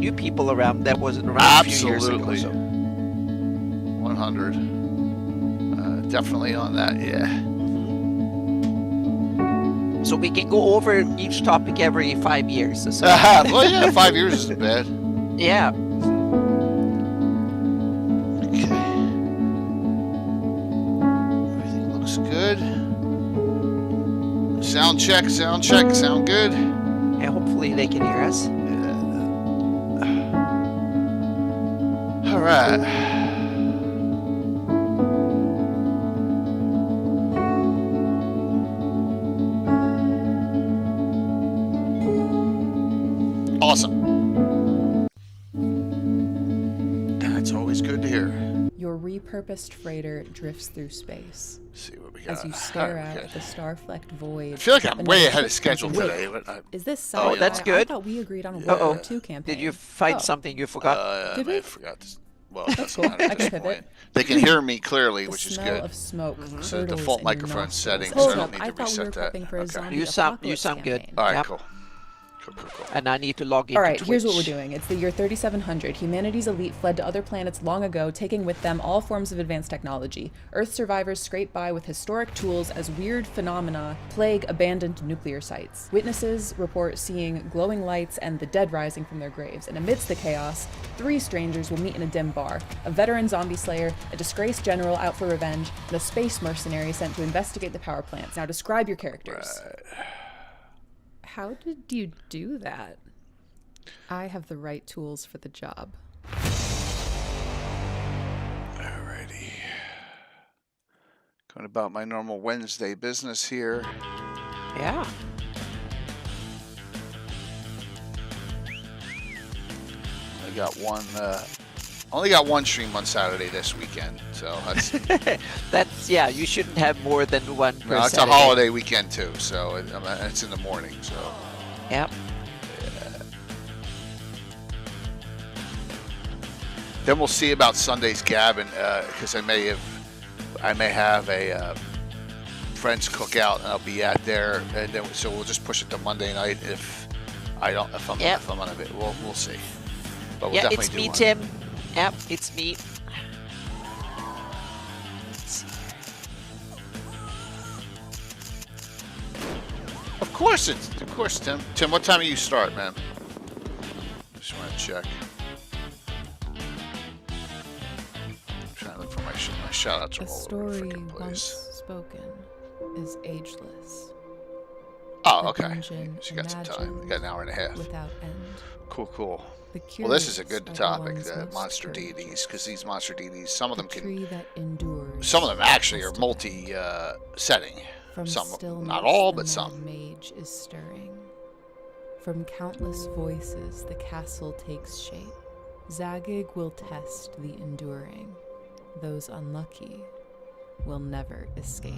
new people around that wasn't around a few years ago. Absolutely. So. 100. Definitely on that, yeah. So we can go over each topic every 5 years. So. Well, yeah, 5 years isn't bad. Yeah. Okay. Everything looks good. Sound check, sound good. Yeah, hopefully they can hear us. All right. Awesome. That's always good to hear. Your repurposed freighter drifts through space. Let's see what we got. As you stare out at the star-flecked void. I feel like I'm way ahead of schedule today. But Is this Oh, that's good. I thought we agreed on a World War II campaign. Did you find something you forgot? Did we? I forgot. Well, That's cool. not at I this can point. pivot. They can hear me clearly, The which is smell good. of smoke So the curdles default in your microphone nostrils. settings, Hold I don't up, need I to thought we were reset that. prepping for a Okay. zombie You sound apocalypse good. campaign. All right, Yep. cool. And I need to log into All right, here's what we're Twitch. doing. It's the year 3700. Humanity's elite fled to other planets long ago, taking with them all forms of advanced technology. Earth survivors scrape by with historic tools as weird phenomena plague abandoned nuclear sites. Witnesses report seeing glowing lights and the dead rising from their graves. And amidst the chaos, 3 strangers will meet in a dim bar. A veteran zombie slayer, a disgraced general out for revenge, and a space mercenary sent to investigate the power plants. Now describe your characters. How did you do that? I have the right tools for the job. Alrighty. Going about my normal Wednesday business here. Yeah. Only got one stream on Saturday this weekend, so that's. Yeah. You shouldn't have more than one per No, it's a Saturday. holiday weekend too, so it's in the morning. So. Yep. Then we'll see about Sunday's Gavin, because I may have a friends cookout, and I'll be at there, and then so we'll just push it to Monday night if I'm on a bit. We'll see. But we'll Yeah, definitely it's do me, one. Tim. Yep, it's me. Of course, Tim. Tim, what time do you start, man? Just want to check. I'm trying to look for my shout outs A from all over the story freaking once place. spoken is ageless. Oh, A okay. dungeon So you got some time. imagined You got an hour and a half. Without end. Cool. The Well, this is a curious good are the topic, ones most monster courageous. deities, because these monster deities, some of The them can, tree that endures some of them actually are tested. multi-setting. From Some, stillness, not all, the but mad some. mage is stirring. From countless voices, the castle takes shape. Zagig will test the enduring. Those unlucky will never escape.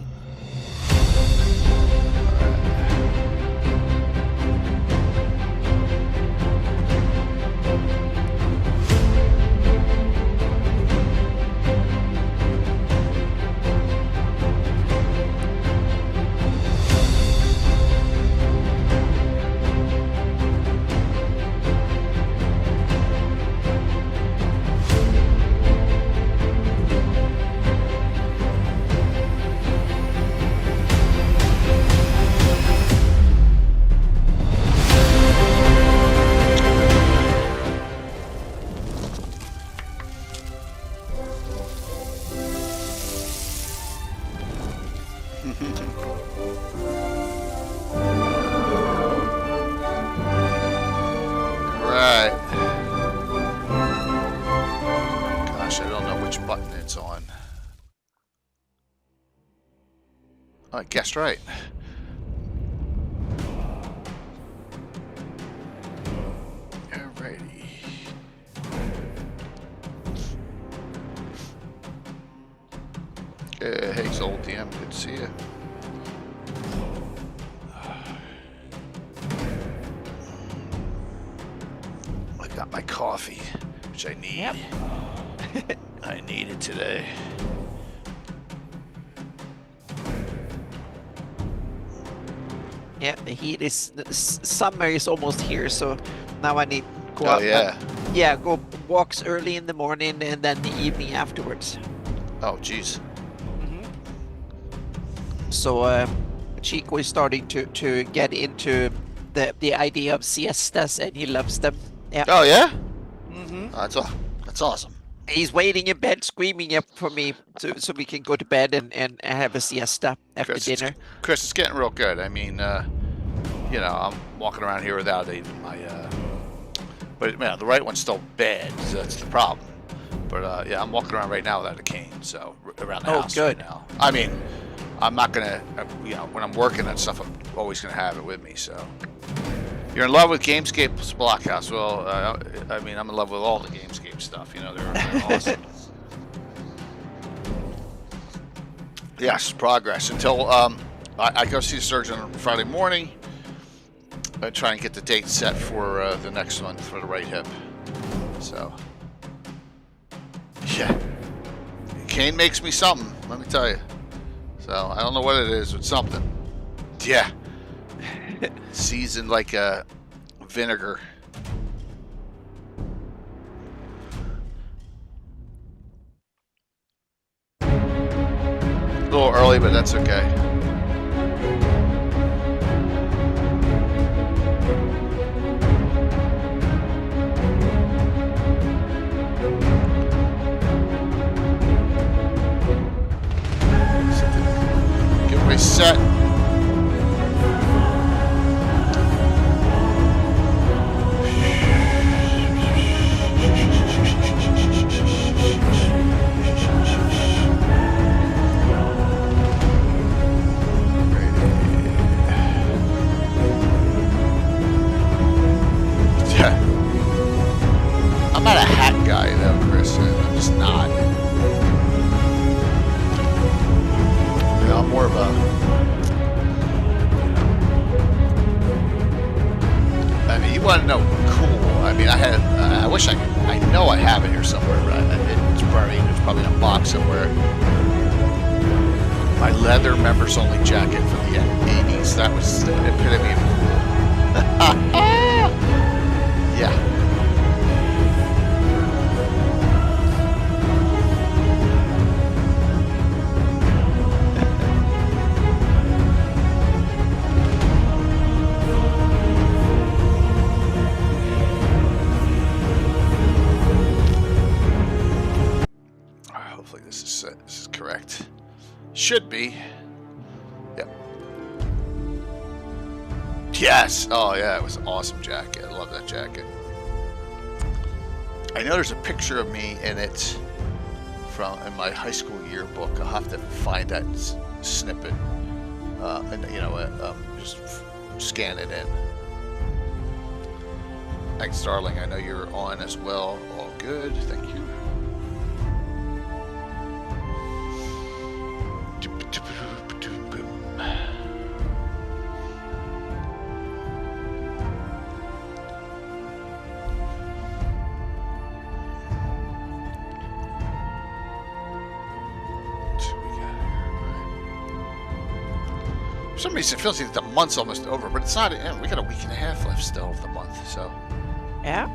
Right. Gosh, I don't know which button it's on. Oh, I guessed right. Alrighty. Hey, Soul DM, good to see you. I got my coffee, which I need. Yep. I need it today. Yeah, the heat is. Summer is almost here, so now I need to go Oh out yeah. and Yeah, go walks early in the morning and then the evening afterwards. Oh, geez. So Chico is starting to get into the idea of siestas, and he loves them. Yeah. Oh, yeah? Mm-hmm. That's awesome. He's waiting in bed, screaming up for me so we can go to bed and have a siesta after dinner. Chris, it's getting real good. I mean, you know, I'm walking around here without even my, but man, the right one's still bad, so that's the problem. But yeah, I'm walking around right now without a cane, so around the house good. right now. I mean, I'm not gonna, you know, when I'm working on stuff, I'm always gonna have it with me. So, you're in love with Gamescape's Blockhouse? Well, I mean, I'm in love with all the Gamescape stuff. You know, they're awesome. Yes, progress until I go see the surgeon on Friday morning. I try and get the date set for the next one for the right hip. So, yeah, cane makes me something. Let me tell you. So I don't know what it is, but something. Yeah, seasoned like a vinegar. A little early, but that's okay. Set. I'm not a hat guy though, Chris. I'm just not. You know, I'm more of a. I mean, you want to know cool. I mean, I wish I know I have it here somewhere, but it's probably in a box somewhere. My leather members only jacket from the 80s. That was the epitome of cool. Yeah. Hopefully this is correct. Should be. Yep. Yes. Oh yeah, it was an awesome jacket. I love that jacket. I know there's a picture of me in it in my high school yearbook. I'll have to find that snippet and you know just scan it in. Thanks, darling. I know you're on as well. All good. Thank you. For some reason, it feels like the month's almost over, but it's not. We got a week and a half left still of the month, so. Yeah.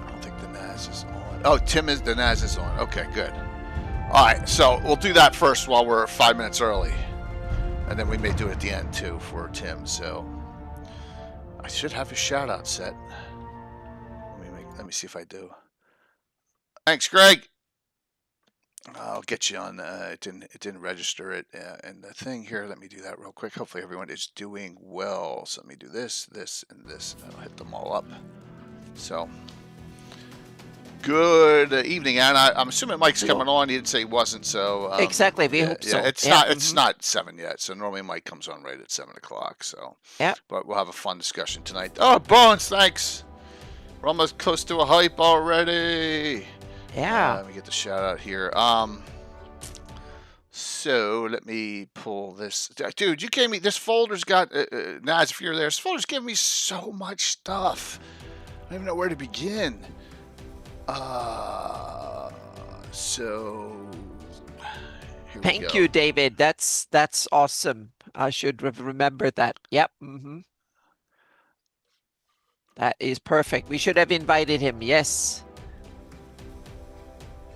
I don't think the NAS is on. Oh, the NAS is on. Okay, good. All right, so we'll do that first while we're 5 minutes early, and then we may do it at the end too for Tim. So. I should have a shout out set. Let me see if I do. Thanks, Greg. I'll get you on. It didn't register it in the thing here. Let me do that real quick. Hopefully everyone is doing well. So let me do this, and this. And I'll hit them all up. So good evening, Anna. I'm assuming Mike's coming on. He didn't say he wasn't, so exactly. We hope so. It's not 7 yet. So normally Mike comes on right at 7 o'clock. So yeah, but we'll have a fun discussion tonight. Oh, Bones, thanks. We're almost close to a hype already. Yeah. Let me get the shout out here. So let me pull this. Dude, you gave me this folder's got Naz, if you're there, this folder's giving me so much stuff. I don't even know where to begin. So here we Thank go. you, David. That's awesome. I should have remembered that. Yep. That is perfect. We should have invited him. Yes.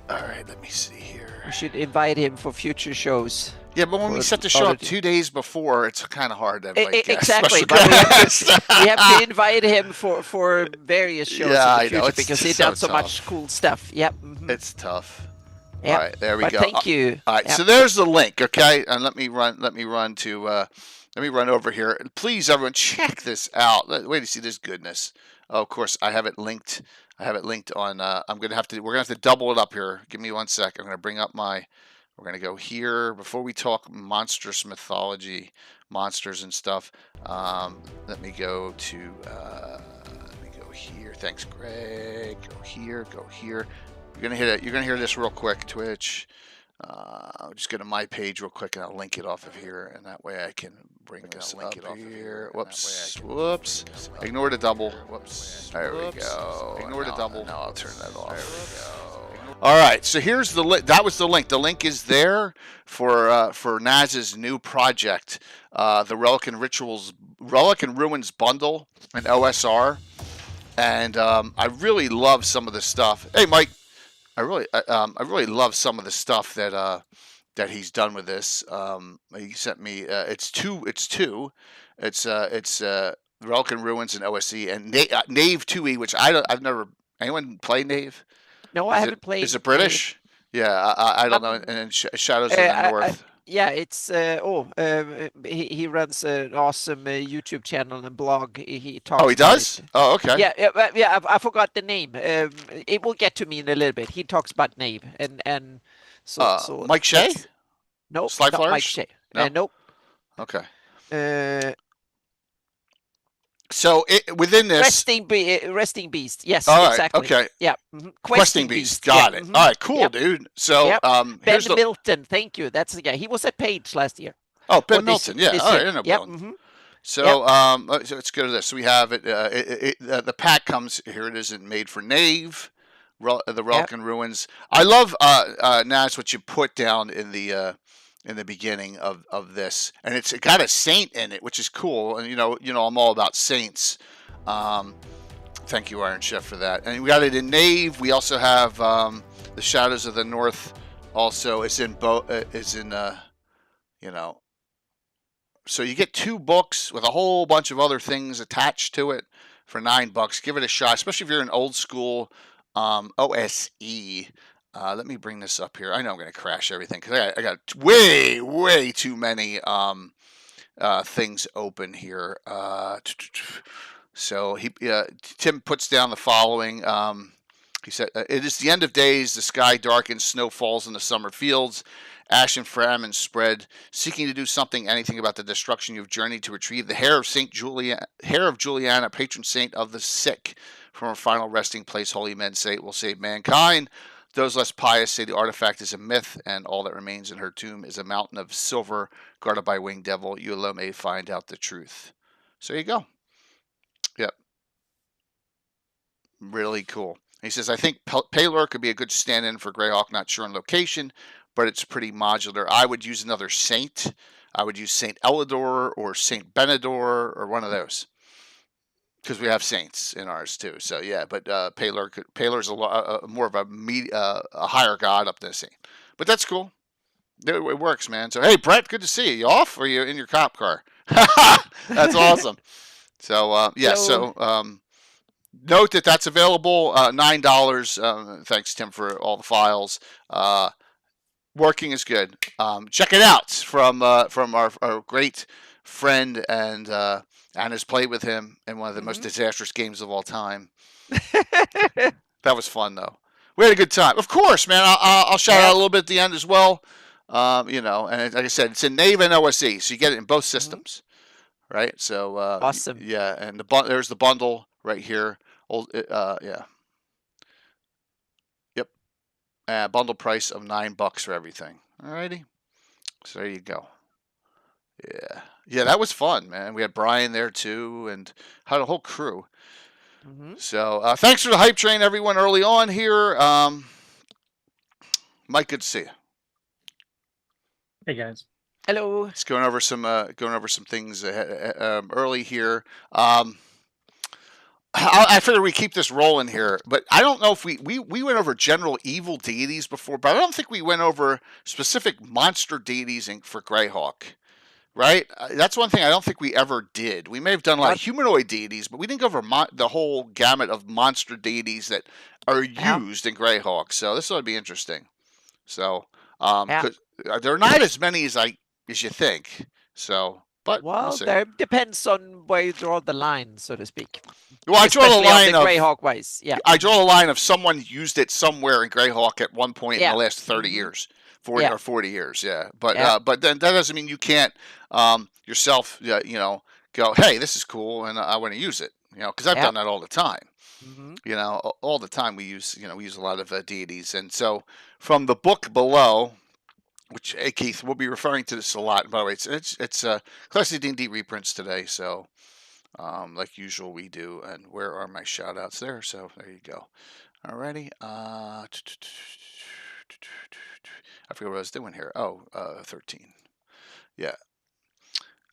All right, let me see here. We should invite him for future shows. Yeah, but when we set the show up 2 days before, it's kind of hard to invite guests. Exactly, but we have to invite him for various shows in the future because he's done so much cool stuff. Yep. It's tough. Yep. All right, there we go. Thank you. All right, so there's the link. Okay, and let me run over here. And please, everyone, check this out. Wait to see this goodness. Oh, of course, I have it linked. On. We're gonna have to double it up here. Give me 1 sec. I'm gonna bring up my. We're gonna go here before we talk monstrous mythology, monsters and stuff. Let me go to. Let me go here. Thanks, Greg. Go here. Go here. You're gonna hear this real quick. Twitch. I'll just go to my page real quick and I'll link it off of here, and that way I can bring this up here. Whoops. Ignore the double. Whoops. There we go. Ignore the double. Now I'll turn that off. There we go. All right. So here's the link. That was the link. The link is there for Naz's new project, the Relic and Ruins bundle and OSR, and I really love some of the stuff. Hey, Mike. I really love some of the stuff that he's done with this. He sent me. It's two. It's Relic and Ruins and OSE and Knave 2E, which I've never. Anyone play Knave? No, I haven't played. Is it British? Knave. Yeah, I don't know. And then Shadows of the North. Yeah, it's he runs an awesome YouTube channel and blog. He talks. Oh, he does? Oh, okay. Yeah. I forgot the name. It will get to me in a little bit. He talks about Knave and so. Mike Shea? No, Sly not Flourish? Mike Shea. No? Nope. Okay. So within this Resting Beast. Yes, all right, exactly. Okay. Yeah. Questing Beast. Got it. All right, cool, dude. So Ben Milton, thank you. That's the guy. He was at Page last year. Oh, Ben Milton. Yeah. All right, I know yep. Milton. So so let's go to this. So we have it. The pack comes here. It isn't made for Knave. The Relic and Ruins. I love Naz, what you put down in the beginning of this, and it's got a saint in it, which is cool. And you know I'm all about saints. Thank you, Iron Chef, for that. And we got it in Knave. We also have the Shadows of the North. Also, it's in So you get 2 books with a whole bunch of other things attached to it for $9. Give it a shot, especially if you're an old school OSE. Let me bring this up here. I know I'm going to crash everything because I got way too many things open here. So Tim puts down the following. He said, "It is the end of days. The sky darkens. Snow falls in the summer fields. Ash and famine spread. Seeking to do anything about the destruction you've journeyed to retrieve the hair of Juliana, patron saint of the sick, from her final resting place. Holy men say it will save mankind. Those less pious say the artifact is a myth, and all that remains in her tomb is a mountain of silver guarded by a winged devil. You alone may find out the truth." So there you go. Yep. Really cool. He says, "I think Paylor could be a good stand-in for GREYHAWK. Not sure on location, but it's pretty modular. I would use another saint. I would use Saint Elidor or Saint Benedor or one of those, because we have saints in ours too. So yeah, but Paylor's more of a higher god up than a saint. But that's cool. It works, man. So hey, Brett, good to see you. You off, or are you in your cop car? That's awesome. So note that that's available, $9. Thanks, Tim, for all the files. Working is good. Check it out from our great friend, and Anna's played with him in one of the most disastrous games of all time. That was fun, though. We had a good time. Of course, man. I'll shout out a little bit at the end as well. And like I said, it's in Knave and OSE, so you get it in both systems, right? So awesome. Yeah, and there's the bundle right here. Yeah. Yep. Bundle price of $9 for everything. Alrighty. So there you go. Yeah, that was fun, man. We had Brian there too, and had a whole crew. So thanks for the hype train, everyone, early on here. Mike, good to see you. Hey guys. Hello. Just going over some things early here. I figure we keep this rolling here, but I don't know if we went over general evil deities before, but I don't think we went over specific monster deities for GREYHAWK. Right? That's one thing I don't think we ever did. We may have done a lot of humanoid deities, but we didn't go over the whole gamut of monster deities that are used in GREYHAWK. So this ought to be interesting. So, because there are not as many as you think. So, but we'll see. There depends on where you draw the line, so to speak. Well, I draw the line of GREYHAWK wise. Yeah, I draw the line of someone used it somewhere in GREYHAWK at one point in the last 30 years. 40 or 40 years, but then that doesn't mean you can't yourself go, hey, this is cool and I want to use it, because I've done that all the time. All the time we use a lot of deities. And so from the book below, which, hey Keith, we'll be referring to this a lot, by the way, it's classic D&D reprints today, so like usual we do. And where are my shout outs there? So there you go. Alrighty. I forget what I was doing here. 13. Yeah.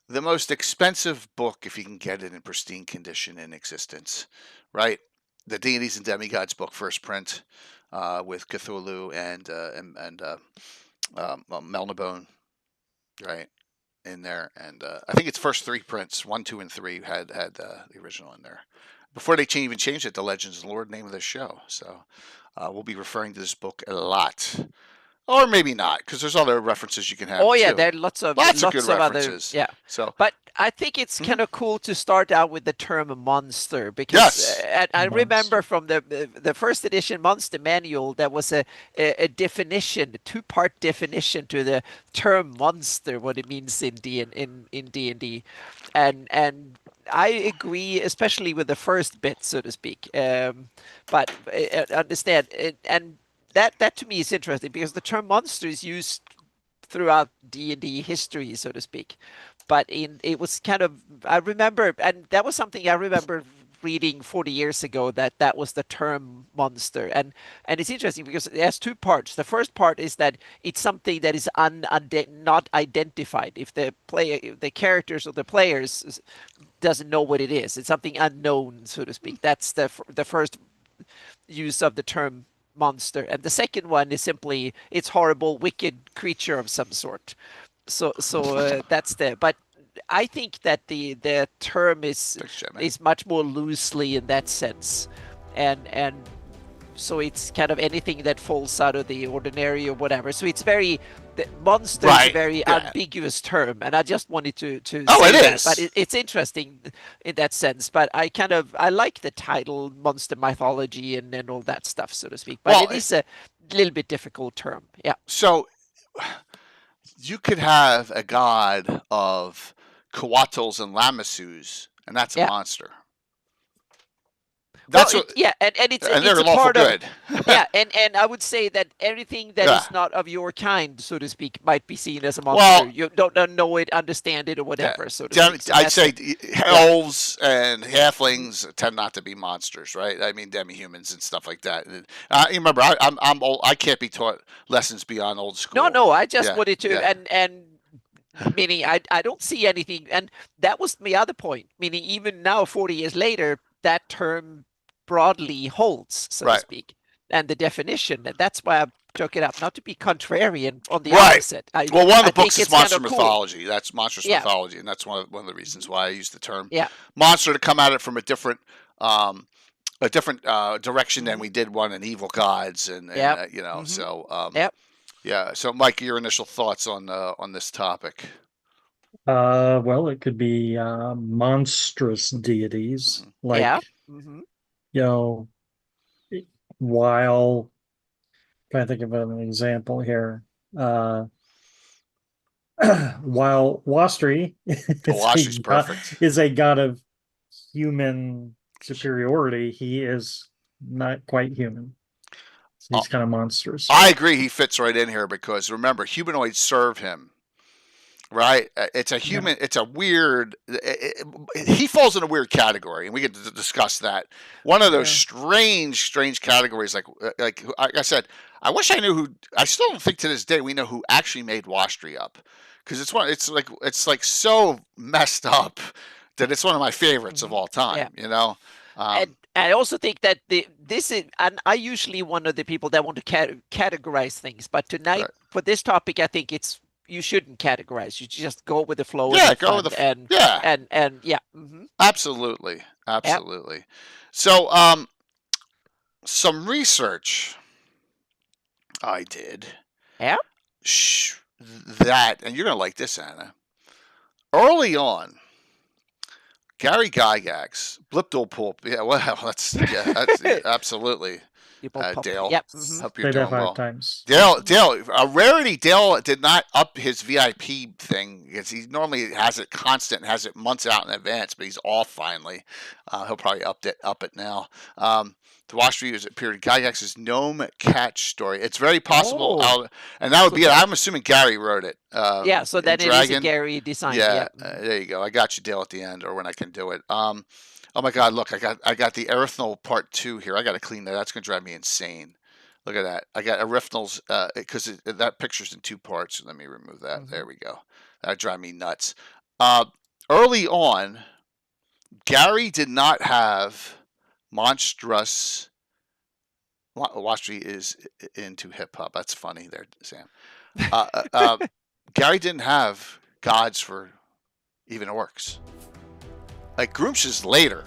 The most expensive book, if you can get it in pristine condition, in existence, right? The Deities and Demigods book, first print, with Cthulhu and Melnibone, right, in there. And I think its first 3 prints, 1, 2, and 3, had the original in there. Before they even changed it to Legends of the Lord, name of the show. So we'll be referring to this book a lot. Or maybe not, because there's other references you can have. Oh yeah, too. there are lots of good references. But I think it's kind of cool to start out with the term monster, because I remember from the first edition Monster Manual, there was a definition, a 2-part definition to the term monster, what it means in D&D, and I agree, especially with the first bit, so to speak. But understand and. That to me is interesting, because the term monster is used throughout D&D history, so to speak. But it was kind of, I remember, and that was something I remember reading 40 years ago, that was the term monster. And it's interesting because it has 2 parts. The first part is that it's something that is not identified. If the characters or the players doesn't know what it is, it's something unknown, so to speak. That's the first use of the term monster. And the second one is simply, it's horrible, wicked creature of some sort. So that's but I think that the term is much more loosely in that sense, and so it's kind of anything that falls out of the ordinary or whatever. So it's the monster is a very ambiguous term, and I just wanted to say that. But it's interesting in that sense. But I like the title Monster Mythology and all that stuff, so to speak. But it is a little bit difficult term. Yeah. So you could have a god of Coatls and Lamassus, and that's a monster. That's and they're lawful good. And I would say that everything that is not of your kind, so to speak, might be seen as a monster. Well, you don't know it, understand it, or whatever. So to speak. So I'd say elves and halflings tend not to be monsters, right? I mean, demi-humans and stuff like that. You remember, I'm old. I can't be taught lessons beyond old school. No. I just wanted to and. Meaning, I don't see anything, and that was my other point. Meaning, even now, 40 years later, that term broadly holds, so to speak, and the definition, and that's why I took it up, not to be contrarian on the opposite. One of the books is monster mythology. Cool. That's monstrous mythology, and that's one of the reasons why I use the term monster to come at it from a different direction than we did one in evil gods, and so. Yeah. So, Mike, your initial thoughts on this topic? Well, it could be monstrous deities, like while trying to think of an example here, while Wastri is a god of human superiority, he is not quite human. He's kind of monstrous. I agree. He fits right in here because, remember, humanoids serve him. Right, it's a human. It's a weird. He falls in a weird category, and we get to discuss that. One of those strange categories. Like I said, I wish I knew who. I still don't think to this day we know who actually made Wastry up, because it's one. It's like so messed up that it's one of my favorites of all time. You know. And I also think that this is, and I usually one of the people that want to categorize things, but tonight for this topic, I think you shouldn't categorize. You just go with the flow. Yeah, go with the and yeah. Absolutely. Yep. So, some research I did. Yeah. That, and you're gonna like this, Anna. Early on, Gary Gygax, Blipdol Pulp. Yeah, well, that's absolutely. Dale, yep. Hope you're doing well. Times. Dale, a rarity. Dale did not up his VIP thing because he normally has it constant, has it months out in advance, but he's off finally. He'll probably up it now. The Wastry is appeared Gygax's Gnome Catch story. It's very possible, and that would be it. I'm assuming Gary wrote it. Yeah, so that it is a Gary design. Yeah, there you go. I got you, Dale, at the end, or when I can do it. Oh my God! Look, I got the Erythnal Part 2 here. I got to clean that. That's gonna drive me insane. Look at that. I got Erythnals because that picture's in 2 parts. Let me remove that. There we go. That drive me nuts. Early on, Gary did not have monstrous. Wastry is into hip hop. That's funny there, Sam. Gary didn't have gods for even orcs. Like Groomsh is later,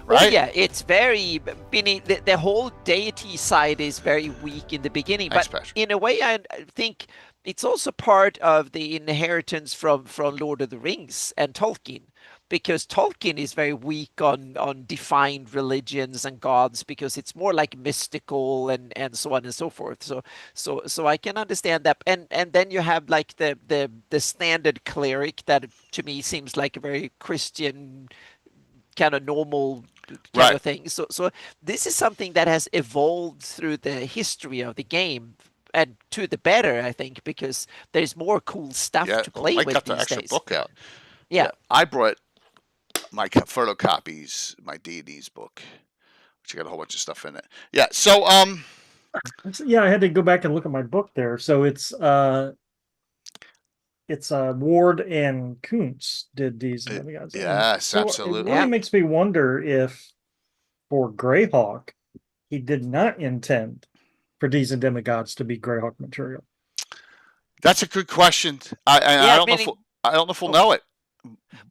right? Oh, yeah, it's very, meaning the whole deity side is very weak in the beginning, but in a way I think it's also part of the inheritance from Lord of the Rings and Tolkien, because Tolkien is very weak on defined religions and gods, because it's more like mystical and so on and so forth. So I can understand that. And then you have like the standard cleric that to me seems like a very Christian kind of normal kind of thing. So this is something that has evolved through the history of the game, and to the better, I think, because there's more cool stuff to play with these days. I got the extra book out. Yeah. I brought my photocopies, my Deities book, which got a whole bunch of stuff in it. Yeah. So yeah, I had to go back and look at my book there. So it's Ward and Kuntz did these demigods. Yes, so absolutely. It really makes me wonder if for Greyhawk he did not intend for these and demigods to be Greyhawk material. That's a good question. I don't know if we'll know it.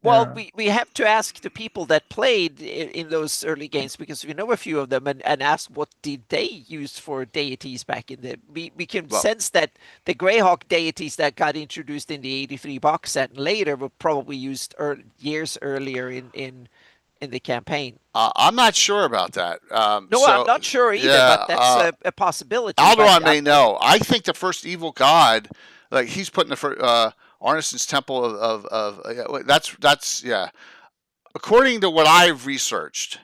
Well, we have to ask the people that played in those early games, because we know a few of them, and ask what did they use for deities back in the. We can sense that the Greyhawk deities that got introduced in the '83 box set and later were probably used years earlier in the campaign. I'm not sure about that. I'm not sure either, but that's a possibility. Alderon may know. I think the first evil god, like he's putting the first. Arneson's Temple of that's according to what I've researched,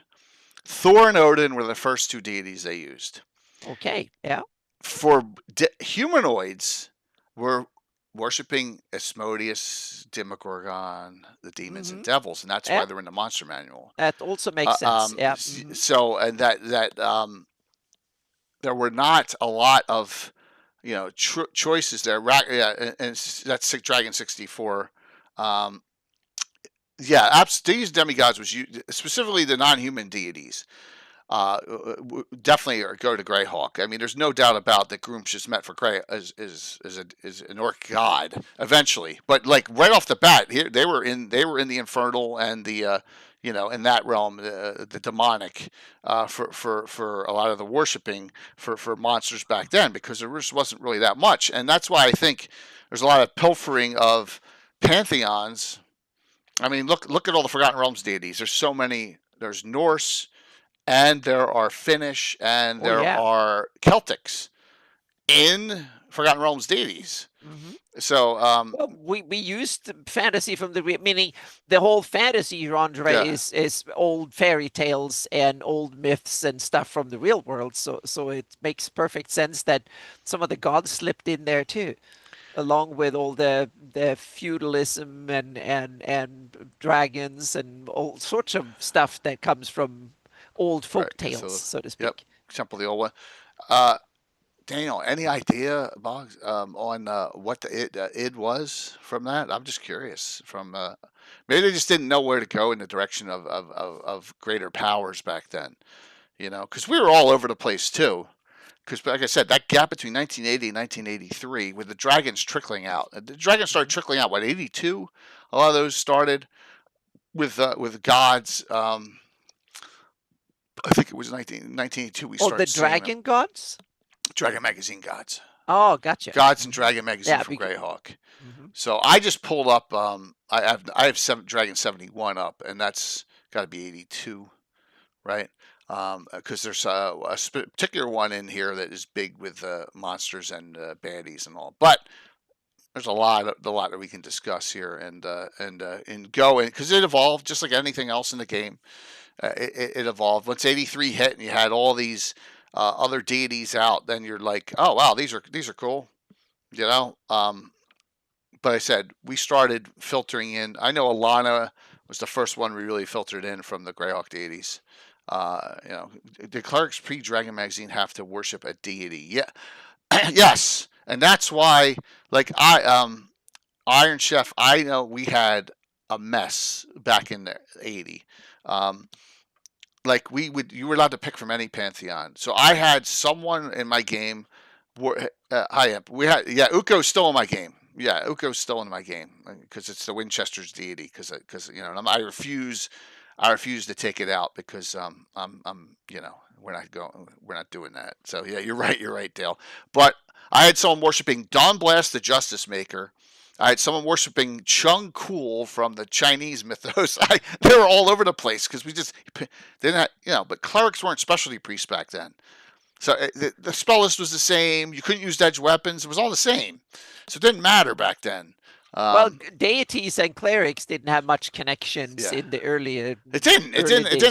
Thor and Odin were the first 2 deities they used. Okay, yeah. For humanoids, were worshiping Asmodeus, Demogorgon, the demons and devils, and that's why they're in the monster manual. That also makes sense. Yeah. So, and that there were not a lot of choices there. And that's Sick Dragon 64. These demigods was used, specifically the non-human deities. Definitely go to Greyhawk. I mean, there's no doubt about that. Groomsh is meant for Grey is an orc god eventually, but like right off the bat, here they were in the infernal and the in that realm, the demonic, for a lot of the worshiping for monsters back then, because there just wasn't really that much, and that's why I think there's a lot of pilfering of pantheons. I mean, look at all the Forgotten Realms deities. There's so many. There's Norse, and there are Finnish, and there are Celtics in Forgotten Realms deities. So well, we used fantasy from the meaning the whole fantasy genre is old fairy tales and old myths and stuff from the real world. So it makes perfect sense that some of the gods slipped in there too, along with all the feudalism and dragons and all sorts of stuff that comes from old folk tales, so to speak. Yep, example the old one. Uh, Daniel, any idea, Boggs, on what the id was from that? I'm just curious. From maybe they just didn't know where to go in the direction of greater powers back then. Because we were all over the place too. Because, like I said, that gap between 1980 and 1983, with the dragons trickling out, the dragons started trickling out. What, 82? A lot of those started with gods. I think it was 1982 we started the seeing dragon gods? Dragon Magazine gods. Oh, gotcha. Gods and Dragon Magazine from GREYHAWK. So I just pulled up. I have Dragon 71 up, and that's got to be 82, right? Because there's a particular one in here that is big with monsters and baddies and all. But there's a lot that we can discuss here and go in, because it evolved just like anything else in the game. It evolved. Once 83 hit and you had all these other deities out, then you're like, oh wow, these are cool, But I said we started filtering in. I know Alana was the first one we really filtered in from the GREYHAWK deities. The clerics pre-Dragon Magazine have to worship a deity. Yeah, yes, and that's why, like Iron Chef, I know we had a mess back in the 80. Like you were allowed to pick from any pantheon. So I had someone in my game. Uko's still in my game. Yeah, Uko's still in my game because it's the Winchester's deity. Because I refuse to take it out because we're not doing that. So yeah, you're right, Dale. But I had someone worshiping Dawn Blast, the Justice Maker. I had someone worshiping Chung Cool from the Chinese mythos. They were all over the place because we just didn't have, but clerics weren't specialty priests back then. So the spell list was the same. You couldn't use edge weapons. It was all the same. So it didn't matter back then. Well, deities and clerics didn't have much connections in the earlier. It didn't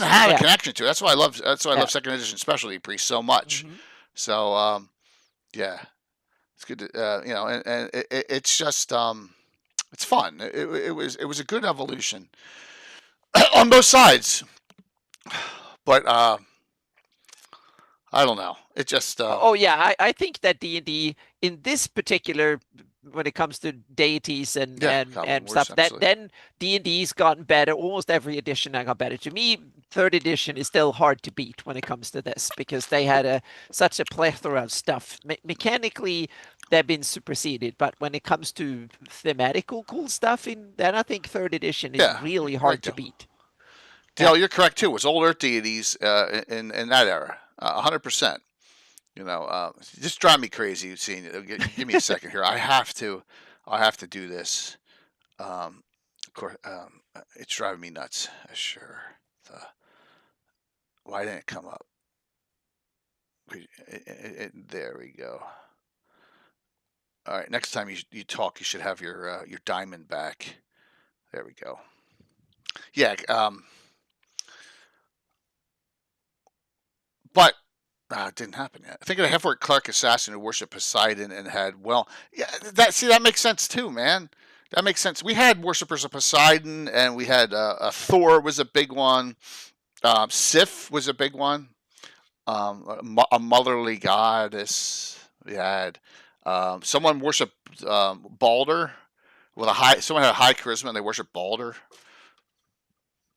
have a connection to it. That's why I love second edition specialty priests so much. So it's good to and it's just it's fun. It was a good evolution on both sides. But I don't know. It just I think that D&D in this particular, when it comes to deities and stuff, that then D&D's gotten better. Almost every edition I got better. To me, third edition is still hard to beat when it comes to this because they had such a plethora of stuff. Mechanically, they've been superseded, but when it comes to thematical cool stuff, then I think third edition is really hard to beat. Dale, you're correct too. It was old Earth deities in that era, 100%. Just drive me crazy seeing it. Give me a second here. I have to do this. Of course, it's driving me nuts. Sure. Why didn't it come up? There we go. All right. Next time you talk, you should have your diamond back. There we go. Yeah. But it didn't happen yet. I think of a half-orc cleric assassin who worshipped Poseidon and had that makes sense too, man. That makes sense. We had worshippers of Poseidon, and we had Thor was a big one. Sif was a big one. A motherly goddess. We had someone worshipped Balder with someone had a high charisma, and they worshipped Balder.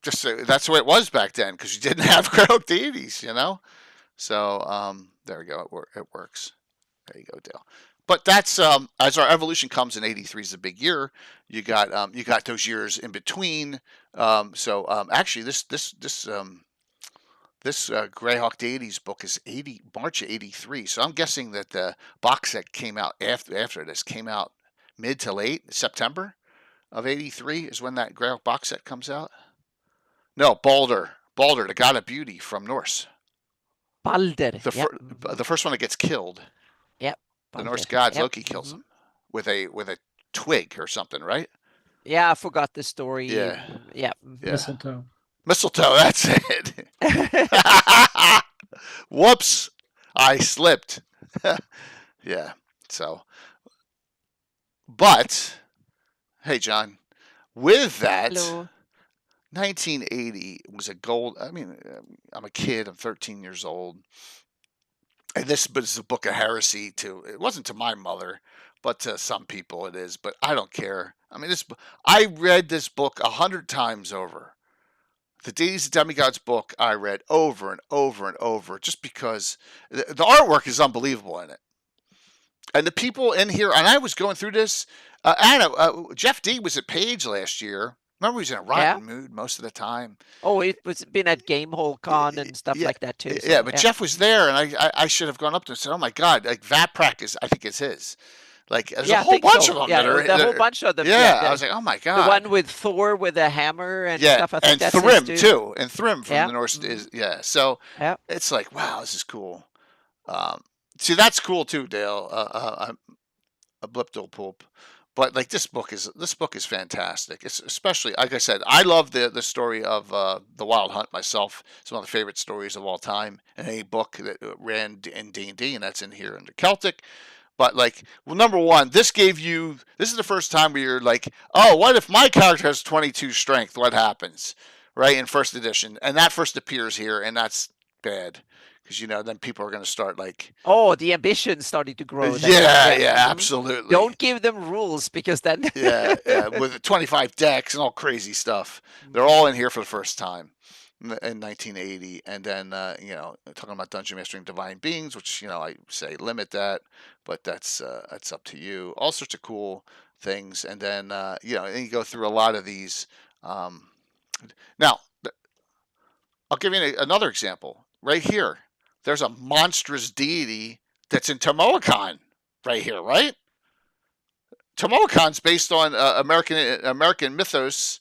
Just that's the way it was back then because you didn't have GREYHAWK deities, So there we go. It works. There you go, Dale. But that's as our evolution comes in '83 is a big year. You got those years in between. Actually, this GREYHAWK Deities book is March of '83. So I'm guessing that the box set came out after this came out mid to late September of '83 is when that GREYHAWK box set comes out. No, Balder, the god of beauty from Norse. Balder. The first one that gets killed. Yep. The Norse gods, Loki kills him with a twig or something, right? Yeah, I forgot the story. Yeah. Yeah. Yeah. Mistletoe. Mistletoe, that's it. Whoops. I slipped. Yeah. So, but, hey, John, with that, Hello. 1980 was a gold. I mean, I'm a kid. I'm 13 years old. And this is a book of heresy to, it wasn't to my mother, but to some people it is, but I don't care. I mean, I read this book 100 times over. The Deities of Demigods book I read over and over and over just because the artwork is unbelievable in it. And the people in here, and I was going through this. Anna, Jeff D was at Page last year. Remember, he was in a rotten mood most of the time. Oh, it was been at Gamehole Con and stuff like that too. So, yeah, but Jeff was there, and I should have gone up to him and said, "Oh my God, like Vaprak I think is his." Like there's a whole bunch of them. Yeah, the whole bunch of them. Yeah, I was like, "Oh my God!" The one with Thor with a hammer and stuff. I think and that's Thrym his too, and Thrym from the Norse is So it's like, wow, this is cool. See, that's cool too, Dale. A blipdol poop. But like this book is fantastic. It's especially, like I said, I love the story of the Wild Hunt myself. It's one of the favorite stories of all time in any book that ran in D&D, and that's in here under Celtic. But like, well, number one, this is the first time where you're like, oh, what if my character has 22 strength? What happens, right, in first edition? And that first appears here, and that's bad. Because, then people are going to start like... Oh, the ambition started to grow. Yeah, absolutely. Don't give them rules because then... yeah, with 25 decks and all crazy stuff. They're all in here for the first time in 1980. And then, talking about Dungeon Mastering Divine Beings, which, I say limit that, but that's up to you. All sorts of cool things. And then, and you go through a lot of these. Now, I'll give you another example right here. There's a monstrous deity that's in Tomoacon right here, right? Tomoacon's based on American mythos.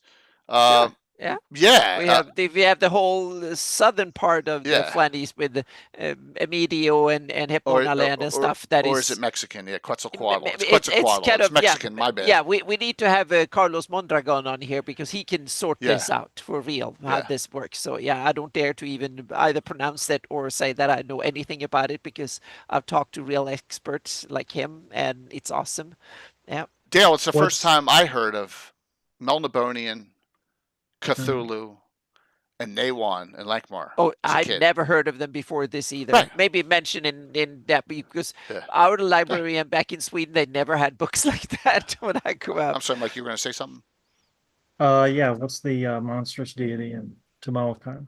Yeah. Yeah. We have the whole southern part of the Flanders with Emedio and Hipona land and stuff. Or is it Mexican? Yeah, Quetzalcoatl. It's Mexican, my bad. Yeah, we need to have Carlos Mondragon on here because he can sort this out for real, how this works. So, I don't dare to even either pronounce it or say that I know anything about it because I've talked to real experts like him, and it's awesome. Yeah. Dale, it's the first time I heard of Melnibonian, Cthulhu, and Nawan and Lankmar. Oh, I'd never heard of them before this either. Right. Maybe mention in that because our librarian back in Sweden, they never had books like that when I grew up. I'm sorry, Mike, you were going to say something? Yeah, what's the monstrous deity in Tomoacon?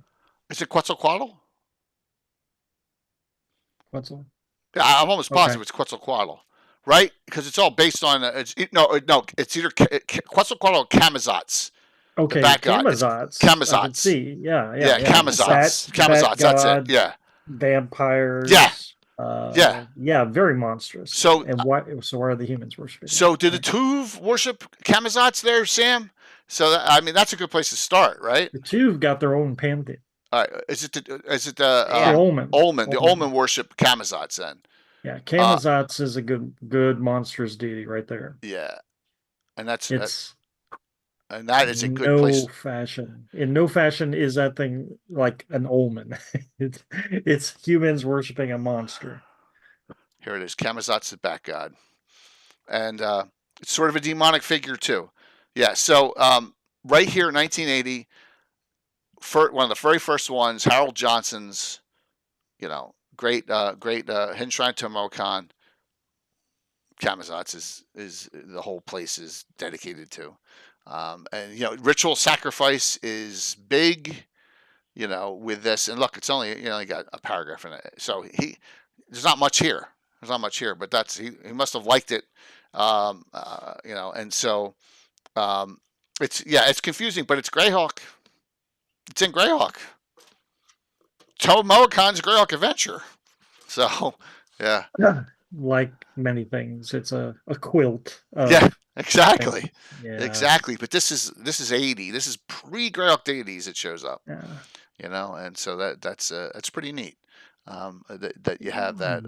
Is it Quetzalcoatl? Quetzal? Yeah, I'm almost positive it's Quetzalcoatl. Right? Because it's all based on... it's either Quetzalcoatl or Camazotz. Okay, Camazotz. Camazotz. See, yeah. Camazotz. Camazotz, that's it. Yeah. Vampires. Yeah. Very monstrous. So why are the humans worshiping? So do the Tuv worship Camazotz there, Sam? So that's a good place to start, right? The Tuv got their own pantheon. All right. Is it the Olmen? The Olmen worship Camazotz then. Yeah, Camazotz is a good monstrous deity right there. Yeah, and that is a good place. In no fashion is that thing like an Olmen. It's humans worshiping a monster. Here it is. Camazotz, the bat god, and it's sort of a demonic figure too. Yeah. So right here, 1980, one of the very first ones, Harold Johnson's, great hidden shrine to Tomoacon. Camazotz is the whole place is dedicated to. And ritual sacrifice is big, with this. And look, it's only got a paragraph in it, so there's not much here. But he must have liked it, And so it's confusing, but it's GREYHAWK. It's in GREYHAWK. Tomoacon's GREYHAWK Adventure. So yeah. Like many things, it's a quilt. Exactly. Yeah. Exactly. But this is 80. This is pre-GREYHAWK Deities. It shows up. Yeah. And so that's pretty neat. That you have that.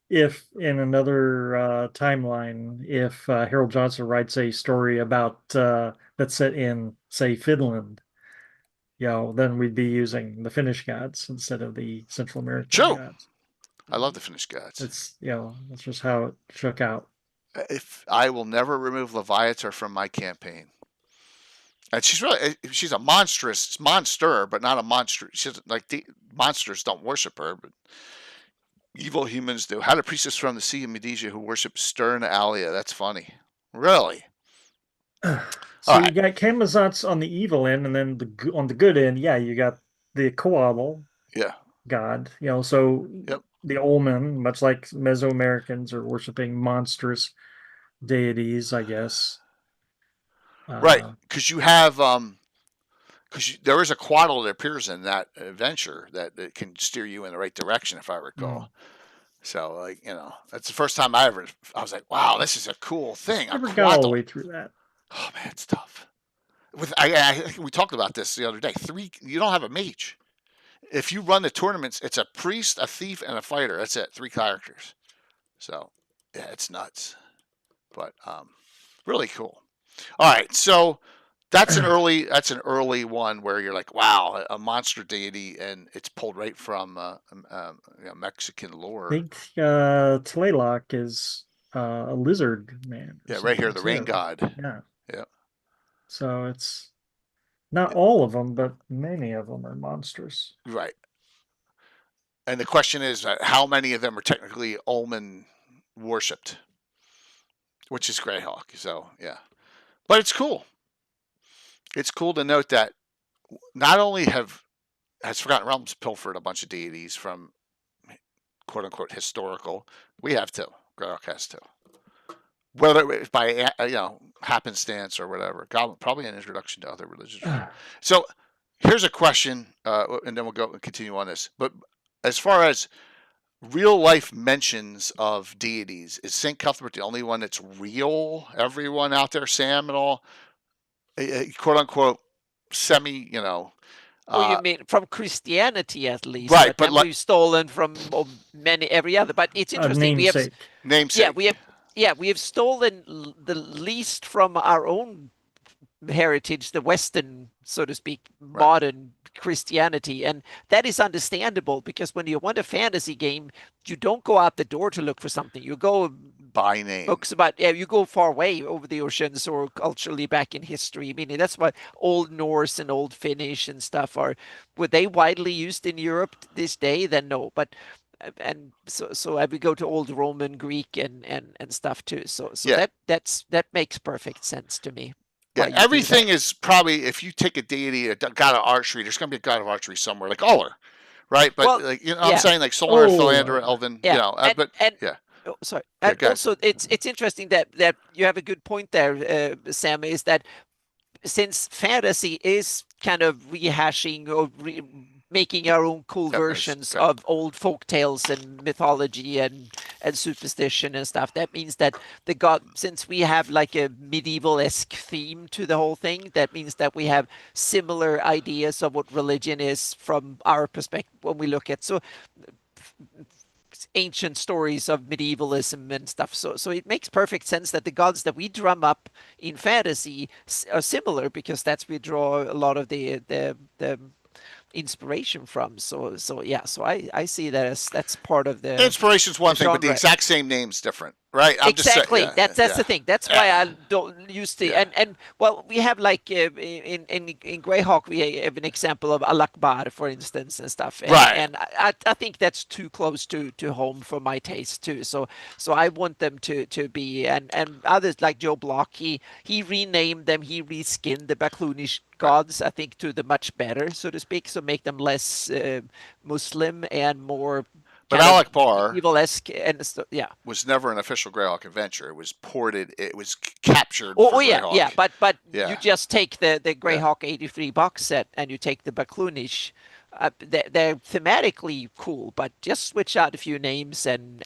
if in another timeline, if Harold Johnson writes a story about that's set in, say, Finland, then we'd be using the Finnish gods instead of the Central American True. gods. I love the Finnish gods. It's that's just how it shook out. If I will never remove Leviathan from my campaign. And she's a monstrous monster, but not a monster. She's like monsters don't worship her, but evil humans do. Had a priestess from the Sea of Medesia who worshipped Stern Alia. That's funny. Really? So you got Camazotz on the evil end, and then on the good end, you got the Coatl god. So the Olmen, much like Mesoamericans, are worshiping monstrous deities, I guess. Right, because you have because there is a Coatl that appears in that adventure that can steer you in the right direction, if I recall. So, like, that's the first time I was like, wow, this is a cool thing. I never got all the way through that. Oh man, it's tough. I think we talked about this the other day. You don't have a mage. If you run the tournaments, it's a priest, a thief, and a fighter. That's it. 3 characters. So, yeah, it's nuts. But really cool. All right, so that's an early one where you're like, wow, a monster deity, and it's pulled right from Mexican lore. I think Tlaloc is a lizard man. Yeah, right here, the rain god. Yeah. Yeah. So it's not all of them, but many of them are monstrous. Right. And the question is, how many of them are technically Omen worshipped? Which is GREYHAWK. So, yeah. But it's cool. It's cool to note that not only has Forgotten Realms pilfered a bunch of deities from quote unquote historical, we have too. GREYHAWK has too. Whether it's by happenstance or whatever, probably an introduction to other religions. So here's a question, and then we'll go and continue on this. But as far as real life mentions of deities, is St. Cuthbert the only one that's real? Everyone out there, Sam, and all, quote unquote, semi, Well, you mean from Christianity at least, right? But we've stolen from every other. But it's interesting. Namesake. We have stolen the least from our own heritage, the Western, so to speak, modern Christianity. And that is understandable because when you want a fantasy game, you don't go out the door to look for something. You go by name. Books about, you go far away over the oceans or culturally back in history. Meaning that's why Old Norse and Old Finnish and stuff were they widely used in Europe this day? Then no, but and so we go to Old Roman, Greek, and stuff too. So that makes perfect sense to me. Yeah, everything is probably, if you take a deity, a god of archery, there's going to be a god of archery somewhere, like Uller, right? But I'm saying like Solar, Philander, Elven, Oh, sorry. And also, it's interesting that you have a good point there, Sam. Is that since fantasy is kind of rehashing or making our own cool versions of old folk tales and mythology and superstition and stuff. That means that since we have like a medieval-esque theme to the whole thing, that means that we have similar ideas of what religion is from our perspective when we look at ancient stories of medievalism and stuff. So it makes perfect sense that the gods that we drum up in fantasy are similar because that's we draw a lot of the inspiration from. So I see that as that's part of the inspiration's one thing, but the exact same name's different, right? Exactly. That's the thing. That's why I don't use the and well, we have like in GREYHAWK we have an example of Al-Akbar, for instance, and stuff. And I think that's too close to home for my taste too. So I want them to be and others like Joe Block. He renamed them. He reskinned the Baklunish gods, I think, to the much better, so to speak. So make them less Muslim and more. But Al-Akbar evil-esque and was never an official GREYHAWK adventure. It was ported. It was captured. But you just take the GREYHAWK 83 box set and you take the Baklunish they're thematically cool, but just switch out a few names and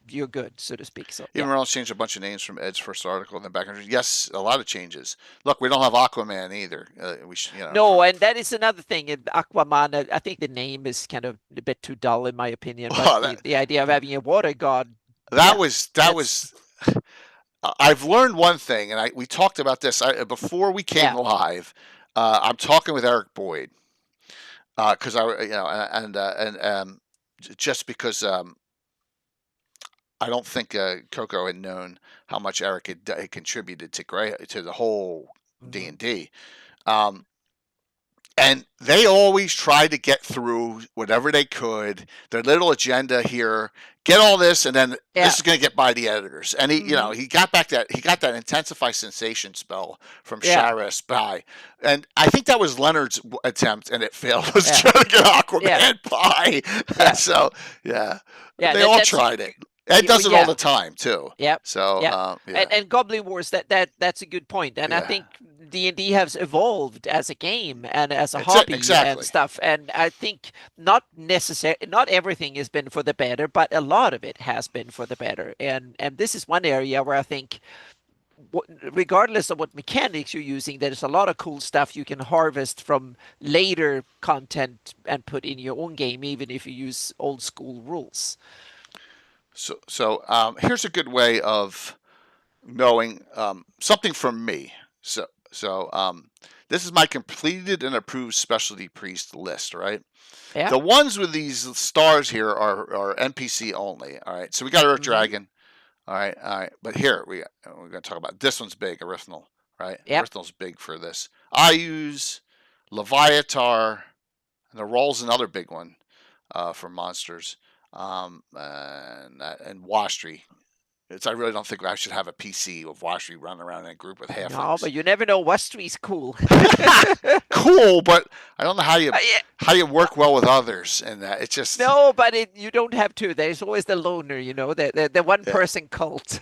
you're good, so to speak. So even Reynolds changed a bunch of names from Ed's first article and then back. Yes, a lot of changes. Look, we don't have Aquaman either. No, and that is another thing. In Aquaman, I think the name is kind of a bit too dull in my opinion. But the idea of having a water god. That was. I've learned one thing, and we talked about this before we came live. I'm talking with Eric Boyd because just because I don't think Coco had known how much Eric had contributed to the whole D&D. And they always tried to get through whatever they could, their little agenda here, get all this, and then this is going to get by the editors. And he got that intensify sensation spell from Sharis by, and I think that was Leonard's attempt, and it failed. Was trying to get Aquaman by. Yeah. So they all tried it. Ed does it all the time too. Yep. So and Goblin Wars, that's a good point. And I think D&D has evolved as a game and as a hobby and stuff. And I think not everything has been for the better, but a lot of it has been for the better. And this is one area where I think, regardless of what mechanics you're using, there's a lot of cool stuff you can harvest from later content and put in your own game, even if you use old school rules. So here's a good way of knowing something from me. So this is my completed and approved specialty priest list, right? Yeah. The ones with these stars here are NPC only. All right. So we got Earth Dragon. All right. But here we're going to talk about this one's big, Erythnal, right? Yep. Erythnal's big for this. I use Leviatar, and the Roll's another big one for monsters. And Wastri. I really don't think I should have a PC of Wastri running around in a group with halflings. No, but you never know. Wastri's cool. Cool, but I don't know how you work well with others, and that it's just no. But you don't have to. There's always the loner, the one person cult.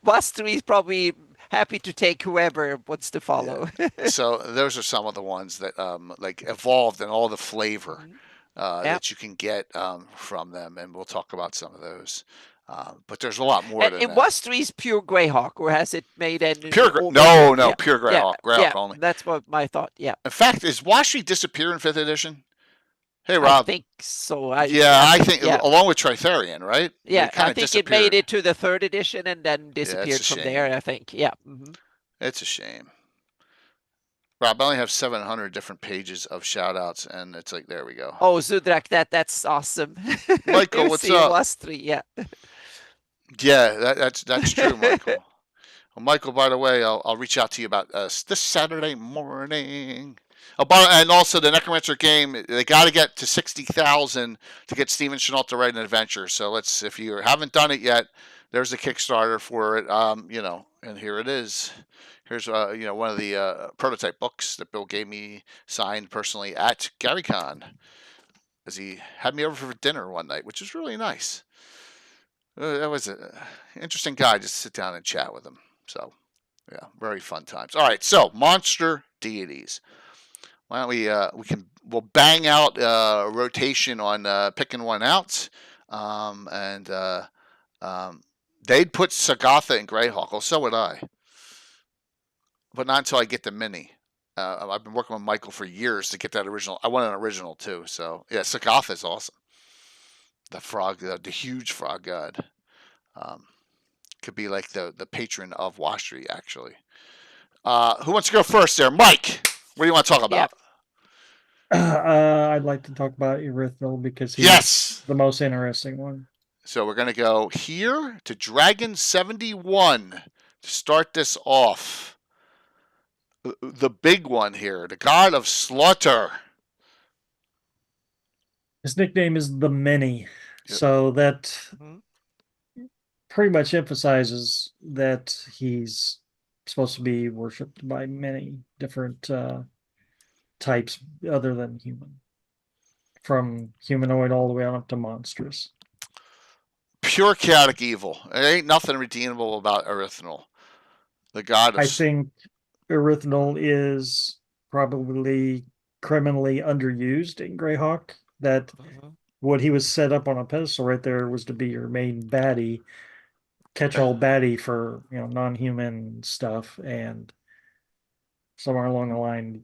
Wastri's probably happy to take whoever wants to follow. So those are some of the ones that like evolved in all the flavor. That you can get from them, and we'll talk about some of those. But there's a lot more than that. Wastri's pure Greyhawk, or has it made any pure? Pure Greyhawk. Greyhawk only. That's what my thought. Yeah. In fact, is Wastri disappear in 5th edition? Hey, Rob. I think so. I think along with Tritherian, right? Yeah, I think it made it to the 3rd edition and then disappeared from there. I think. Yeah. Mm-hmm. It's a shame. Rob, I only have 700 different pages of shout-outs, and it's like, there we go. Oh, Zudrak, that's awesome. Michael, what's up? Wastri, yeah. Yeah, that's true, Michael. Well, Michael, by the way, I'll reach out to you about this Saturday morning. And also the Necromancer game, they got to get to 60,000 to get Steven Chenault to write an adventure. So if you haven't done it yet, there's a Kickstarter for it. And here it is. Here's one of the prototype books that Bill gave me signed personally at GaryCon, as he had me over for dinner one night, which was really nice. That was an interesting guy just to sit down and chat with him. So, yeah, very fun times. All right, so monster deities. Why don't we'll bang out a rotation on picking one out, and they'd put Sagatha and Greyhawk. Well, so would I. But not until I get the mini. I've been working with Michael for years to get that original. I want an original too. So yeah, Sagatha is awesome. The frog, the huge frog god, could be like the patron of Wastri actually. Who wants to go first there, Mike? What do you want to talk about? I'd like to talk about Erythnal because he's the most interesting one. So we're gonna go here to Dragon 71 to start this off. The big one here, the god of slaughter. His nickname is the Many, so that pretty much emphasizes that he's supposed to be worshipped by many different types other than human, from humanoid all the way on up to monstrous. Pure chaotic evil. There ain't nothing redeemable about Erythnal, the god of... I think Erythnal is probably criminally underused in GREYHAWK. That what he was set up on a pedestal right there was to be your main baddie, catch-all baddie for non-human stuff, and somewhere along the line,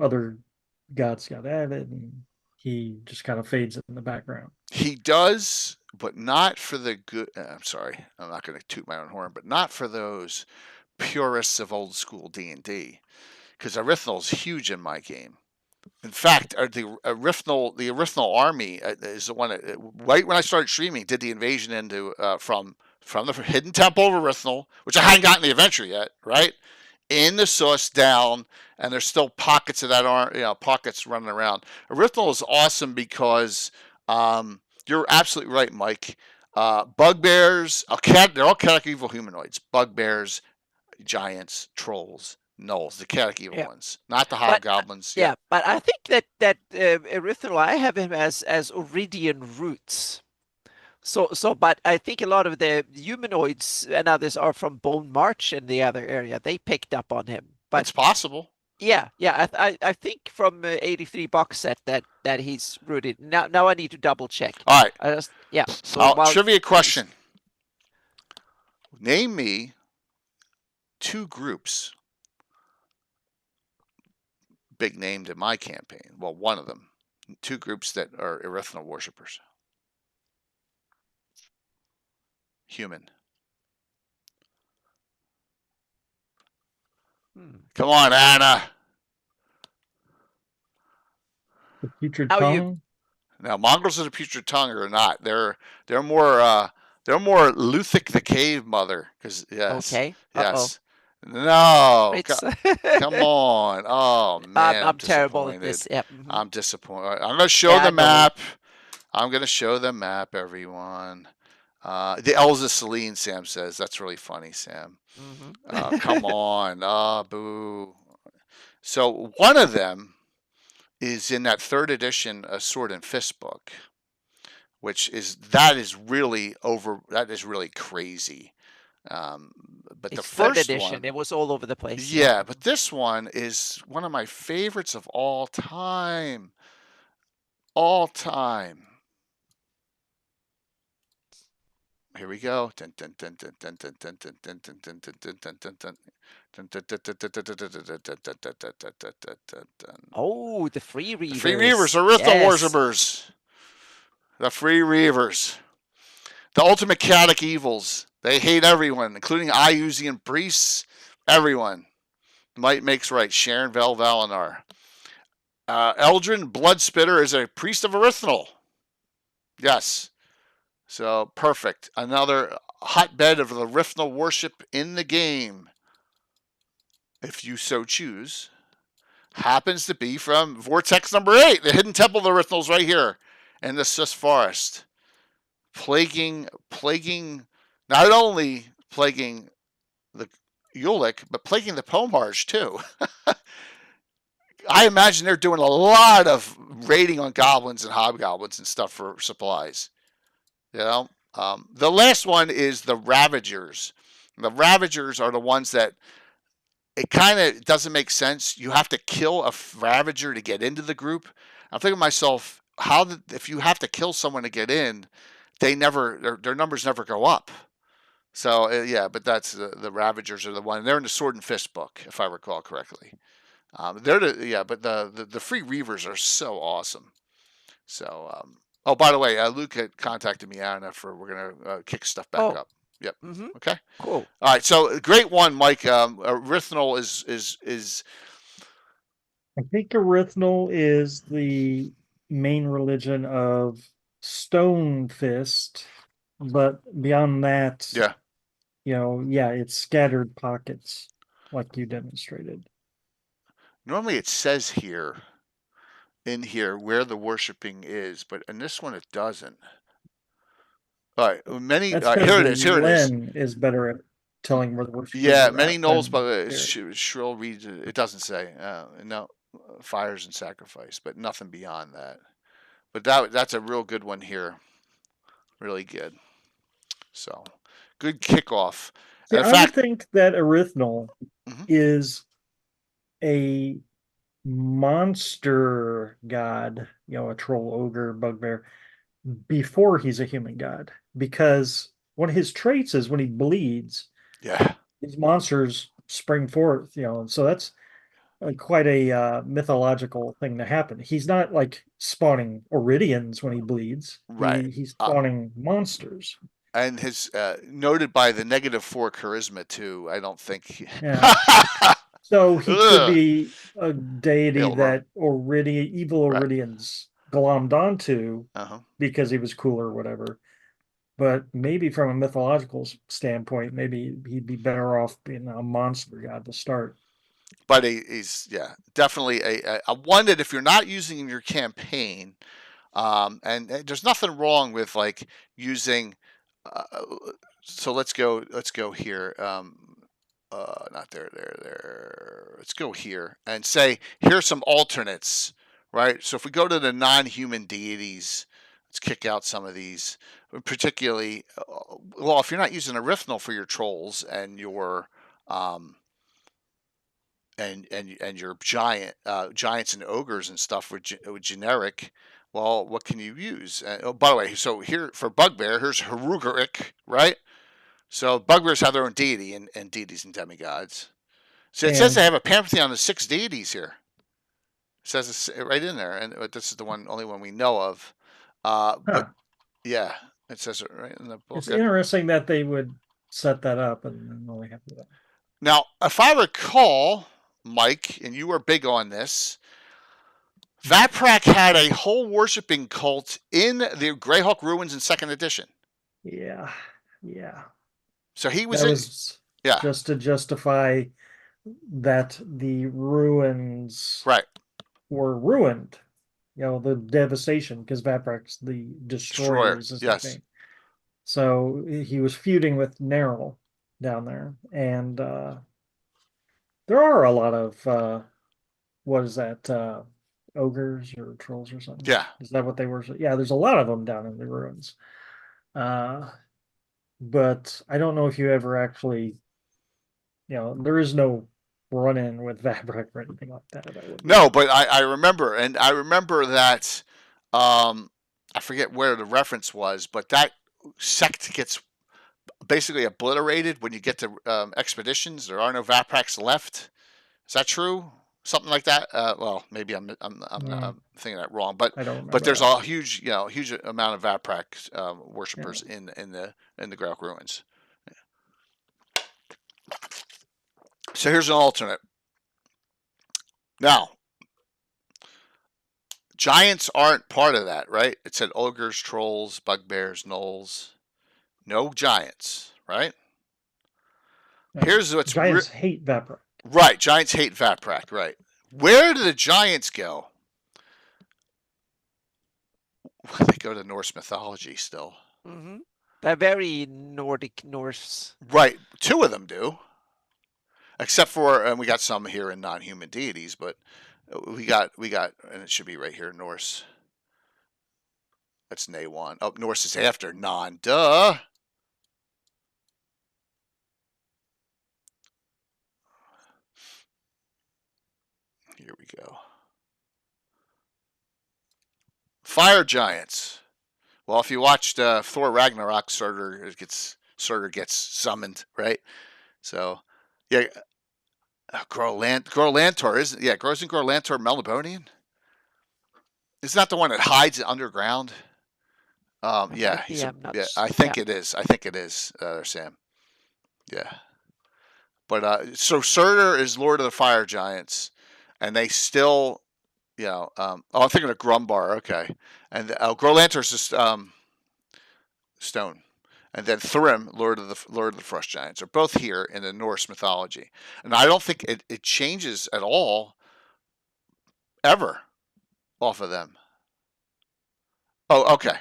other gods got added, and he just kind of fades in the background. He does, but not for the good. I'm sorry, I'm not going to toot my own horn, but not for those purists of old school D&D, because Erythnol is huge in my game. In fact, the Erythnol army is the one that, right when I started streaming, did the invasion into from the hidden temple of Erythnol, which I hadn't gotten the adventure yet, right? In the source down, and there's still pockets of that pockets running around. Erythnol is awesome because you're absolutely right, Mike. Bugbears, they're all chaotic evil humanoids. Bugbears, giants, trolls, gnolls, the chaotic evil ones, not the hobgoblins. But I think that Erythrol, I have him as Oridian roots. But I think a lot of the humanoids and others are from Bone March in the other area. They picked up on him. But it's possible. Yeah. I think from 83 box set that he's rooted. Now I need to double check. All right. So trivia question. Name me 2 groups big named in my campaign. Well, one of them. 2 groups that are Erythnol worshippers. Human. Come on, Anna. The putrid tongue. Now, mongrels of the putrid tongue are not. They're more Luthic the cave mother. Because yes. Okay. Yes. No. Come on. Oh man, I'm terrible at this. Yep. I'm disappointed. I'm gonna show the map. I'm gonna show the map, everyone. The Elves of Selene, Sam says. That's really funny, Sam. Come on. Boo. So one of them is in that 3rd edition Sword and Fist book, that is really crazy. But it's the first 3rd edition, it was all over the place. Yeah, but this one is one of my favorites of all time. All time. Here we go. Oh, the Free Reavers. The Free Reavers are Erythnol worshippers. The Free Reavers. The ultimate chaotic evils. They hate everyone, including Iusian priests. Everyone. Might makes right. Sharon Vel Valinar. Eldrin Bloodspitter is a priest of Erythnol. Yes. So, perfect. Another hotbed of the Erythnol worship in the game, if you so choose. Happens to be from Vortex number 8, the hidden temple of the Erythnol's right here in the Sus Forest. Plaguing, not only plaguing the Ulick, but plaguing the Pomharj too. I imagine they're doing a lot of raiding on goblins and hobgoblins and stuff for supplies. The last one is the Ravagers. The Ravagers are the ones that it kind of doesn't make sense. You have to kill a Ravager to get into the group. I'm thinking to myself, if you have to kill someone to get in, their numbers never go up. So but that's the Ravagers are the one. They're in the Sword and Fist book, if I recall correctly. But the Free Reavers are so awesome. So by the way, Luke had contacted me, Anna, we're gonna kick stuff back up. Yep. Okay. Cool. All right. So great one, Mike. Erythnol is. I think Erythnol is the main religion of Stone Fist, but beyond that, it's scattered pockets, like you demonstrated. Normally, it says in here where the worshiping is, but in this one, it doesn't. All right, many. Here it is. Here it is. Is better at telling where the worship. Yeah, many gnolls, but shrill reads. It doesn't say. No, fires and sacrifice, but nothing beyond that. But that's a real good one here. Really good. So, good kickoff. See, I think that Erythnol is a monster god, a troll, ogre, bugbear, before he's a human god. Because one of his traits is when he bleeds, Yeah. these monsters spring forth, and so that's quite a mythological thing to happen. He's not like spawning Iridians when he bleeds. Right. He's spawning monsters. And his noted by the -4 charisma too. I don't think. Yeah. So he could Ugh. be a deity Aylmer. that evil Right. Iridians glommed onto Uh-huh. because he was cool or whatever. But maybe from a mythological standpoint, maybe he'd be better off being a monster god to start. But he's definitely a one that if you're not using in your campaign, and there's nothing wrong with like using. Uh, so let's go here. Not there. Let's go here and say here's some alternates, right? So if we go to the non-human deities, let's kick out some of these, particularly. Well, if you're not using Arithmal for your trolls and your and your giants and ogres and stuff with generic. Well, what can you use? Oh, by the way, so here for bugbear, here's Harugaric, right? So bugbears have their own deity and deities and demigods. So it says they have a pantheon of 6 deities here. It says it's right in there, and this is the only one we know of. But yeah, it says it right in the book. It's interesting that they would set that up and only have that. Now, if I recall, Mike, and you were big on this, Vaprak had a whole worshipping cult in the Greyhawk ruins in 2nd edition. Yeah. So he was, that was just to justify that the ruins were ruined. The devastation, because Vaprak's the destroyers. Yes. So he was feuding with Neril down there. And there are a lot of what is that? Ogres or trolls or something. Yeah. Is that what they were? Yeah, there's a lot of them down in the ruins. But I don't know if you ever actually, there is no run-in with Vabrak or anything like that. No, but I remember, and I remember that I forget where the reference was, but that sect gets basically obliterated when you get to expeditions. There are no Vapraks left. Is that true? Something like that. Well, maybe I'm thinking that wrong, but there's a huge amount of Vaprak worshippers in the Greyhawk ruins. Yeah. So here's an alternate. Now, giants aren't part of that, right? It said ogres, trolls, bugbears, gnolls. No giants, right? Here's what's giants hate Vaprak. Right, giants hate Vaprak, right. Where do the giants go? They go to Norse mythology still. Mm-hmm. They're very Nordic Norse. Right, 2 of them do. Except for, and we got some here in non-human deities, but we got, and it should be right here, Norse. That's Nawan. Oh, Norse is after non. Duh. Here we go. Fire giants. Well, if you watched Thor Ragnarok, Surtur gets summoned, right? So, yeah, Grolantor isn't? Yeah, isn't Grolantor Melnibonian? Isn't that the one that hides underground? Yeah, I think it is. I think it is, Sam. Yeah. But so Surtur is Lord of the Fire Giants, and they still, I'm thinking of Grumbar. Okay, and Grolantor's just stone, and then Thrym, Lord of the Frost Giants, are both here in the Norse mythology, and I don't think it changes at all, ever, off of them. Oh, okay.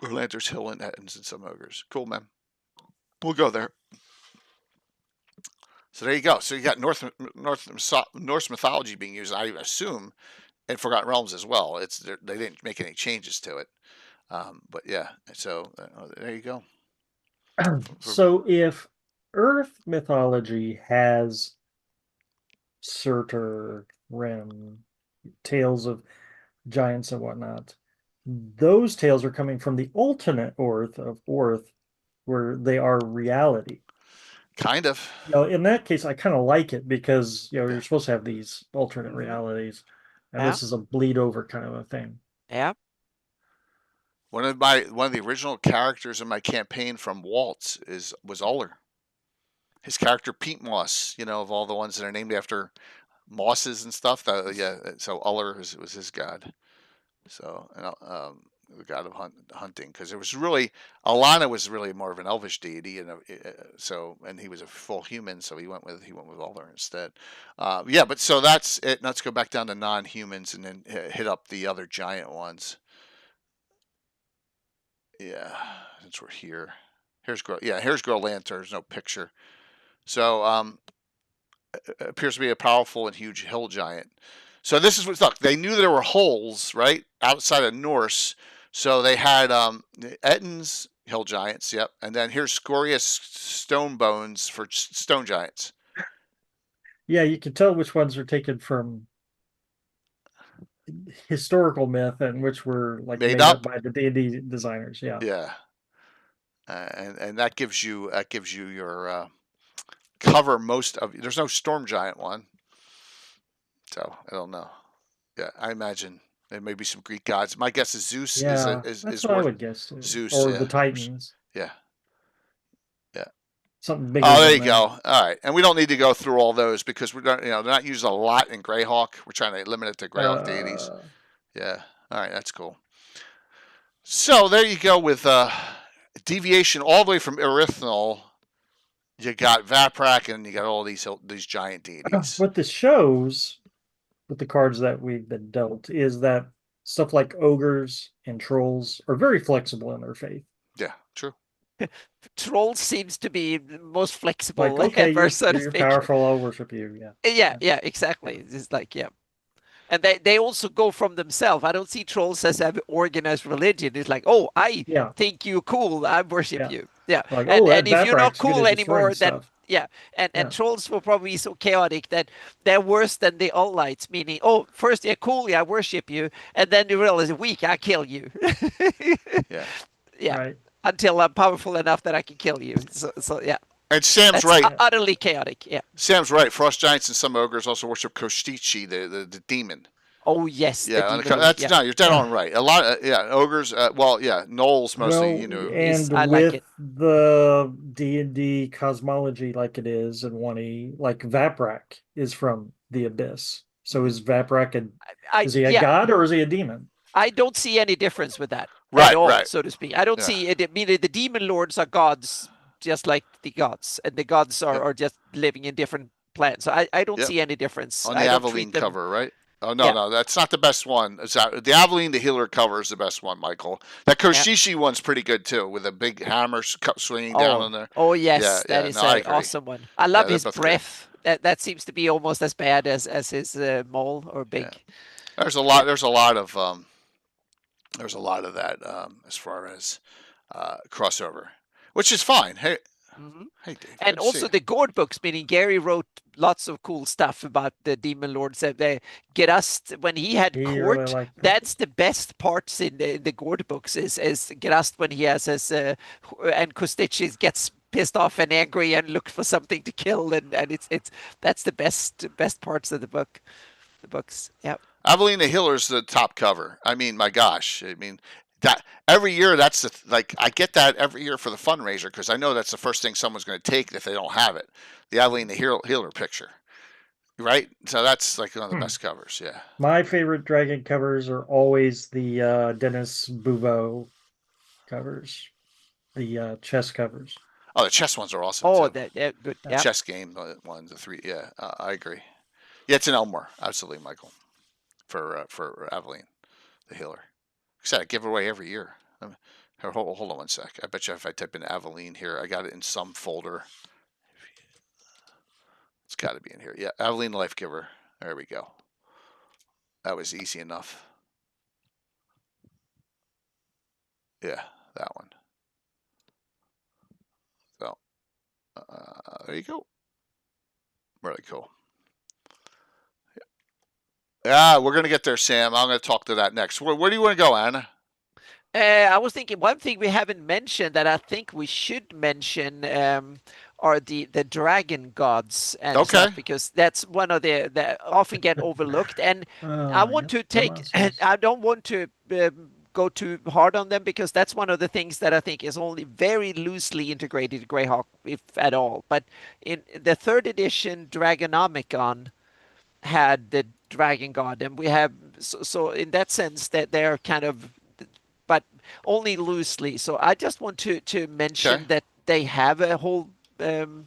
Grolantor's Hill and Ettins and some ogres. Cool, man. We'll go there. So there you go. So you got Norse mythology being used, I assume, in Forgotten Realms as well. They didn't make any changes to it, but yeah. So there you go. So if Earth mythology has Surtur, Ren, tales of giants and whatnot. Those tales are coming from the alternate Earth of Orth, where they are reality. Kind of. In that case, I kind of like it because Yeah. you're supposed to have these alternate realities, and this is a bleed over kind of a thing. Yeah. One of the original characters in my campaign from Waltz was Uller. His character Pete Moss, of all the ones that are named after mosses and stuff. So Uller was his god. So the god of hunting, because it was really Alana was really more of an elvish deity, and and he was a full human, so he went with Uller instead. But so that's it. Let's go back down to non-humans and then hit up the other giant ones. Yeah, since we're here, here's Growlanter. There's no picture. So appears to be a powerful and huge hill giant. So this is look. They knew there were holes right outside of Norse, so they had Ettin's hill giants. Yep, and then here's scorious stone bones for stone giants. Yeah, you can tell which ones are taken from historical myth and which were like made up by the D&D designers. Yeah. Yeah. And that gives you your cover most of. There's no storm giant one, so I don't know. Yeah, I imagine there may be some Greek gods. My guess is Zeus. Yeah, is that's what I would guess too. Zeus or the Titans. Yeah. Something bigger. Oh, there you go. All right, and we don't need to go through all those because we're not, they're not used a lot in GREYHAWK. We're trying to limit it to GREYHAWK deities. Yeah. All right, that's cool. So there you go with deviation all the way from Erythnol. You got Vaprak and you got all these giant deities. What this shows with the cards that we've been dealt is that stuff like ogres and trolls are very flexible in their faith. Yeah, true. Trolls seems to be the most flexible. Like, okay, you're powerful, I'll worship you. Yeah, exactly. It's like, yeah. And they also go from themselves. I don't see trolls as an organized religion. It's like, oh, I think you cool, I worship you. Yeah. Like, and if you're not cool anymore, then and trolls will probably be so chaotic that they're worse than the Allights, meaning, oh, first you're cool, I worship you, and then you realize you're weak, I kill you. Yeah. Right. Until I'm powerful enough that I can kill you. So yeah. And Sam's right. Utterly chaotic. Yeah. Sam's right. Frost giants and some ogres also worship Kostichi, the demon. Oh yes. Yeah. No, you're dead on right. A lot. Ogres. Gnolls mostly. And I with like the D&D cosmology like it is in 1E, like Vaprak is from the Abyss. So is Vaprak is he a god or is he a demon? I don't see any difference with that at all, so to speak. I don't see it. I mean, the demon lords are gods, just like the gods, and the gods are just living in different planets. So I don't see any difference on the Aveline cover, right? Oh no, that's not the best one. The Aveline, the healer cover is the best one, Michael. That Koshishi one's pretty good too, with a big hammer swinging down on there. Oh yes, that is an awesome one. I love his breath. That seems to be almost as bad as his mole or big. Yeah. There's a lot of that as far as crossover, which is fine. Hey, hey, Dave. And also the Gord books, meaning Gary wrote lots of cool stuff about the demon lords. They Gerast, when he had court, really that's the best parts in the Gord books is Gerast when he has his and Kostich gets pissed off and angry and look for something to kill, and that's the best parts of the book. The books, yeah. Aveline the Healer's the top cover. I mean, my gosh. I mean, that every year that's I get that every year for the fundraiser because I know that's the first thing someone's going to take if they don't have it. The Aveline the Healer picture, right? So that's like one of the best covers. Yeah. My favorite dragon covers are always the Dennis Bouveau covers, the chess covers. Oh, the chess ones are awesome. Oh, too. They're good. Yeah. Chess game ones, the three. Yeah, I agree. Yeah, it's an Elmore, absolutely, Michael. For Aveline, the Healer. I said I give it away every year. Hold on one sec. I bet you if I type in Aveline here, I got it in some folder. It's got to be in here. Yeah, Aveline Life Giver. There we go. That was easy enough. Yeah, that one. So there you go. Really cool. Yeah, we're gonna get there, Sam. I'm gonna talk to that next. Where do you want to go, Anna? I was thinking one thing we haven't mentioned that I think we should mention are the dragon gods and Okay. stuff, because that's one of the that often get overlooked. And I want Yep, to the take, monsters. I don't want to go too hard on them, because that's one of the things that I think is only very loosely integrated Greyhawk, if at all. But in the third edition Dragonomicon had the dragon god, and we have, so in that sense that they're kind of, but only loosely. So I just want to Okay. mention that they have a whole, um,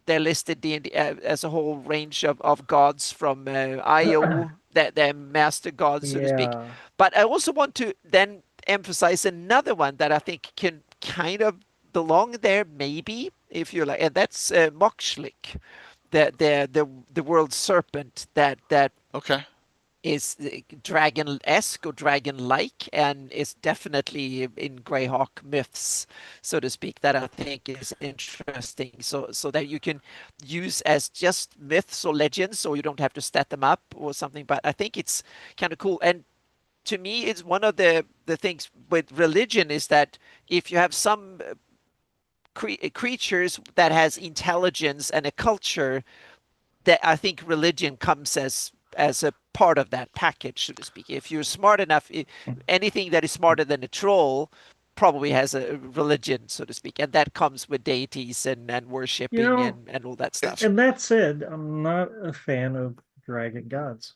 they're listed D&D as a whole range of gods from IO, that they're master gods, so to speak. Yeah. But I also want to then emphasize another one that I think can kind of belong there, maybe, if you like, and that's Mokshlik, the world serpent that Okay. is dragon-esque or dragon-like, and is definitely in Greyhawk myths, so to speak, that I think is interesting. So that you can use as just myths or legends, so you don't have to stat them up or something. But I think it's kind of cool. And to me, it's one of the things with religion is that if you have some creatures that has intelligence and a culture, that I think religion comes as a part of that package, so to speak. If you're smart enough, anything that is smarter than a troll probably has a religion, so to speak, and that comes with deities and You worshipping know, and all that stuff. and that said, I'm not a fan of dragon gods.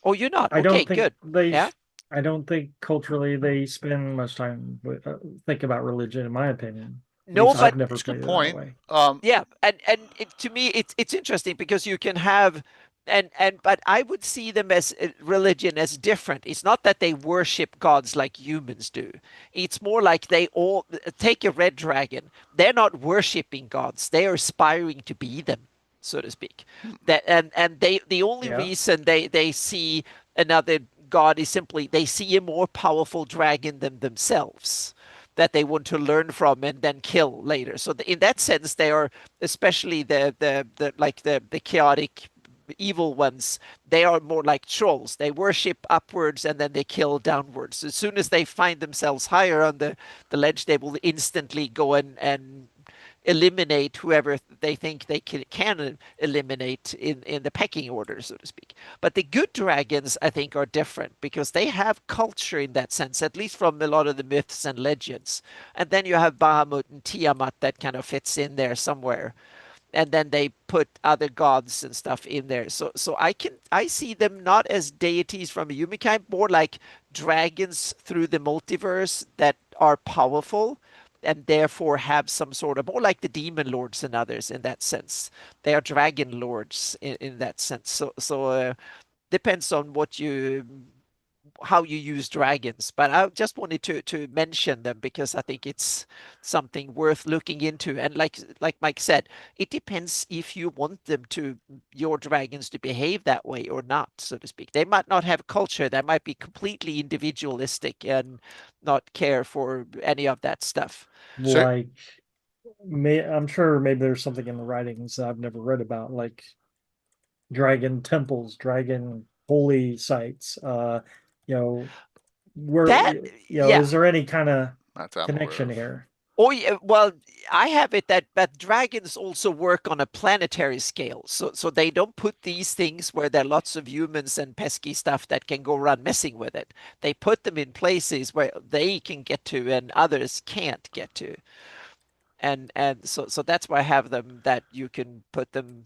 Oh, you're not? I Okay, don't think good. they, Yeah. I don't think culturally they spend much time with, think about religion, in my opinion. At No, least but I've never That's a good played it that point. way. yeah, and to me, it's interesting because you can have, and but I would see them as religion as different. It's not that they worship gods like humans do. It's more like they all take a red dragon. They're not worshiping gods. They are aspiring to be them, so to speak. That and they, the only Yeah. reason they see another god is simply they see a more powerful dragon than themselves, that they want to learn from and then kill later. So in that sense, they are, especially the like the chaotic evil ones, they are more like trolls. They worship upwards and then they kill downwards. As soon as they find themselves higher on the ledge, they will instantly go and eliminate whoever they think they can eliminate in the pecking order, so to speak. But the good dragons, I think, are different because they have culture in that sense, at least from a lot of the myths and legends. And then you have Bahamut and Tiamat that kind of fits in there somewhere, and then they put other gods and stuff in there. So I see them not as deities from a humankind, more like dragons through the multiverse that are powerful and therefore have some sort of, more like the demon lords and others in that sense. They are dragon lords in that sense. So depends on what you, how you use dragons. But I just wanted to mention them because I think it's something worth looking into. And like Mike said, it depends if you want them to, your dragons, to behave that way or not, so to speak. They might not have culture. They might be completely individualistic and not care for any of that stuff. So Like, I'm sure maybe there's something in the writings that I've never read about, like dragon temples, dragon holy sites. You know, where, That, is yeah. there any kind of not that I'm aware connection of. here? Oh, yeah, well, I have it that dragons also work on a planetary scale. So they don't put these things where there are lots of humans and pesky stuff that can go around messing with it. They put them in places where they can get to and others can't get to. And so that's why I have them, that you can put them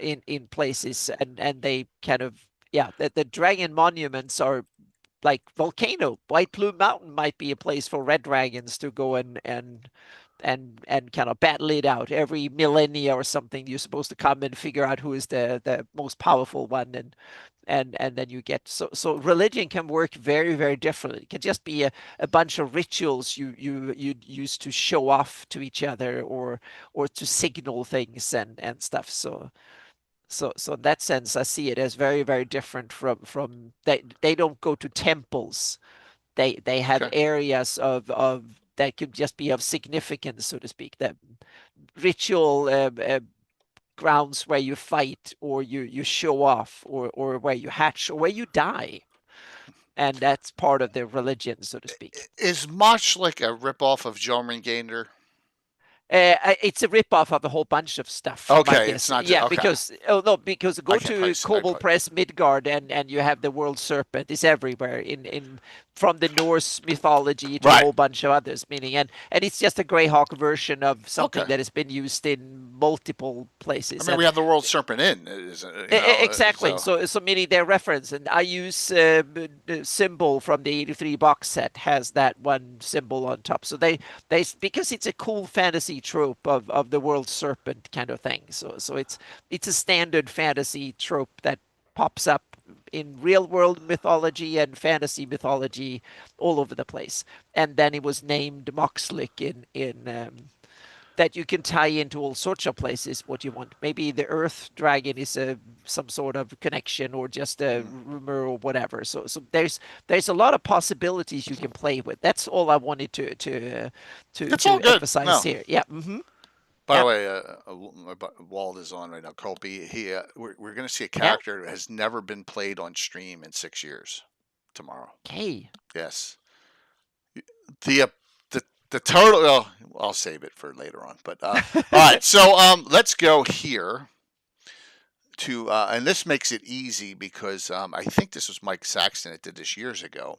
in places, and they kind of, yeah, the dragon monuments are like volcano. White Plume Mountain might be a place for red dragons to go and kind of battle it out every millennia or something. You're supposed to come and figure out who is the most powerful one, and then you get, so religion can work very, very differently. It can just be a bunch of rituals you use to show off to each other, or to signal things and stuff. So in that sense, I see it as very, very different from they don't go to temples. They have Okay. areas of that could just be of significance, so to speak. That ritual grounds where you fight or you show off or where you hatch or where you die. And that's part of the religion, so to speak. Is Mosh like a ripoff of Jormungandr? It's a ripoff of a whole bunch of stuff, my Okay, it's guess. not. Yeah, Okay, because go to Kobold Press Midgard and you have the world serpent. It's everywhere in from the Norse mythology to a whole bunch of others. Meaning, and it's just a GREYHAWK version of something that has been used in multiple places. I mean, we have the world serpent in. Exactly. So meaning their reference, and I use the symbol from the '83 box set has that one symbol on top. So they because it's a cool fantasy trope of the world serpent kind of thing. So it's a standard fantasy trope that pops up in real world mythology and fantasy mythology all over the place. And then it was named Moxlick in that you can tie into all sorts of places what you want. Maybe the Earth Dragon is some sort of connection or just a rumor or whatever. So there's a lot of possibilities you can play with. That's all I wanted to emphasize here. Yeah. Mm-hmm. By the way, Wald is on right now. Colby, we're going to see a character that has never been played on stream in 6 years tomorrow. Okay. Yes. The total. Well, I'll save it for later on. But all right, so let's go here to and this makes it easy because I think this was Mike Saxton that did this years ago.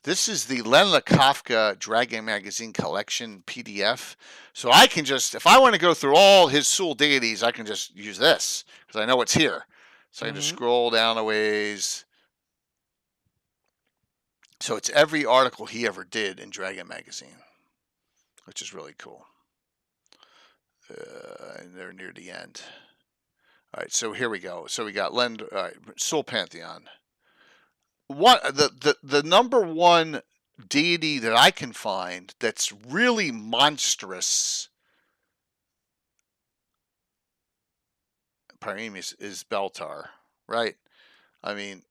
This is the Len Kafka Dragon Magazine Collection PDF. So I can just, if I want to go through all his Sul deities, I can just use this because I know what's here. So I can just scroll down a ways. So it's every article he ever did in Dragon Magazine, which is really cool. And they're near the end. All right, so here we go. So we got Sul Pantheon. The number one deity that I can find that's really monstrous is Beltar, right? I mean,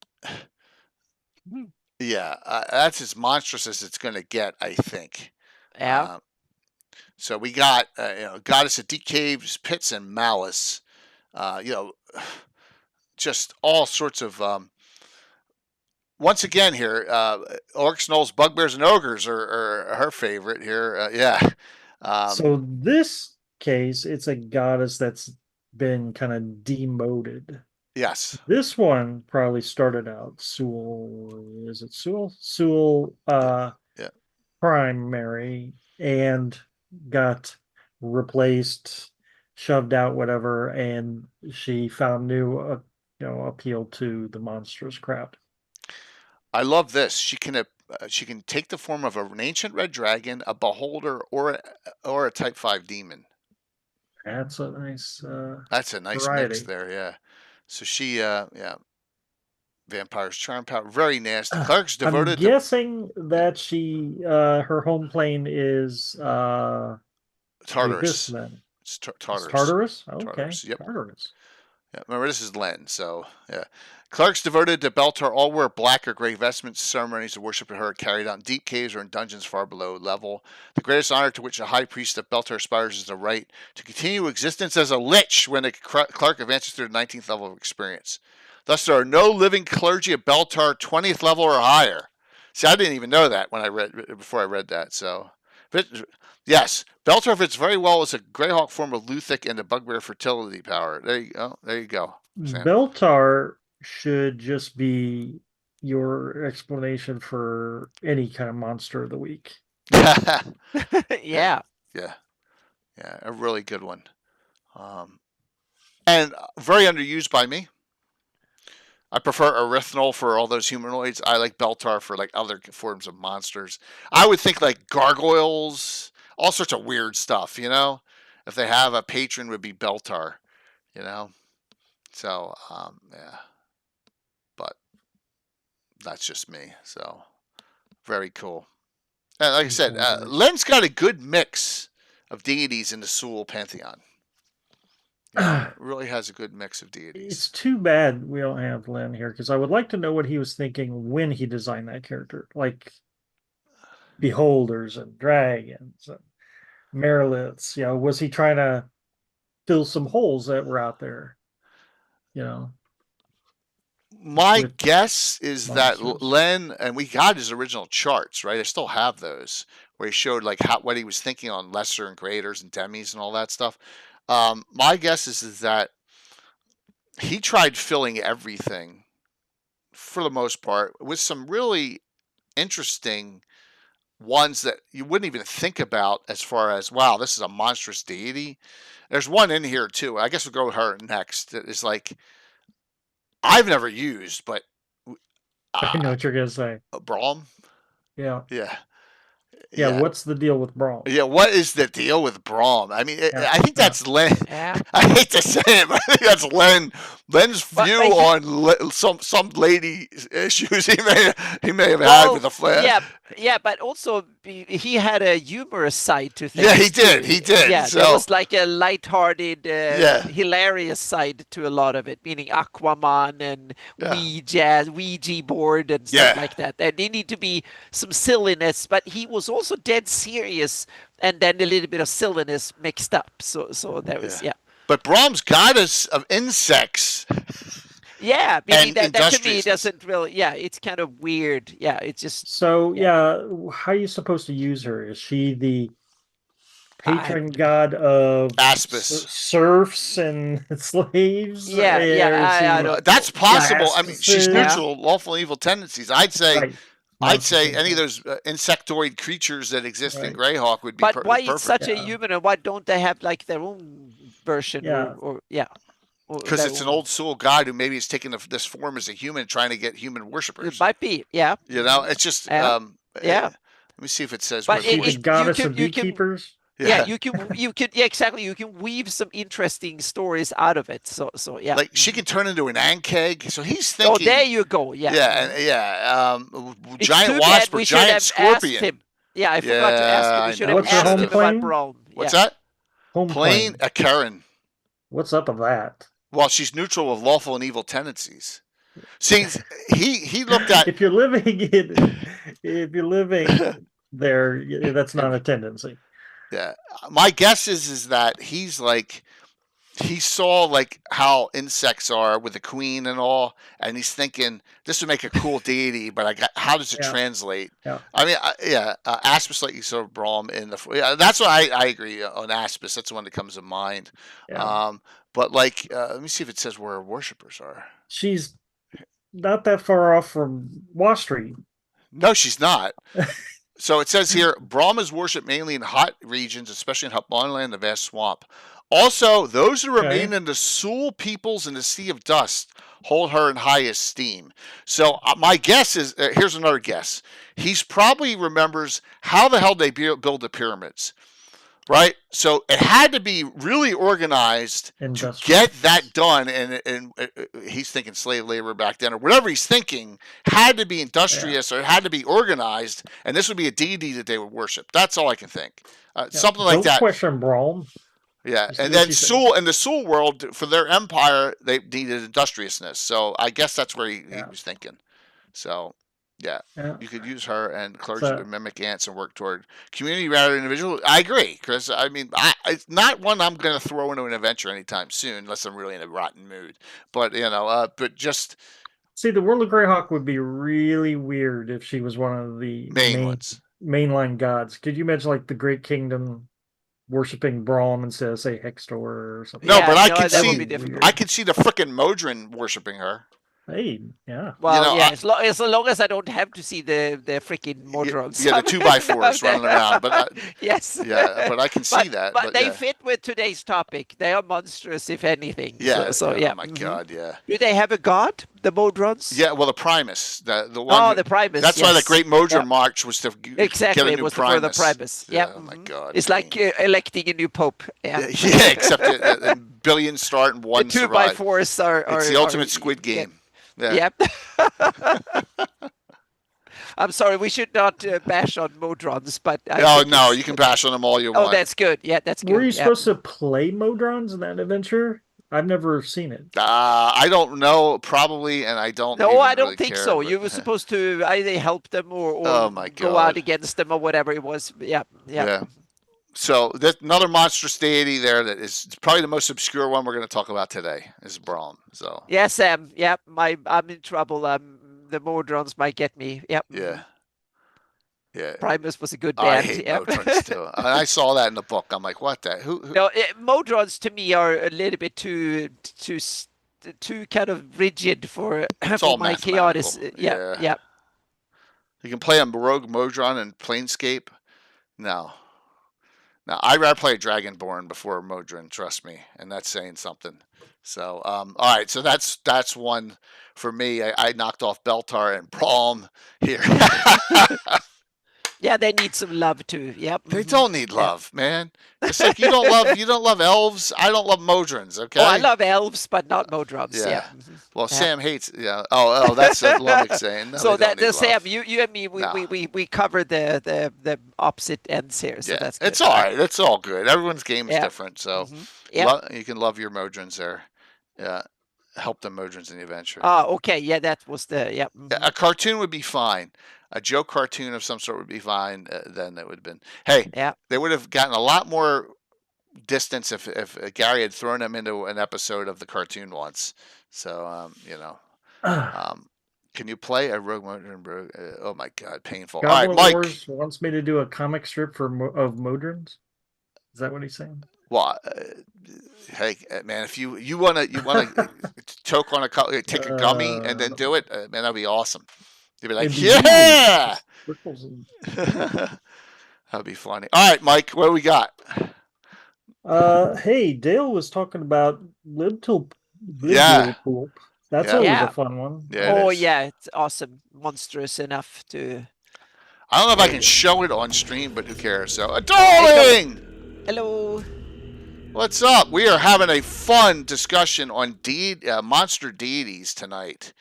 yeah, that's as monstrous as it's going to get, I think. Yeah. So we got goddess of deep caves, pits, and malice. Just all sorts of. Once again here, orcs, gnolls, bugbears, and ogres are her favorite here. Yeah. So this case, it's a goddess that's been kind of demoted. Yes. This one probably started out Sul. Is it Sul? Sul primary and got replaced, shoved out, whatever, and she found new appeal to the monstrous crowd. I love this. She can take the form of an ancient red dragon, a beholder, or a type 5 demon. That's a nice. That's a nice variety. mix there. Yeah. So she Vampire's charm power, very nasty. Cleric's devoted. I'm guessing that she her home plane is Tartarus. Then. It's Tartarus. Tartarus. Okay. Tartarus. Yep. Tartarus. Yeah, remember this is Len, so yeah. Clerks devoted to Beltar all wear black or gray vestments. Ceremonies of worship of her are carried out in deep caves or in dungeons far below level. The greatest honor to which a high priest of Beltar aspires is the right to continue existence as a lich when a clerk advances to the 19th level of experience. Thus, there are no living clergy of Beltar 20th level or higher. See, I didn't even know that before I read that. So, but yes, Beltar fits very well as a GREYHAWK form of Luthic and the bugbear fertility power. There you go. There you go. Sam. Beltar should just be your explanation for any kind of monster of the week. Yeah. A really good one. And very underused by me. I prefer Erythnol for all those humanoids. I like Beltar for like other forms of monsters. I would think like gargoyles, all sorts of weird stuff, If they have a patron, would be Beltar, So, yeah. But that's just me. So, very cool. And like I said, Len's got a good mix of deities in the Sul pantheon. It really has a good mix of deities. It's too bad we don't have Len here because I would like to know what he was thinking when he designed that character, like beholders and dragons and Meriliths. Was he trying to fill some holes that were out there. You know. My guess is that Len, and we got his original charts, right? I still have those where he showed like what he was thinking on lesser and graders and demis and all that stuff. My guess is that he tried filling everything for the most part with some really interesting ones that you wouldn't even think about as far as, wow, this is a monstrous deity. There's one in here too. I guess we'll go with her next. That is like, I've never used, but I know what you're gonna say. Braum. Yeah. Yeah. Yeah, what's the deal with Braum? Yeah, what is the deal with Braum? I mean, I think that's Len. Yeah. I hate to say it, but I think that's Len's view on some lady issues he may have had with the Flash. Yeah, but also he had a humorous side to things. Yeah, he did. He did. Yeah, so, there was like a lighthearted, hilarious side to a lot of it, meaning Aquaman and Ouija board and stuff like that. And there need to be some silliness, but he was also dead serious, and then a little bit of silliness mixed up. So there was But Braum's goddess of insects. Yeah, meaning that to me doesn't really. Yeah, it's kind of weird. Yeah, it's just. So how are you supposed to use her? Is she the patron god of Aspis, serfs and slaves? Yeah, that's possible. I mean, she's neutral, lawful evil tendencies. I'd say any of those insectoid creatures that exist in GREYHAWK would be. But why perfect. It's such a human, and why don't they have like their own version? Because it's an old soul god who maybe is taking this form as a human, trying to get human worshippers. It might be, yeah. You know, it's just Let me see if it says. But goddess of beekeepers. You can exactly. You can weave some interesting stories out of it. So like she can turn into an ankeg. So he's thinking. Oh, there you go. Yeah. Giant wasp or giant scorpion. Yeah, I forgot to ask him. We should have asked him about Braum. What's that? Home plane. A Karen. What's up with that? Well, she's neutral with lawful and evil tendencies. See, he looked at if you're living there, that's not a tendency. Yeah, my guess is that he's like he saw like how insects are with the queen and all, and he's thinking this would make a cool deity, but how does it translate? Yeah. I mean, Aspis, like you saw Braum in the. That's what I agree on Aspis. That's the one that comes to mind. Yeah. But like, let me see if it says where her worshippers are. She's not that far off from Wall Street. No, she's not. So it says here, Braum is worshipped mainly in hot regions, especially in Hupmonland and the vast swamp. Also, those who remain in the Sul peoples in the Sea of Dust hold her in high esteem. So my guess is, here's another guess. He's probably remembers how the hell they build the pyramids. Right, so it had to be really organized to get that done, and he's thinking slave labor back then, or whatever he's thinking, had to be industrious or it had to be organized, and this would be a deity that they would worship. That's all I can think. Something like that. Don't question Braum. Yeah, and then Sul in the Sul world for their empire, they needed industriousness. So I guess that's where he was thinking. So. Yeah, you could use her and clergy to mimic ants and work toward community rather than individual. I agree, Chris. I mean, it's not one I'm going to throw into an adventure anytime soon, unless I'm really in a rotten mood. But but just see, the world of GREYHAWK would be really weird if she was one of the mainline gods. Could you imagine like the Great Kingdom worshiping Braum instead of say Hextor or something? No, but I can see the frickin' Modron worshiping her. Hey, yeah. Well, as long as I don't have to see the freaking Modrons. Yeah, the 2x4s running around. But yes. Yeah, but I can see that. But they fit with today's topic. They are monstrous, if anything. Yeah. So Oh my God, yeah. Do they have a god, the Modrons? Yeah, well, the Primus, the one. Oh, the Primus. That's why the Great Modron March was to get a new it was for the Primus. Yeah. Oh my God. It's like electing a new pope. Yeah. Except a billion start and one the 2x4s are. It's the ultimate Squid Game. Yeah. Yep. I'm sorry, we should not bash on Modrons, but no, you can bash on them all you want. Oh, that's good. Yeah, that's good. Were you supposed to play Modrons in that adventure? I've never seen it. I don't know, probably, and I don't. No, I don't really think care, so. But... You were supposed to either help them or oh my God. go out against them or whatever it was. Yeah. So there's another monstrous deity there that is probably the most obscure one we're going to talk about today is Brahm. So yeah, Sam. Yep, I'm in trouble. The Modrons might get me. Yep. Yeah. Yeah. Primus was a good I band. hate Yep. Modrons too. I saw that in the book. I'm like, what the? Who? No, Modrons to me are a little bit too kind of rigid for my chaotic. Yeah, yeah. You can play a rogue Modron in Planescape. No. Now I'd rather play a Dragonborn before Modron. Trust me, and that's saying something. So, all right. So that's one for me. I knocked off Beltar and Braum here. Yeah, they need some love too. Yep. They don't need love, man. It's like you don't love elves. I don't love Modrons. Okay. Oh, I love elves, but not Modrons. Yeah. Well, Sam hates. Yeah. Oh, that's a Lumic saying. No, so that Sam, love. you and me, we cover the opposite ends here. So that's good. It's all right. It's all good. Everyone's game is different, so you can love your Modrons there. Yeah. Help the Modrons in the adventure. Oh, okay. Yeah, that was the A cartoon would be fine. A joke cartoon of some sort would be fine. Then that would have been. Hey, they would have gotten a lot more distance if Gary had thrown them into an episode of the cartoon once. So can you play a Rogue Modron? Oh my God, painful. Goblin all right, Mike Wars wants me to do a comic strip of Modrons. Is that what he's saying? Well, hey man, if you want to choke on take a gummy and then do it, man, that'd be awesome. You'd be like, yeah, that'd be funny. All right, Mike, what do we got? Hey, Dale was talking about Libtool Poop. That's always a fun one. Yeah, yeah, it's awesome, monstrous enough to. I don't know if I can show it on stream, but who cares? So, darling. Hello. What's up? We are having a fun discussion on monster deities tonight.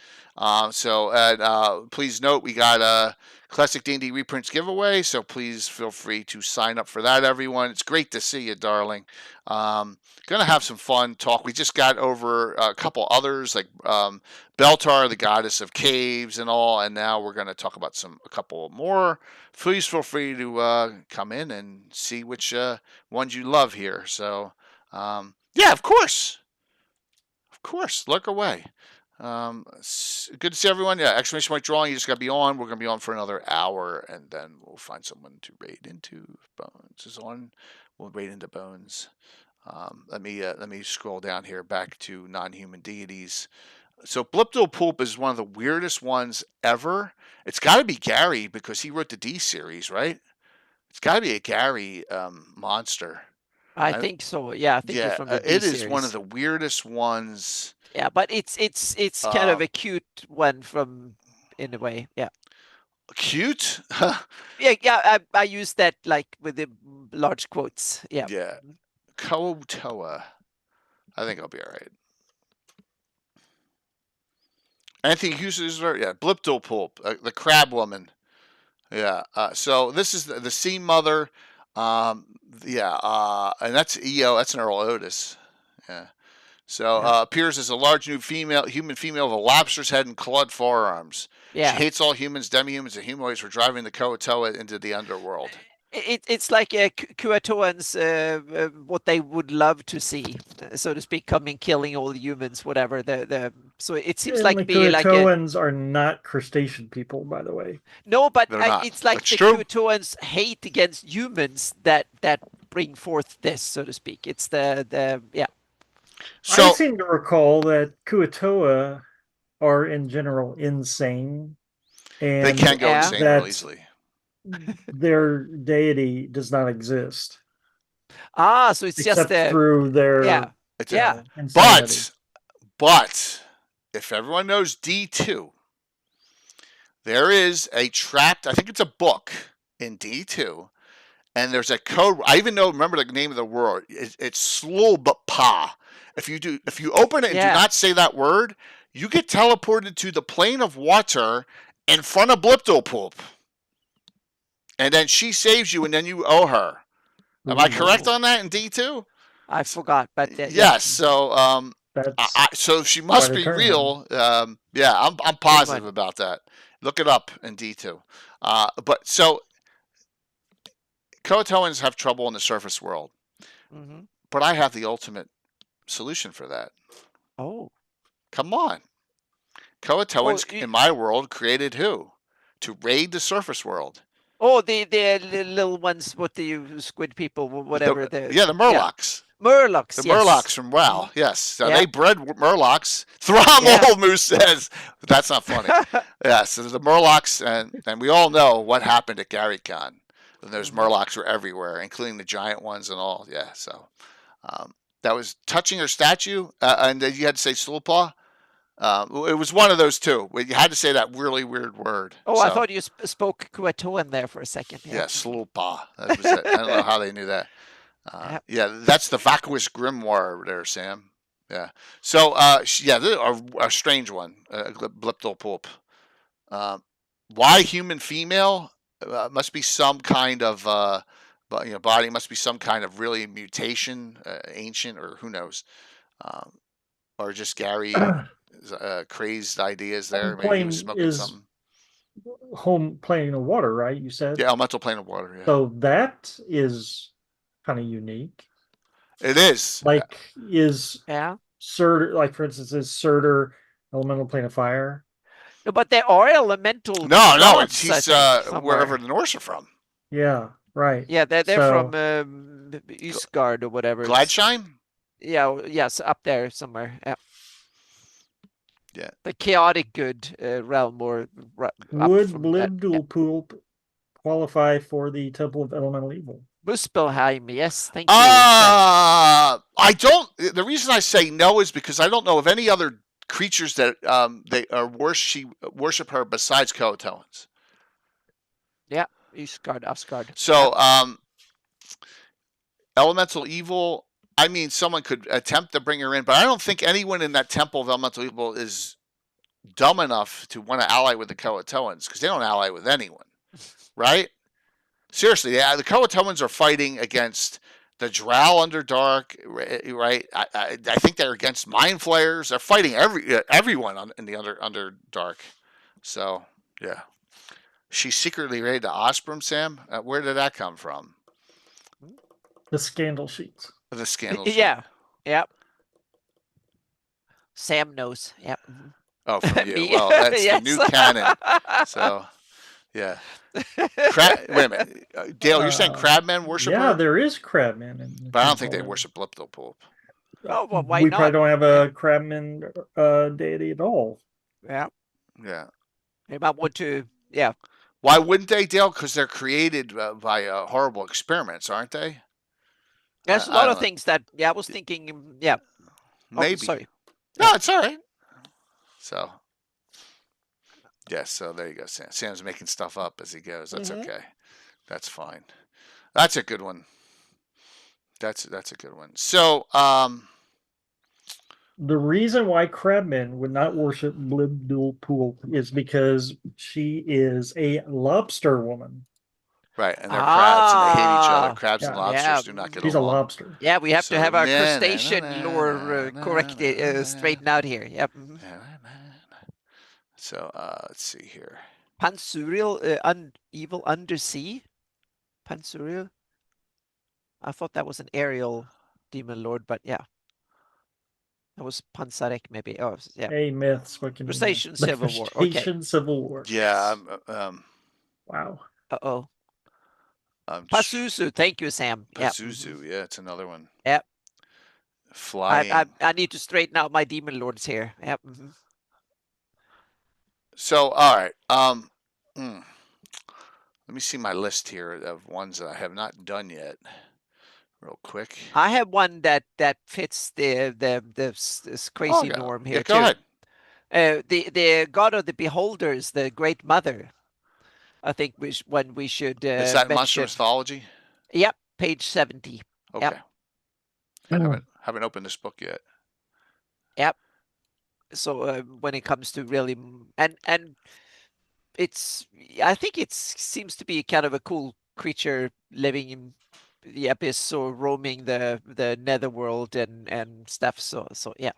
Please note we got a Classic D&D reprints giveaway, so please feel free to sign up for that, everyone. It's great to see you, darling. Gonna have some fun talk. We just got over a couple others like Beltar, the goddess of caves and all, and now we're gonna talk about a couple more. Please feel free to come in and see which ones you love here. So yeah, of course, look away. Good to see everyone. Yeah, exclamation point drawing. You just got to be on. We're going to be on for another hour, and then we'll find someone to raid into. Bones is on. We'll raid into Bones. Let me scroll down here back to non-human deities. So Blipdil Poop is one of the weirdest ones ever. It's got to be Gary because he wrote the D series, right? It's got to be a Gary monster. I think so. Yeah, I think it's from the D it series. Is one of the weirdest ones. Yeah, but it's kind of a cute one in a way. Yeah. Cute? yeah. I use that like with the large quotes. Yeah. Yeah. Kotoa. I think I'll be all right. Anything uses yeah. Blipdil Pulp, the crab woman. Yeah. So this is the sea mother. And that's EO. That's an Earl Otis. Yeah. So appears as a large new human female with a lobster's head and clawed forearms. Yeah. She hates all humans, demi-humans, and humanoids for driving the Koatoa into the underworld. It's like Kuatoans, what they would love to see, so to speak, killing all the humans, whatever. So it seems like the Kuatoans are not crustacean people, by the way. No, but it's like the Kuatoans hate against humans that bring forth this, so to speak. It's the. So, I seem to recall that Kuatoa are in general insane, and they can go insane real easily. Their deity does not exist. So it's except just through their But if everyone knows D2, there is a trapped. I think it's a book in D2. And there's a code. I even remember the name of the word. It's Slulbpa. If you open it and do not say that word, you get teleported to the plane of water in front of Blipdil Poop. And then she saves you, and then you owe her. Am I correct on that in D2? I forgot, but yes. So so she must be real. I'm positive about that. Look it up in D2. But so Croatoans have trouble in the surface world, Mm-hmm. but I have the ultimate solution for that. Oh, come on! Croatoans in my world created who? To raid the surface world. Oh, the little ones, what the squid people, whatever. The Murlocs. Murlocs, the Murlocs from WoW, yes. So they bred Murlocs. Throm Moose says that's not funny. So the Murlocs, and we all know what happened at GaryCon. And those Murlocs were everywhere, including the giant ones and all. Yeah, so that was touching her statue, and you had to say Slulpaw. It was one of those two. You had to say that really weird word. Oh, I thought you spoke Croatoan there for a second. Yeah, Slulpaw. That was it. I don't know how they knew that. That's the Vacuous Grimoire there, Sam. Yeah. So, a strange one, Blipdolpulp. Why human female? Must be some kind of, body must be some kind of really mutation, ancient, or who knows. Or just Gary crazed ideas there. Maybe he was smoking something. Home plane of water, right? You said? Yeah, elemental plane of water. Yeah. So that is kind of unique. It is. Is Surtur, like for instance, is Surtur elemental plane of fire? No, but there are elemental. No, he's wherever the Norse are from. Yeah, right. Yeah, they're from Eastgard or whatever. Gladshine? Yeah, yes, up there somewhere. Yeah. The chaotic good realm or would Blibdoolpoolp qualify for the Temple of Elemental Evil? Muspelheim, yes, thank you. I don't. The reason I say no is because I don't know of any other creatures that she worship her besides Croatoans. Yeah, Eastgard, Asgard. So, elemental evil. I mean, someone could attempt to bring her in, but I don't think anyone in that Temple of Elemental Evil is dumb enough to want to ally with the Croatoans, because they don't ally with anyone, right? Seriously, the Croatoans are fighting against the Drow Underdark, right? I think they're against Mind Flayers. They're fighting everyone in the Underdark. So, yeah. She secretly raided the Osprey, Sam. Where did that come from? The scandal sheets. The scandal. Yeah. Yep. Sam knows. Yep. Oh, from you. Well, that's the new canon. So, yeah. Wait a minute. Dale, you're saying crabmen worship her? Yeah, there is crabmen. But I don't think they worship Blipdolpulp. Oh, well, why we not? probably don't have a crabman deity at all. Yeah. Yeah. They might want to, Why wouldn't they, Dale? Because they're created by horrible experiments, aren't they? There's a lot of things that, I was thinking, Maybe. Oh, sorry. No, it's all right. So, so there you go, Sam. Sam's making stuff up as he goes. That's okay. That's fine. That's a good one. That's a good one. So, the reason why crabmen would not worship Blibdoolpoolp is because she is a lobster woman. Right, and they're crabs, and they hate each other. Crabs and lobsters do not get along. She's a lobster. Yeah, we have to have our crustacean lore corrected, straightened out here. Yep. So, let's see here. Pansuriel, evil undersea? Pansuriel? I thought that was an aerial demon lord, but yeah. That was Pansarek, maybe. Oh, yeah. Hey, myths. What can Crustacean Civil War. Okay. Crustacean Civil War. Yeah. Wow. Uh-oh. Pazuzu. Thank you, Sam. Pazuzu. Yeah, it's another one. Yep. Flying. I need to straighten out my demon lords here. Yep. So, all right. Let me see my list here of ones that I have not done yet. Real quick. I have one that fits this crazy norm here too. Go ahead. The god of the beholders, the Great Mother. I think we should Is that Monster Mythology? Yep, page 70. Okay. I haven't opened this book yet. Yep. So when it comes to really and I think it seems to be kind of a cool creature living in the abyss or roaming the netherworld and stuff. So yeah.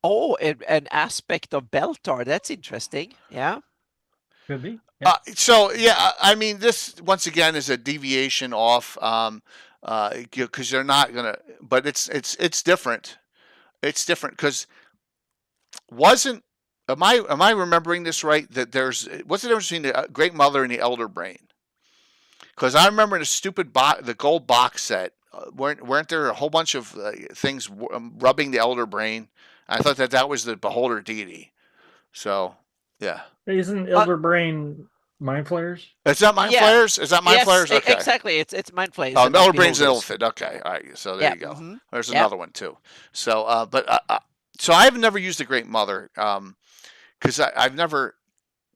Oh, an aspect of Beltar. That's interesting. Yeah. Could be. Yeah. So yeah, I mean, this once again is a deviation off, because they're not gonna. But it's different. It's different because wasn't. Am I remembering this right? That what's the difference between the Great Mother and the Elder Brain? Because I remember in the gold box set, weren't there a whole bunch of things rubbing the Elder Brain? I thought that was the Beholder deity. So yeah. Isn't Elder Brain Mind Flayers? Is that Mind Flayers? Is that Mind Flayers? Okay. Exactly. It's Mind Flayers. Elder Brain's an elephant. Okay. All right. So there you go. Mm-hmm. There's another one too. So, so I've never used the Great Mother, because I've never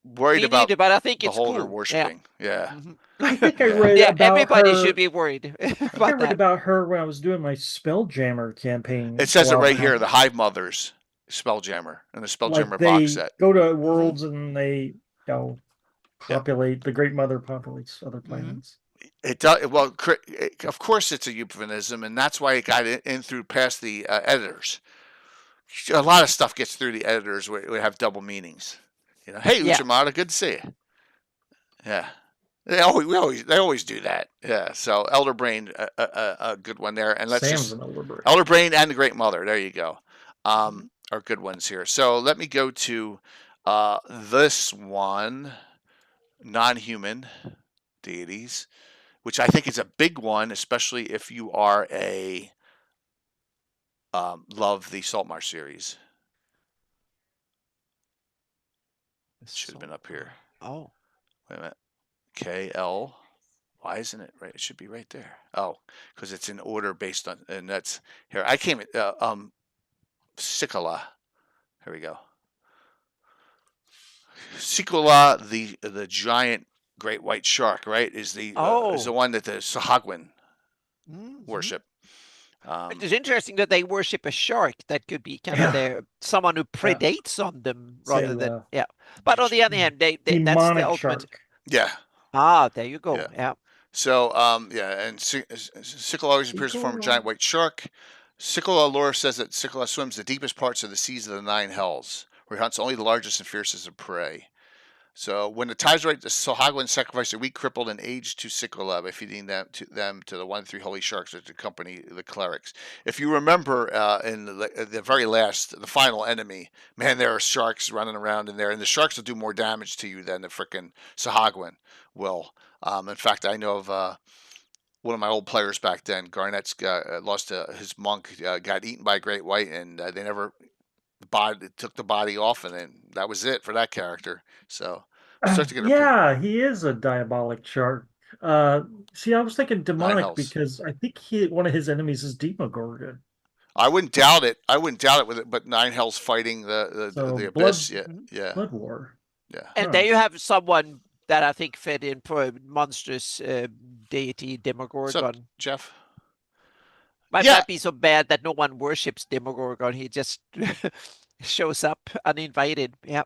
worried about but I think Beholder cool. worshiping. Yeah. Mm-hmm. I think I read about everybody her. should be worried about I read about her when I was doing my Spelljammer campaign. It says it right here, the Hive Mothers Spelljammer and the Spelljammer box set. Go to worlds and they populate. The Great Mother populates other planets. It does. Well, of course it's a euphemism, and that's why it got in through past the editors. A lot of stuff gets through the editors where we have double meanings. Hey Uchimata, good to see you. Yeah. They always do that. Yeah. So Elder Brain, a good one there, and Sam's an Elder Brain. Elder Brain and the Great Mother. There you go. Are good ones here. So let me go to this one, non-human deities, which I think is a big one, especially if you are love the Saltmarsh series. Should have been up here. Oh, wait a minute. KL. Why isn't it right? It should be right there. Oh, because it's in order based on, and that's here. I came Cicala. Here we go. Cicala, the giant great white shark, right? Is the one that the Sahagwin worship. It is interesting that they worship a shark. That could be kind of someone who predates on them rather than But on the other hand, that's the ultimate shark. Yeah. There you go. Yeah. So and Cicala always appears to form a giant white shark. Cicala lore says that Cicala swims the deepest parts of the seas of the nine hells, where he hunts only the largest and fiercest of prey. So when the tides right, the Sahagwin sacrificed a weak, crippled, and aged to Cicala by feeding them to the 1 3 holy sharks that accompany the clerics. If you remember in the very last, the final enemy, man, there are sharks running around in there, and the sharks will do more damage to you than the frickin' Sahagwin will. In fact, I know of one of my old players back then. Garnett's lost his monk, got eaten by a great white, and they never took the body off, and then that was it for that character. So he is a diabolic shark. See, I was thinking demonic because I think one of his enemies is Demogorgon. I wouldn't doubt it. With it, but Nine Hells fighting the abyss. Yeah. Blood War. Yeah. And there you have someone that I think fit in for a monstrous deity, Demogorgon. So, Jeff? Might not be so bad that no one worships Demogorgon. He just shows up uninvited. Yeah.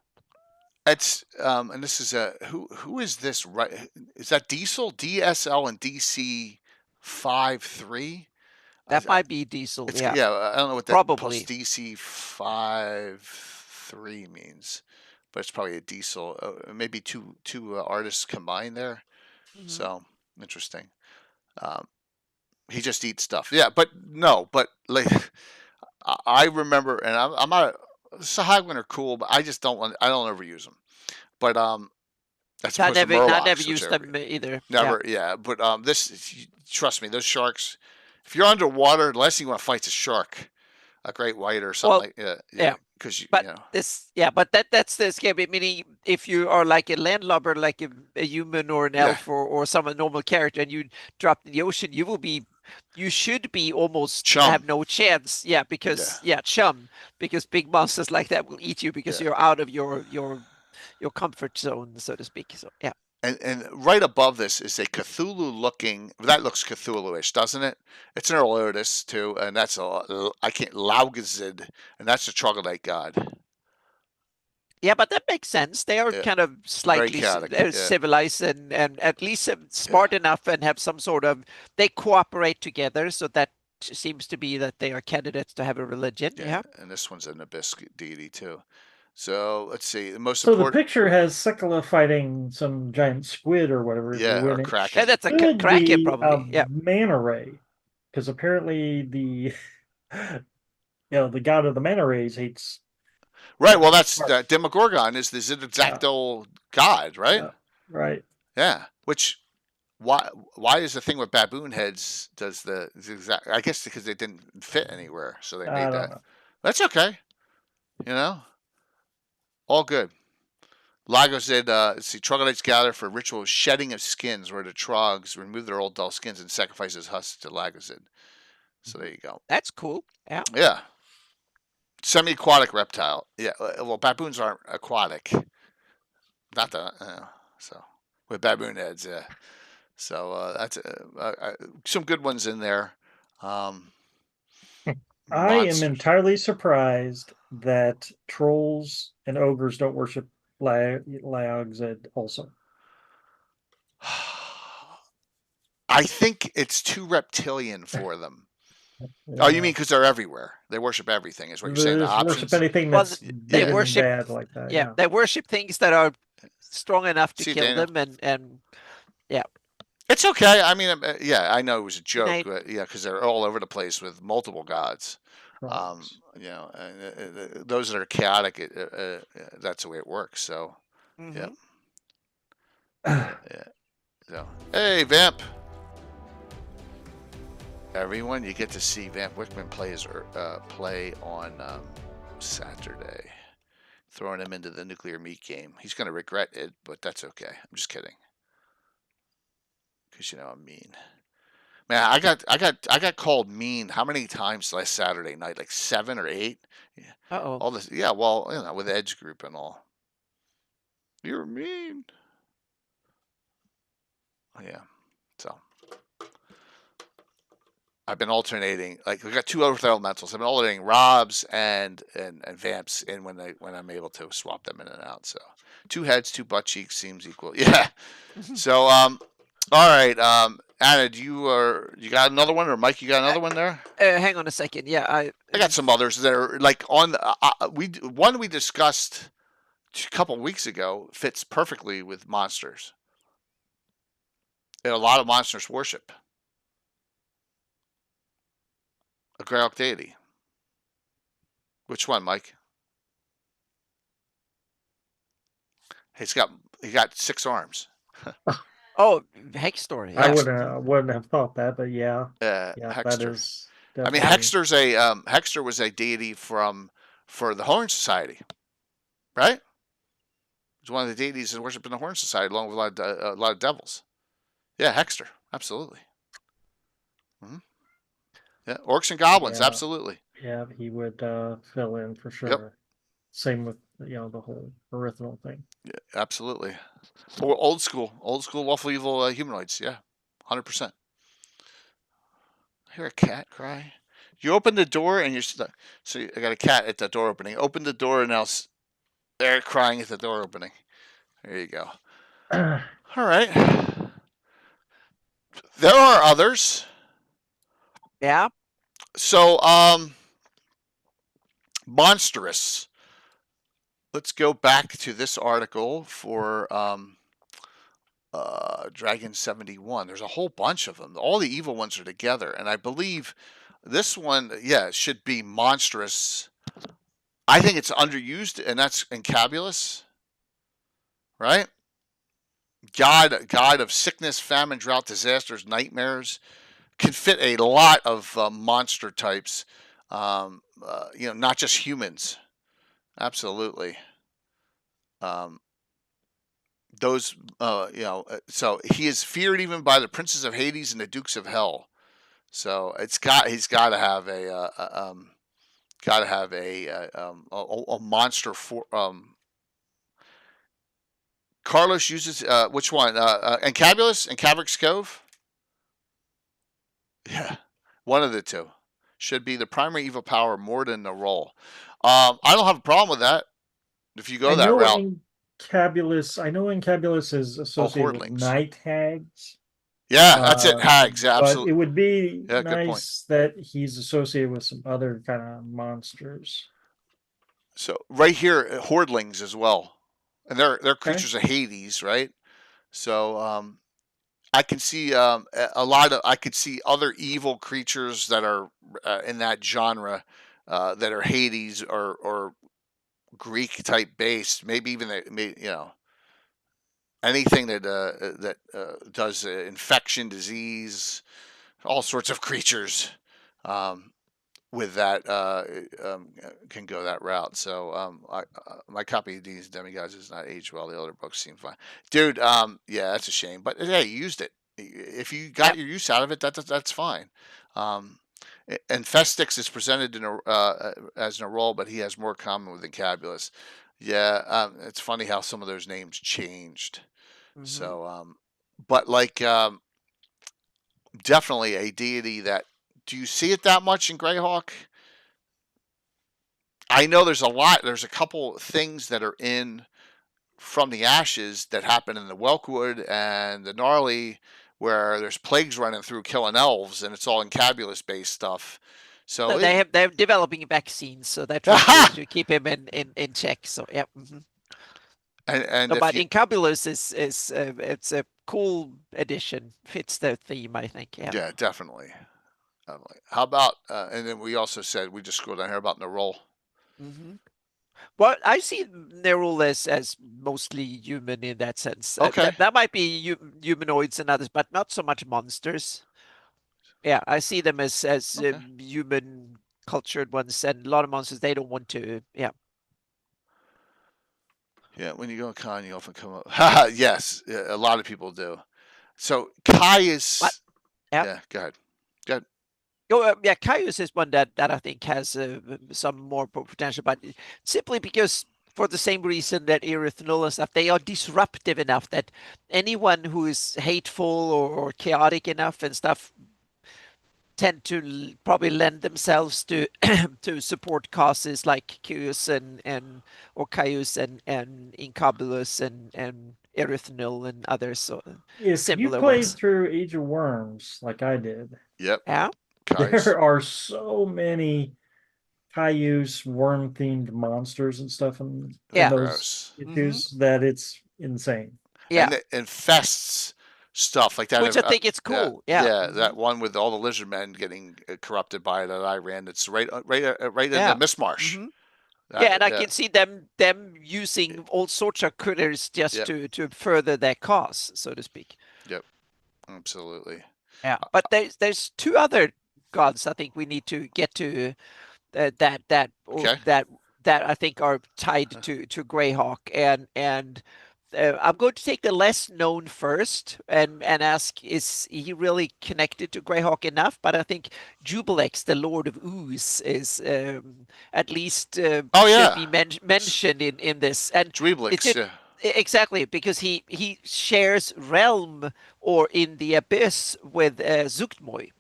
It's and this is who is this? Right? Is that Diesel, DSL, and DC 5.3? That might be Diesel. Yeah, I don't know what that probably plus DC 5.3 means, but it's probably a Diesel. Maybe two artists combined there. Mm-hmm. So interesting. He just eats stuff. Yeah, but like I remember, and I'm not. Sahagwin are cool, but I don't ever use them. But that's I never used them either. Never, yeah. But trust me, those sharks. If you're underwater, the last thing you want to fight is a shark, a great white or something because but that's the scare. Meaning, if you are like a landlubber, like a human or an elf or some normal character, and you drop in the ocean, you should be almost have no chance. Yeah, because chum, because big monsters like that will eat you because you're out of your comfort zone, so to speak. So yeah. And right above this is a Cthulhu-looking. That looks Cthulhu-ish, doesn't it? It's an Erlotus too, and that's Laugazid, and that's the troglodyte god. Yeah, but that makes sense. They are kind of slightly civilized and at least smart enough and have some sort of. They cooperate together, so that seems to be that they are candidates to have a religion. Yeah. And this one's an abyss deity too. So let's see. The most So the important. picture has Sekala fighting some giant squid or whatever. Yeah, or It Kraken. Yeah, that's a could Kraken be probably. Yeah. manta ray, because apparently the the god of the manta rays hates. Right. Well, that's Demogorgon is the Zigzacto god, right? Right. Yeah. Which why is the thing with baboon heads does the zigzag? I guess because they didn't fit anywhere, so they made that. Know. That's okay. All good. Lagos said, see, troglodytes gather for ritual shedding of skins, where the trogs remove their old dull skins and sacrifice his husks to Lagos. So there you go. That's cool. Yeah. Yeah. Semi-aquatic reptile. Yeah. Well, baboons aren't aquatic. Not that. So with baboon heads, yeah. So that's some good ones in there. I am entirely surprised that trolls and ogres don't worship Laogzed also. I think it's too reptilian for them. Oh, you mean because they're everywhere? They worship everything, is what you're saying. They worship anything that's they worship bad like that. Yeah, they worship things that are strong enough to kill them, and yeah. It's okay. I mean, yeah, I know it was a joke, but yeah, because they're all over the place with multiple gods. Right. Those that are chaotic, that's the way it works. So, yeah. Yeah. So, hey, Vamp. Everyone, you get to see Vamp Wickman play on Saturday. Throwing him into the nuclear meat game. He's going to regret it, but that's okay. I'm just kidding. Because I'm mean. Man, I got called mean how many times last Saturday night? Like 7 or 8. Yeah. Uh-oh. All this, yeah. Well, with Edge Group and all. You're mean. Yeah. So I've been alternating. Like we got 2 Earth Elementals. I've been alternating Robs and Vamps in when I'm able to swap them in and out. So 2 heads, 2 butt cheeks seems equal. Yeah. So all right. Anna, you got another one, or Mike? You got another one there? Hang on a second. Yeah, I got some others that are like on. One we discussed a couple weeks ago fits perfectly with monsters. And a lot of monsters worship a GREYHAWK deity. Which one, Mike? He got 6 arms. Oh, Hextor. Yeah. I wouldn't have thought that, but yeah. Yeah, Hextor. That is. I mean, Hextor was a deity for the Horn Society, right? He's one of the deities that worship in the Horn Society, along with a lot of devils. Yeah, Hextor, absolutely. Mm-hmm. Yeah, orcs and goblins, absolutely. Yeah, he would fill in for sure. Yep. Same with the whole erythral thing. Yeah, absolutely. Or old school lawful evil humanoids. Yeah, 100%. I hear a cat cry. You open the door and you're stuck. So I got a cat at the door opening. Open the door and now they're crying at the door opening. There you go. All right. There are others. Yeah. So, monstrous. Let's go back to this article for Dragon 71. There's a whole bunch of them. All the evil ones are together, and I believe this one, should be monstrous. I think it's underused, and that's Encabulus, right? God of sickness, famine, drought, disasters, nightmares. Can fit a lot of monster types, not just humans. Absolutely. Those, so he is feared even by the princes of Hades and the dukes of hell. So he's got to have a monster for. Carlos uses which one? Encabulus and Cavric's Cove. Yeah, one of the two should be the primary evil power more than the role. I don't have a problem with that. If you go that route, I know Encabulus is associated with night hags. Yeah, that's it. Hags, absolutely. But it would be nice that he's associated with some other kind of monsters. So right here, Hordlings as well, and they're creatures of Hades, right? So I can see a lot of. I could see other evil creatures that are in that genre that are Hades or Greek type based. Maybe even anything that does infection, disease, all sorts of creatures. With that can go that route. So my copy of these Demigods is not aged well. The other books seem fine, dude. Yeah, that's a shame. But hey, you used it. If you got your use out of it, that's fine. And Festix is presented in as in a role, but he has more common with Encabulus. Yeah, it's funny how some of those names changed. Mm-hmm. So, but like definitely a deity that. Do you see it that much in GREYHAWK? I know there's a lot. There's a couple things that are in from the ashes that happen in the Welkwood and the Gnarly, where there's plagues running through killing elves, and it's all Encabulus based stuff. So they're developing vaccines, so they're trying to keep him in check. So yeah. Mm-hmm. But Encabulus is it's a cool addition. Fits the theme, I think. Yeah. Yeah, definitely. How about and then we also said we just scrolled down here about Nerol. Mm-hmm. Well, I see Nerul as mostly human in that sense. Okay. That might be humanoids and others, but not so much monsters. Yeah, I see them as human cultured ones, and a lot of monsters they don't want to. Yeah. Yeah, when you go to con, you often come up. Yes, a lot of people do. So Kai is. What? Yeah, go ahead. Go ahead. Oh, yeah, Caius is one that I think has some more potential, but simply because for the same reason that Erythnol and stuff, they are disruptive enough that anyone who is hateful or chaotic enough and stuff tend to probably lend themselves to to support causes like Caius and Incobulus and Erythnol and others. So if you played through Age of Worms like I did, yep, yeah, there are so many Caius worm themed monsters and stuff in those issues that it's insane. Yeah, and it infests stuff like that, which I think it's cool. Yeah, that one with all the lizard men getting corrupted by that I ran. It's right in the Mist Marsh. Mm-hmm. And I can see them using all sorts of critters just to further their cause, so to speak. Yep, absolutely. Yeah, but there's two other gods I think we need to get to that I think are tied to GREYHAWK, and I'm going to take the less known first and ask, is he really connected to GREYHAWK enough? But I think Jubilex, the Lord of Ooze, is at least should be mentioned in this. And Jubilex, exactly, because he shares realm or in the abyss with Zuktmoy.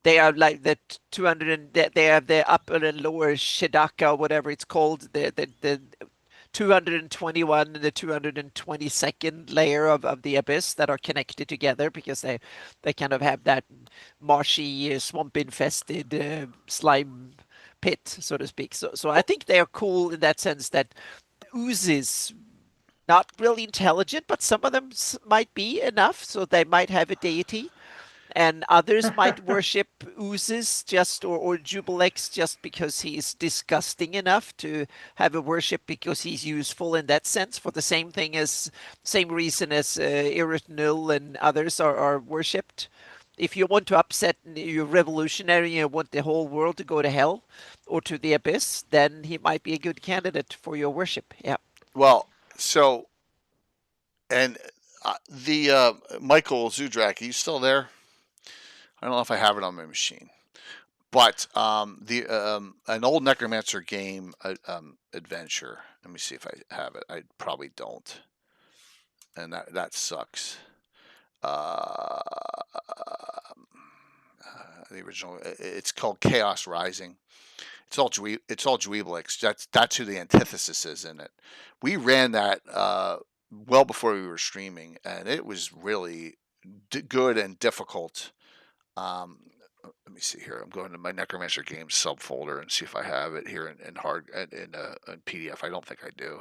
They are like the 200. They have the upper and lower Shidaka, whatever it's called, the 221 and the 222nd layer of the abyss that are connected together because they kind of have that marshy, swamp infested slime pit, so to speak. So I think they are cool in that sense that oozes. Not really intelligent, but some of them might be enough, so they might have a deity. And others might worship oozes or Jubilex just because he's disgusting enough to have a worship because he's useful in that sense. For the same reason as Erythnol and others are worshipped. If you want to upset, you're revolutionary, you want the whole world to go to hell or to the abyss, then he might be a good candidate for your worship. Yeah. Well, so and the Michael Zudrak, are you still there? I don't know if I have it on my machine, but an old Necromancer game adventure. Let me see if I have it. I probably don't, and that sucks. The original. It's called Chaos Rising. It's all Dweeblix. That's who the antithesis is in it. We ran that well before we were streaming, and it was really good and difficult. let me see here. I'm going to my Necromancer Games subfolder and see if I have it here in PDF. I don't think I do.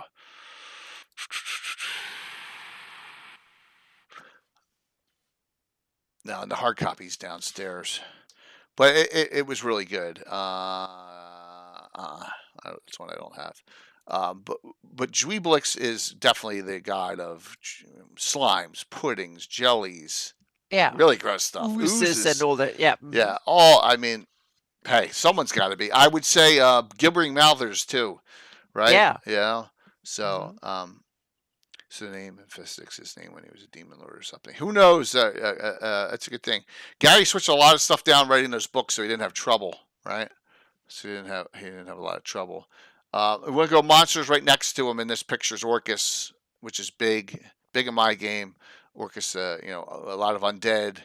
No, and the hard copy's downstairs. But it was really good. That's one I don't have. But Dweeblix is definitely the god of slimes, puddings, jellies. Yeah. Really gross stuff. Oozes and all that. Yeah. Yeah. Oh, I mean, hey, someone's got to be. I would say gibbering mouthers too, right? Yeah. Yeah. So, so the name Infestix, his name when he was a demon lord or something. Who knows? That's a good thing. Gary switched a lot of stuff down writing those books, so he didn't have trouble, right? So he didn't have a lot of trouble. We're gonna go monsters right next to him in this picture's Orcus, which is big in my game. Orcus, a lot of undead,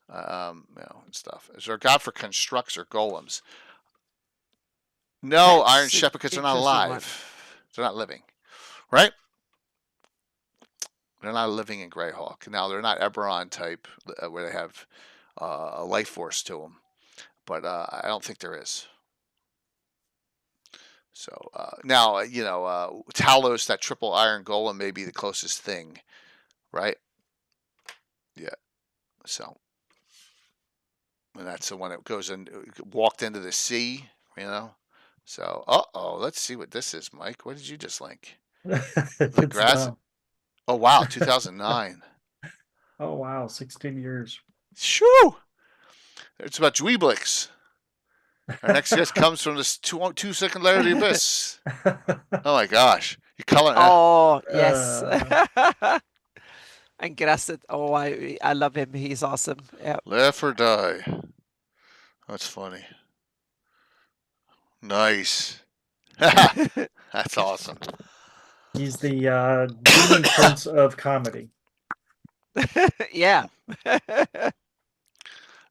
and stuff. Is there a god for constructs or golems? No, Iron Shepherd, because they're not alive. They're not living, right? They're not living in GREYHAWK. Now, they're not Eberron type where they have a life force to them, but I don't think there is. So now, Talos, that triple iron golem, may be the closest thing, right? Yeah. So, and that's the one that goes in, walked into the sea, So, let's see what this is, Mike. What did you just link? The grass. Oh, wow, 2009. Oh, wow, 16 years. Shoo! It's about Dweeblix. Our next guest comes from this 2-second layer of the abyss. Oh, my gosh. You color. Oh, yes. And Grasset. Oh, I love him. He's awesome. Yeah. Laugh or die. That's funny. Nice. That's awesome. He's the demon prince of comedy. Yeah.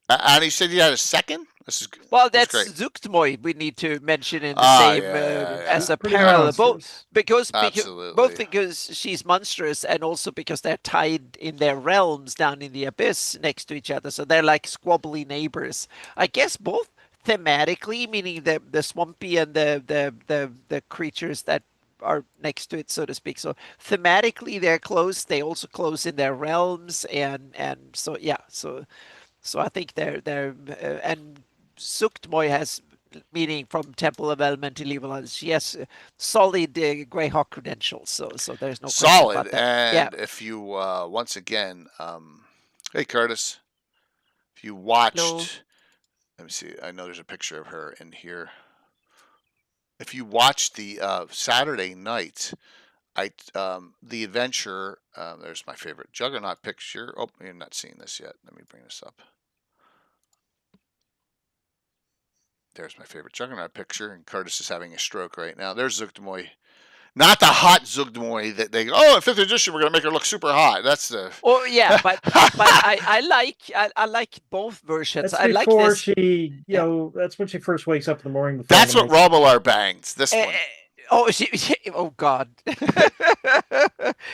And he said he had a second? Well, that's Zuktmoy we need to mention in the same as a parallel, both because she's monstrous and also because they're tied in their realms down in the abyss next to each other, so they're like squabbly neighbors. I guess both thematically, meaning the swampy and the creatures that are next to it, so to speak. So thematically, they're close. They also close in their realms, and so yeah, so I think they're and Zuktmoy has meaning from Temple of Elemental Evil. She has solid GREYHAWK credentials, so there's no question about that. And if you once again, hey Curtis, if you watched, let me see. I know there's a picture of her in here. If you watched the Saturday night, the adventure. There's my favorite Juggernaut picture. Oh, you're not seeing this yet. Let me bring this up. There's my favorite Juggernaut picture, and Curtis is having a stroke right now. There's Zuktmoy. Not the hot Zuktmoy that they go, in 5th edition, we're going to make her look super hot. That's the... Oh, yeah, but I like both versions. That's I like this. She, that's when she first wakes up in the morning. That's what Romular bangs, this one. Oh God!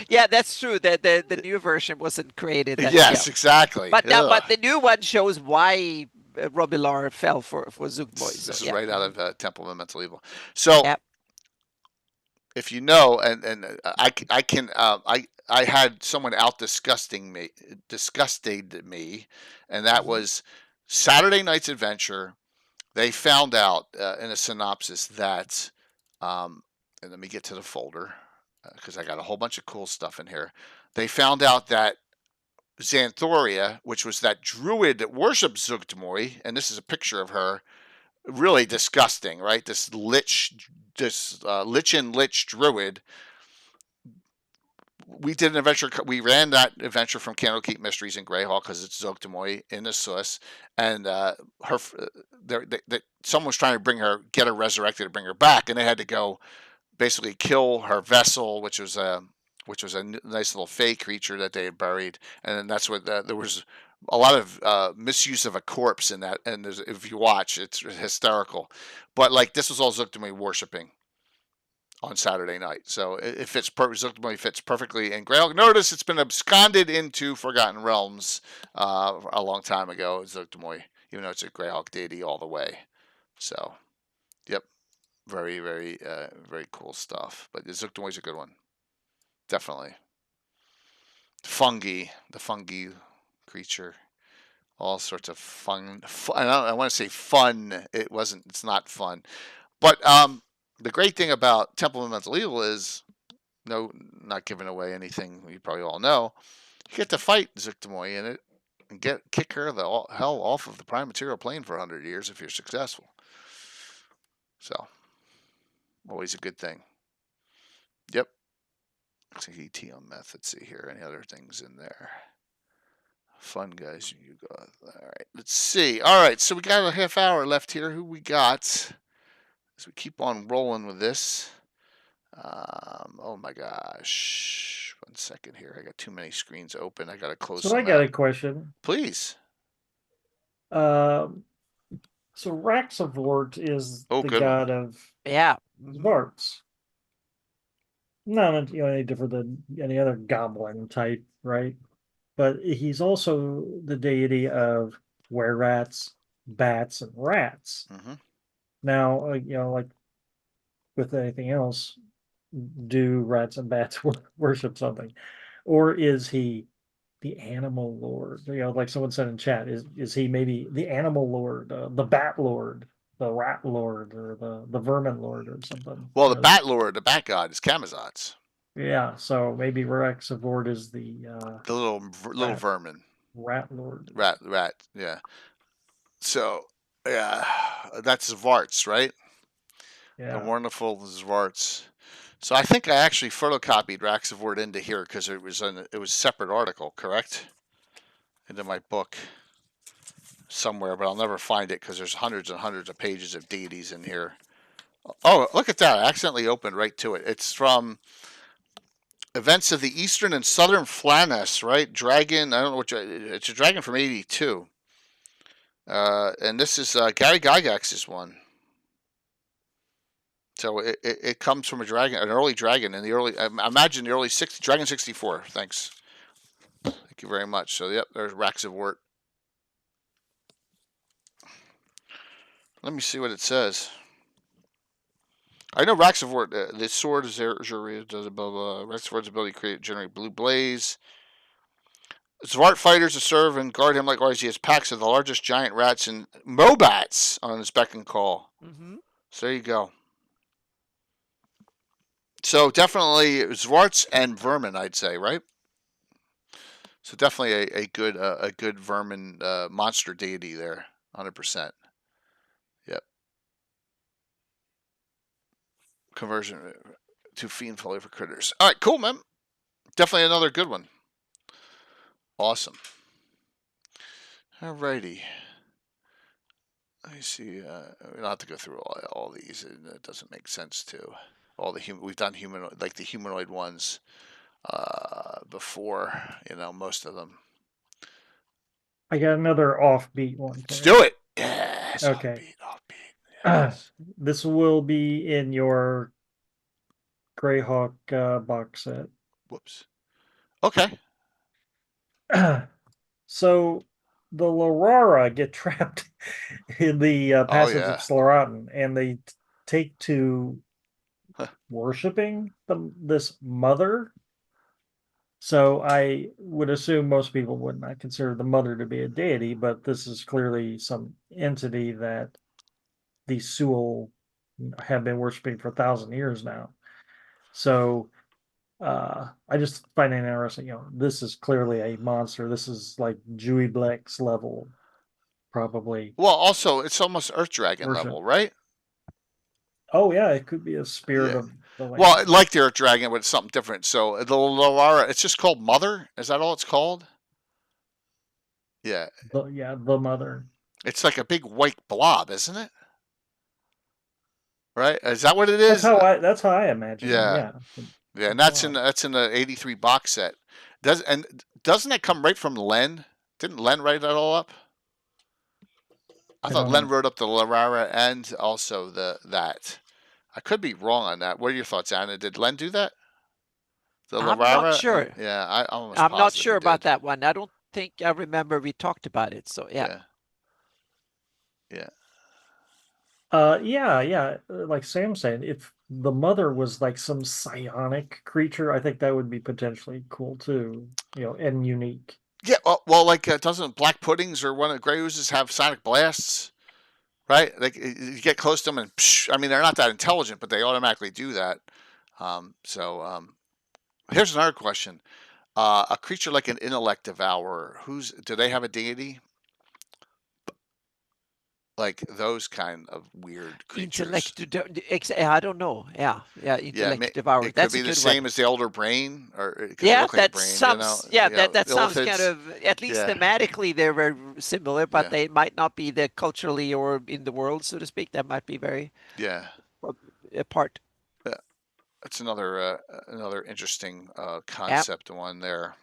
Yeah, that's true. The new version wasn't created. Yes, exactly. But the new one shows why Romular fell for Zuktmoy. So, this is right out of Temple of Elemental Evil. So, if you know, and I had someone out disgusted me, and that was Saturday night's adventure. They found out in a synopsis that. And let me get to the folder because I got a whole bunch of cool stuff in here. They found out that Xanthoria, which was that druid that worshipped Zuktmoy, and this is a picture of her, really disgusting, right? This lich druid. We did an adventure. We ran that adventure from Candlekeep Mysteries in GREYHAWK because it's Zuktmoy in the Sus, and someone was trying to get her resurrected to bring her back, and they had to go basically kill her vessel, which was a nice little fey creature that they had buried, and then that's what there was a lot of misuse of a corpse in that. And if you watch, it's hysterical. But like this was all Zuktmoy worshiping on Saturday night, so it fits. Zuktmoy fits perfectly in GREYHAWK. Notice it's been absconded into Forgotten Realms a long time ago. Zuktmoy, even though it's a Greyhawk deity all the way. So, yep, very, very, very cool stuff. But the Zuktomoy's a good one, definitely. The fungi creature, all sorts of fun. I want to say fun. It's not fun. But the great thing about Temple of Mental Evil is, no, not giving away anything you probably all know. You get to fight Zuktomoy in it and kick her the hell off of the prime material plane for 100 years if you're successful. So, always a good thing. Yep. Looks like ET on meth. Let's see here. Any other things in there? Fun guys, you got. All right. Let's see. All right. So we got a half hour left here. Who we got? As we keep on rolling with this. Oh my gosh. 1 second here. I got too many screens open. I got to close So some I got out. a question. Please. So Raxavort is the god of Zvarts. Not any different than any other goblin type, right? But he's also the deity of were-rats, bats, and rats. Mm-hmm. Now, like with anything else, do rats and bats worship something, or is he the animal lord? Like someone said in chat, is he maybe the animal lord, the bat lord, the rat lord, or the vermin lord, or something? Well, the bat lord, the bat god, is Camazotz. Yeah, so maybe Raxavort is the little vermin. Rat lord. Rat, yeah. So, yeah, that's Zvarts, right? Yeah. The wonderful Zvarts. So I think I actually photocopied Raxavort into here because it was a separate article, correct? Into my book somewhere, but I'll never find it because there's hundreds and hundreds of pages of deities in here. Oh, look at that. I accidentally opened right to it. It's from Events of the Eastern and Southern Flaness, right? Dragon, I don't know what, it's a dragon from 82. And this is Gary Gygax's one. So it comes from an early dragon in the early, I imagine the early 60s, Dragon 64. Thanks. Thank you very much. So, yep, there's Raxavort. Let me see what it says. I know Raxavort, the sword is there, does above Raxavort's ability to generate blue blaze. Zvart fighters to serve and guard him likewise. He has packs of the largest giant rats and mobats on his beck and call. Mm-hmm. So there you go. So definitely Zvarts and vermin, I'd say, right? So definitely a good vermin monster deity there, 100%. Yep. Conversion to fiend folly for critters. All right, cool, man. Definitely another good one. Awesome. Alrighty. Let me see. We don't have to go through all these. It doesn't make sense to. We've done humanoid, like the humanoid ones before. Most of them. I got another offbeat one. Let's do it. Yes. Okay. Offbeat. Yes. This will be in your GREYHAWK box set. Whoops. Okay. So the Larara get trapped in the passage of Slaratin, and they take to worshiping this mother. So I would assume most people would not consider the mother to be a deity, but this is clearly some entity that the Sual have been worshiping for 1,000 years now. So I just find it interesting. This is clearly a monster. This is like Dewey Black's level, probably. Well, also it's almost Earth Dragon level, right? Oh yeah, it could be a spirit of the land. Well, like the Earth Dragon, but it's something different. So the Larara, it's just called Mother. Is that all it's called? Yeah. The Mother. It's like a big white blob, isn't it? Right? Is that what it is? That's how I imagine. Yeah. Yeah, and that's in the 83 box set. Doesn't that come right from Len? Didn't Len write that all up? I thought Len wrote up the Larara and also that. I could be wrong on that. What are your thoughts, Anna? Did Len do that? The Larara? I'm not sure. Yeah, I'm not sure about that one. I don't think I remember we talked about it. So yeah. Yeah. Yeah. Like Sam saying, if the mother was like some psionic creature, I think that would be potentially cool too, and unique. Yeah, well, like doesn't Black Puddings or one of the Grey Oozes have sonic blasts? Right? Like you get close to them and psh, I mean they're not that intelligent, but they automatically do that. Here's another question: a creature like an intellect devourer, do they have a deity? Like those kind of weird creatures. I don't know. Yeah, Yeah, intellect devourer. it could That's a be the good one. same as the elder brain, or because they Yeah, look like a that brain. sounds. Yeah, that sounds kind Illithids. of. At least Yeah, thematically, they're very similar, but yeah, they might not be the culturally or in the world, so to speak. That might be very yeah. apart. Yeah. That's another interesting Yeah, concept one there.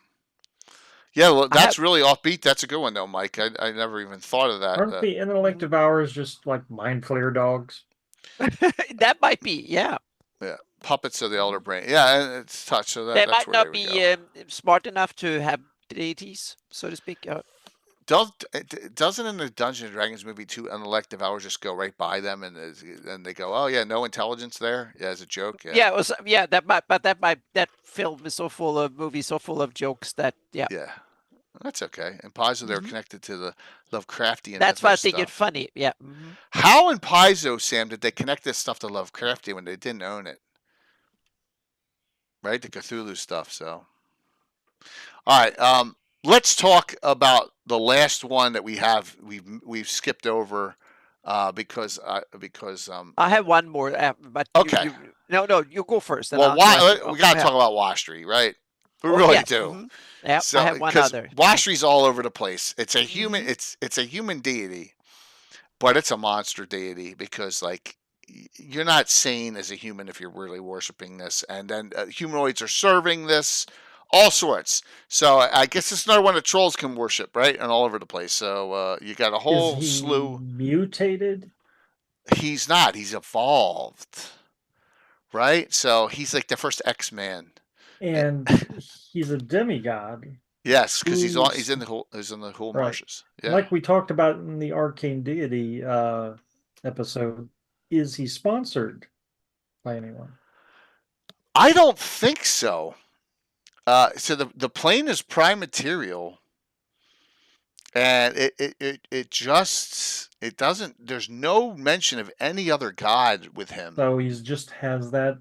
Yeah, well, I have. that's really offbeat. That's a good one though, Mike. I never even thought of that. Aren't the intellect Mhm. devourers just like mind flayer dogs? That might be. Yeah, Yeah, puppets of the elder brain. Yeah, and it's touch. So they that's might where they not would be go. smart enough to have deities, so to speak. Doesn't in the Dungeons and Dragons movie two intellect devourers just go right by them and they go, oh yeah, no intelligence there. Yeah, as a joke. Yeah, Yeah, it was. Yeah, that film is so full of movies, so full of jokes that yeah. yeah, that's okay. And Paizo, they're Hmm. connected to the Lovecraftian That's why I mythos think it's stuff. funny. Yeah. Hmm. How in Paizo, Sam, did they connect this stuff to Lovecraftian when they didn't own it? Right, the Cthulhu stuff. So, all right, let's talk about the last one that we have. We've skipped over because I have one more, but okay. no, you go first, and Well, I'll ask you. we got to Yeah. talk about Washry, right? We Oh really yes. do. Hmm. Yeah, I So, have one because other. Washry's all over the place. It's a human. Hmm. It's a human deity, but it's a monster deity because like you're not sane as a human if you're really worshiping this, and then humanoids are serving this, all sorts. So I guess it's another one that trolls can worship, right, and all over the place. So you got a Is whole he slew. mutated? He's not. He's evolved, right? So he's like the first X-Man. And he's a demigod. Yes, because Who's he's in the whole right. marshes. Yeah. Like we talked about in the Arcane Deity episode, is he sponsored by anyone? I don't think so. So the plane is prime material, and it doesn't. There's no mention of any other god with him. So he just has that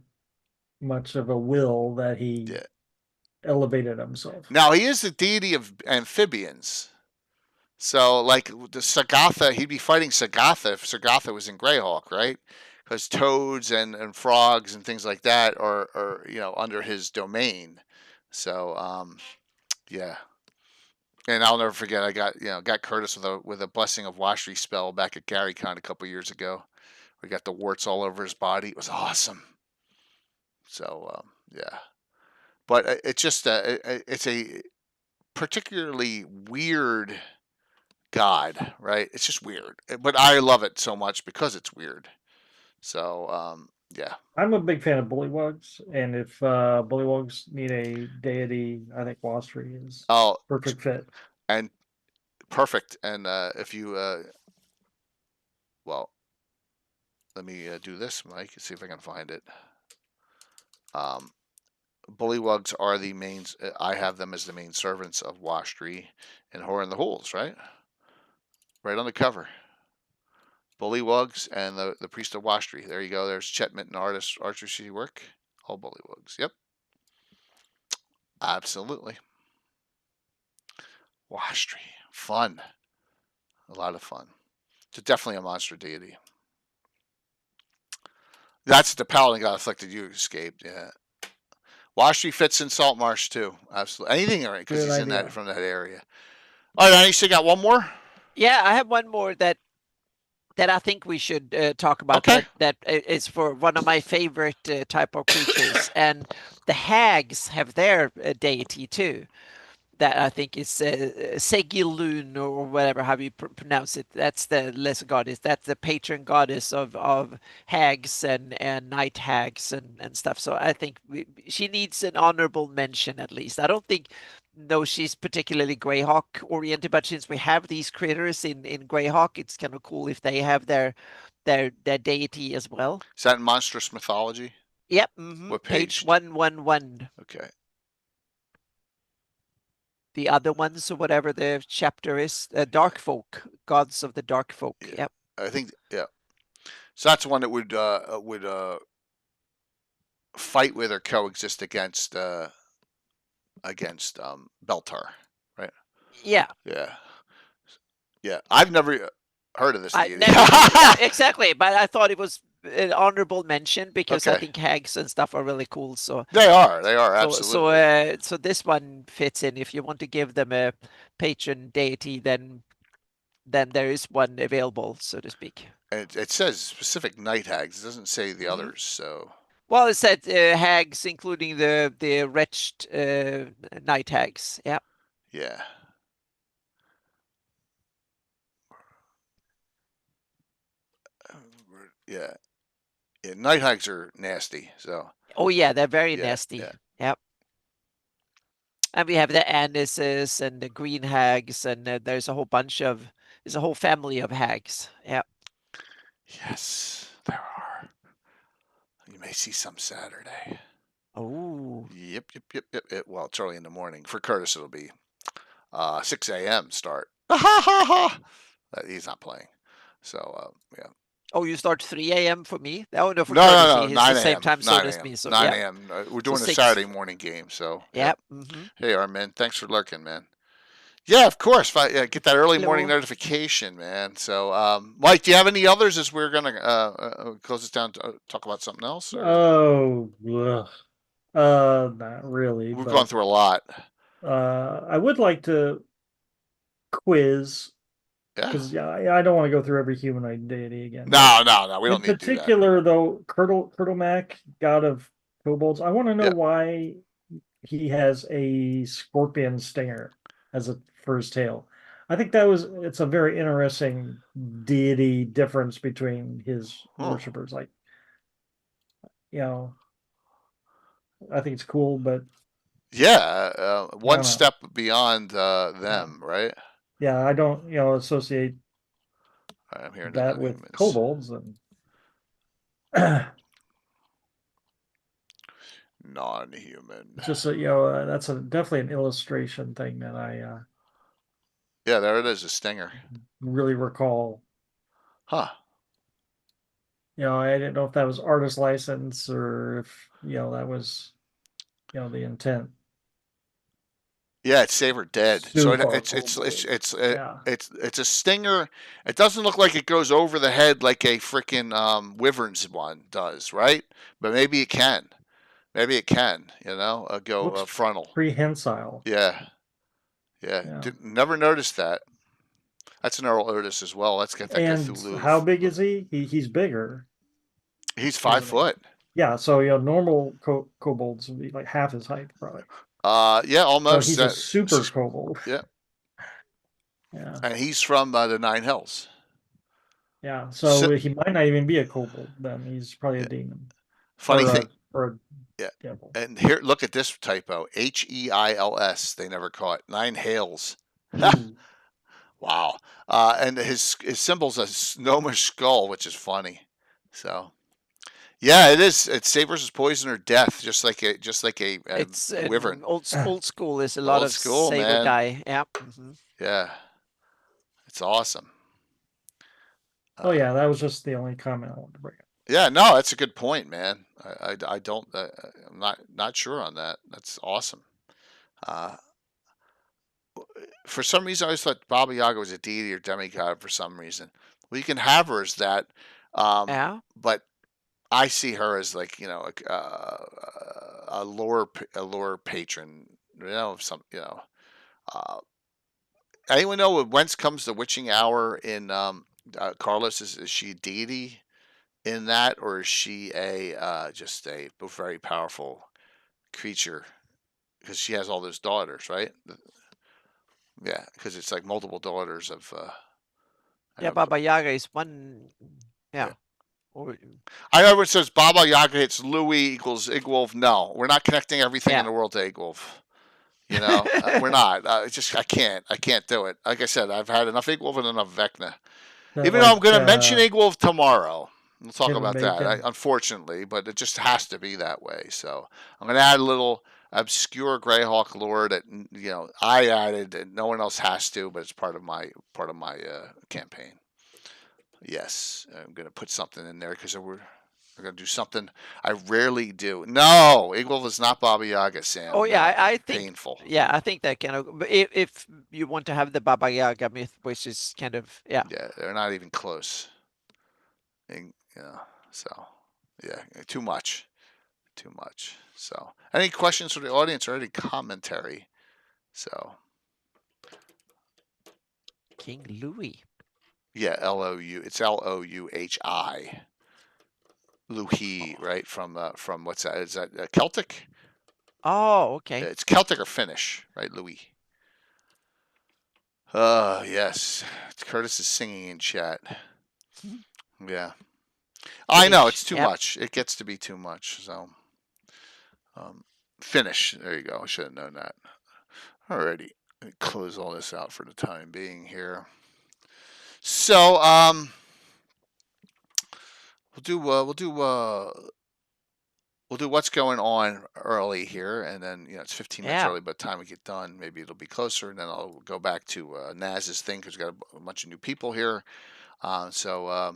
much of a will that he Yeah. elevated himself. Now he is the deity of amphibians. So like the Sagatha, he'd be fighting Sagatha if Sagatha was in GREYHAWK, right? Because toads and frogs and things like that are under his domain. So yeah. And I'll never forget. I got Curtis with a blessing of Washry spell back at GaryCon a couple years ago. We got the warts all over his body. It was awesome. So yeah, but it's just it's a particularly weird god, right? It's just weird, but I love it so much because it's weird. So yeah, I'm a big fan of bullywugs, and if bullywugs need a deity, I think Wastry is oh, perfect fit. and perfect. And if you well, let me do this, Mike. See if I can find it. Um, Bullywugs are the main. I have them as the main servants of Washtree and Horror in the Holes, right? Right on the cover. Bullywugs and the priest of Washtree. There you go. There's Chet Minton artistry work. All Bullywugs. Yep. Absolutely. Washtree. Fun. A lot of fun. It's definitely a monster deity. That's the paladin got afflicted. You escaped. Yeah. Washtree fits in Saltmarsh too. Absolutely. Anything right because he's in that from that area. All right, you still got one more? Yeah, I have one more that I think we should talk about. Okay. That is for one of my favorite type of creatures, and the hags have their deity too. That I think is Segilun or whatever how you pronounce it. That's the lesser goddess. That's the patron goddess of hags and night hags and stuff. So I think she needs an honorable mention at least. I don't think know she's particularly GREYHAWK oriented, but since we have these critters in GREYHAWK, it's kind of cool if they have their deity as well. Is that in Monstrous Mythology? Yep. What page page? 111. Okay. The other ones, or whatever the chapter is, dark folk, gods of the dark folk. Yeah. Yep. I think, yeah. So that's one that would fight with or coexist against Beltar, right? Yeah. Yeah. Yeah. I've never heard of this deity. Yeah, exactly. But I thought it was an honorable mention because I think hags and stuff are really cool. So they are absolutely. So this one fits in. If you want to give them a patron deity, then there is one available, so to speak. It says specific night hags. It doesn't say the others. So well, it said hags, including the wretched night hags. Yeah. Yeah. Yeah. Yeah, night hags are nasty. So. Oh yeah, they're very nasty. Yeah. Yep. And we have the anises and the green hags, and there's a whole family of hags. Yep. Yes, there are. You may see some Saturday. Oh. Yep. Well, it's early in the morning. For Curtis, it'll be 6 a.m. start. He's not playing. So, yeah. Oh, you start 3 a.m. for me? Oh, no, for no, Curtis. No, He's 9 the same time zone as me. So, 9 a.m. We're doing a Saturday morning game. So, yep. Hey, Armin, thanks for lurking, man. Yeah, of course. If I get that early morning notification, man. So, Mike, do you have any others as we're going to close this down to talk about something else? Or? Oh, not really. We've gone through a lot. I would like to quiz. Because I don't want to go through every humanoid deity again. No. We don't need to do that. In particular, though, Kurtlemak, god of kobolds, I want to know why he has a scorpion stinger as a for his tail. I think it's a very interesting deity difference between his worshippers. Like, I think it's cool, but one step beyond them, right? Yeah, I don't, associate I'm hearing that with kobolds and non-human. It's just that's definitely an illustration thing that I yeah, there it is, a stinger. Really recall. Huh. I didn't know if that was artist license or if that was the intent. Yeah, it's Save or Dead. So it's a stinger. It doesn't look like it goes over the head like a freaking wyvern's one does, right? But maybe it can. Maybe it can. Go frontal. Prehensile. Yeah. Never noticed that. That's an Earl Otis as well. Let's get that Cthulhu. How big is he? He's bigger. He's 5 foot. Yeah, so normal kobolds would be like half his height, probably. Yeah, almost. So he's a super kobold. Yeah. Yeah. And he's from the Nine Hells. Yeah, so he might not even be a kobold then. He's probably a demon. Funny thing. Or a devil. And here, look at this typo. Heils. They never caught. Nine Hails. Wow. And his symbol's a gnomish skull, which is funny. So. Yeah, it is. It's save versus poison or death, just like a it's wyvern. Old school is a lot of save or die. Yeah. Yeah, it's awesome. Yeah, that was just the only comment I wanted to bring up. Yeah, no, that's a good point, man. I don't. I'm not sure on that. That's awesome. For some reason, I always thought Baba Yaga was a deity or demigod. For some reason, well, you can have her as that. But I see her as like a lore patron. Anyone know whence comes the witching hour in Carlos? Is she a deity in that, or is she just a very powerful creature? Because she has all those daughters, right? Yeah, because it's like multiple daughters of. Baba Yaga is one. Yeah. I know it says Baba Yaga hits Louis equals Igwolf. No, we're not connecting everything in the world to Igwolf. We're not. I can't do it. Like I said, I've had enough Ingolf and enough Vecna. Even though I'm going to mention Ingolf tomorrow. We'll talk about that, unfortunately, but it just has to be that way. So I'm going to add a little obscure GREYHAWK lore that I added, and no one else has to, but it's part of my campaign. Yes, I'm going to put something in there because we're going to do something I rarely do. No, Ingolf is not Baba Yaga, Sam. Oh yeah, no, I think painful. Yeah, I think that kind of if you want to have the Baba Yaga myth, which is kind of Yeah, they're not even close. So yeah, too much. So, any questions from the audience or any commentary? So, King Louis. Yeah, L-O-U. It's Louhi. Louhi, right? From what's that? Is that Celtic? Oh, okay. It's Celtic or Finnish, right? Louis. Yes. Curtis is singing in chat. Yeah. I know it's too much. It gets to be too much. So, Finnish. There you go. I should have known that. Alrighty. Let me close all this out for the time being here. So, we'll do what's going on early here, and then it's 15 minutes early. By the time we get done, maybe it'll be closer, and then I'll go back to Naz's thing because we got a bunch of new people here. So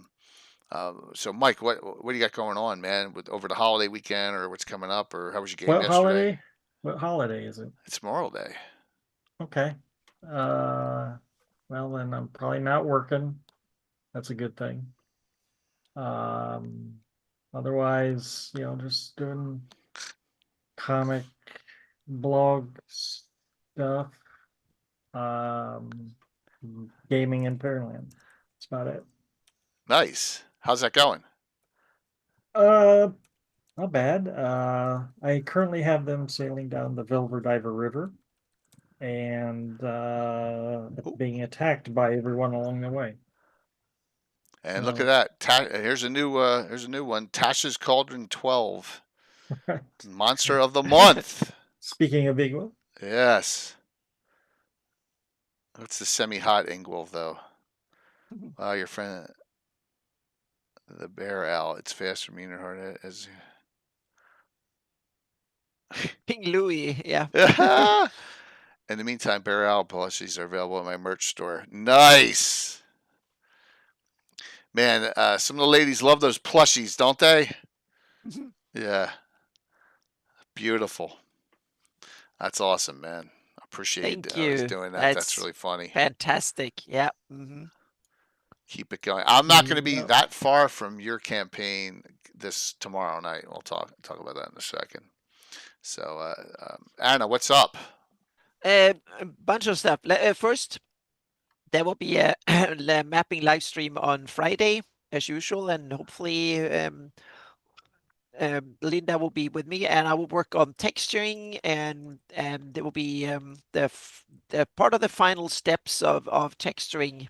Mike, what do you got going on, man? Over the holiday weekend, or what's coming up, or how was your game yesterday? What holiday is it? It's Memorial Day. Okay. Well, then I'm probably not working. That's a good thing. Otherwise, just doing comic blog stuff, gaming in Pearland. That's about it. Nice. How's that going? Not bad. I currently have them sailing down the Velverdiver River and being attacked by everyone along the way. And look at that. Here's a new one. Tasha's Cauldron 12. Right. Monster of the month. Speaking of Ingolf. Yes. That's the semi-hot Ingolf, though. Wow, your friend, the bear owl. It's faster, meaner, harder as. King Louis, yeah. In the meantime, bear owl plushies are available at my merch store. Nice. Man, some of the ladies love those plushies, don't they? Yeah. Beautiful. That's awesome, man. I appreciate you doing that. That's really funny. Fantastic. Yeah. Keep it going. I'm not going to be that far from your campaign this tomorrow night. We'll talk about that in a second. So, Anna, what's up? A bunch of stuff. First, there will be a mapping live stream on Friday, as usual, and hopefully Linda will be with me, and I will work on texturing, and there will be the part of the final steps of texturing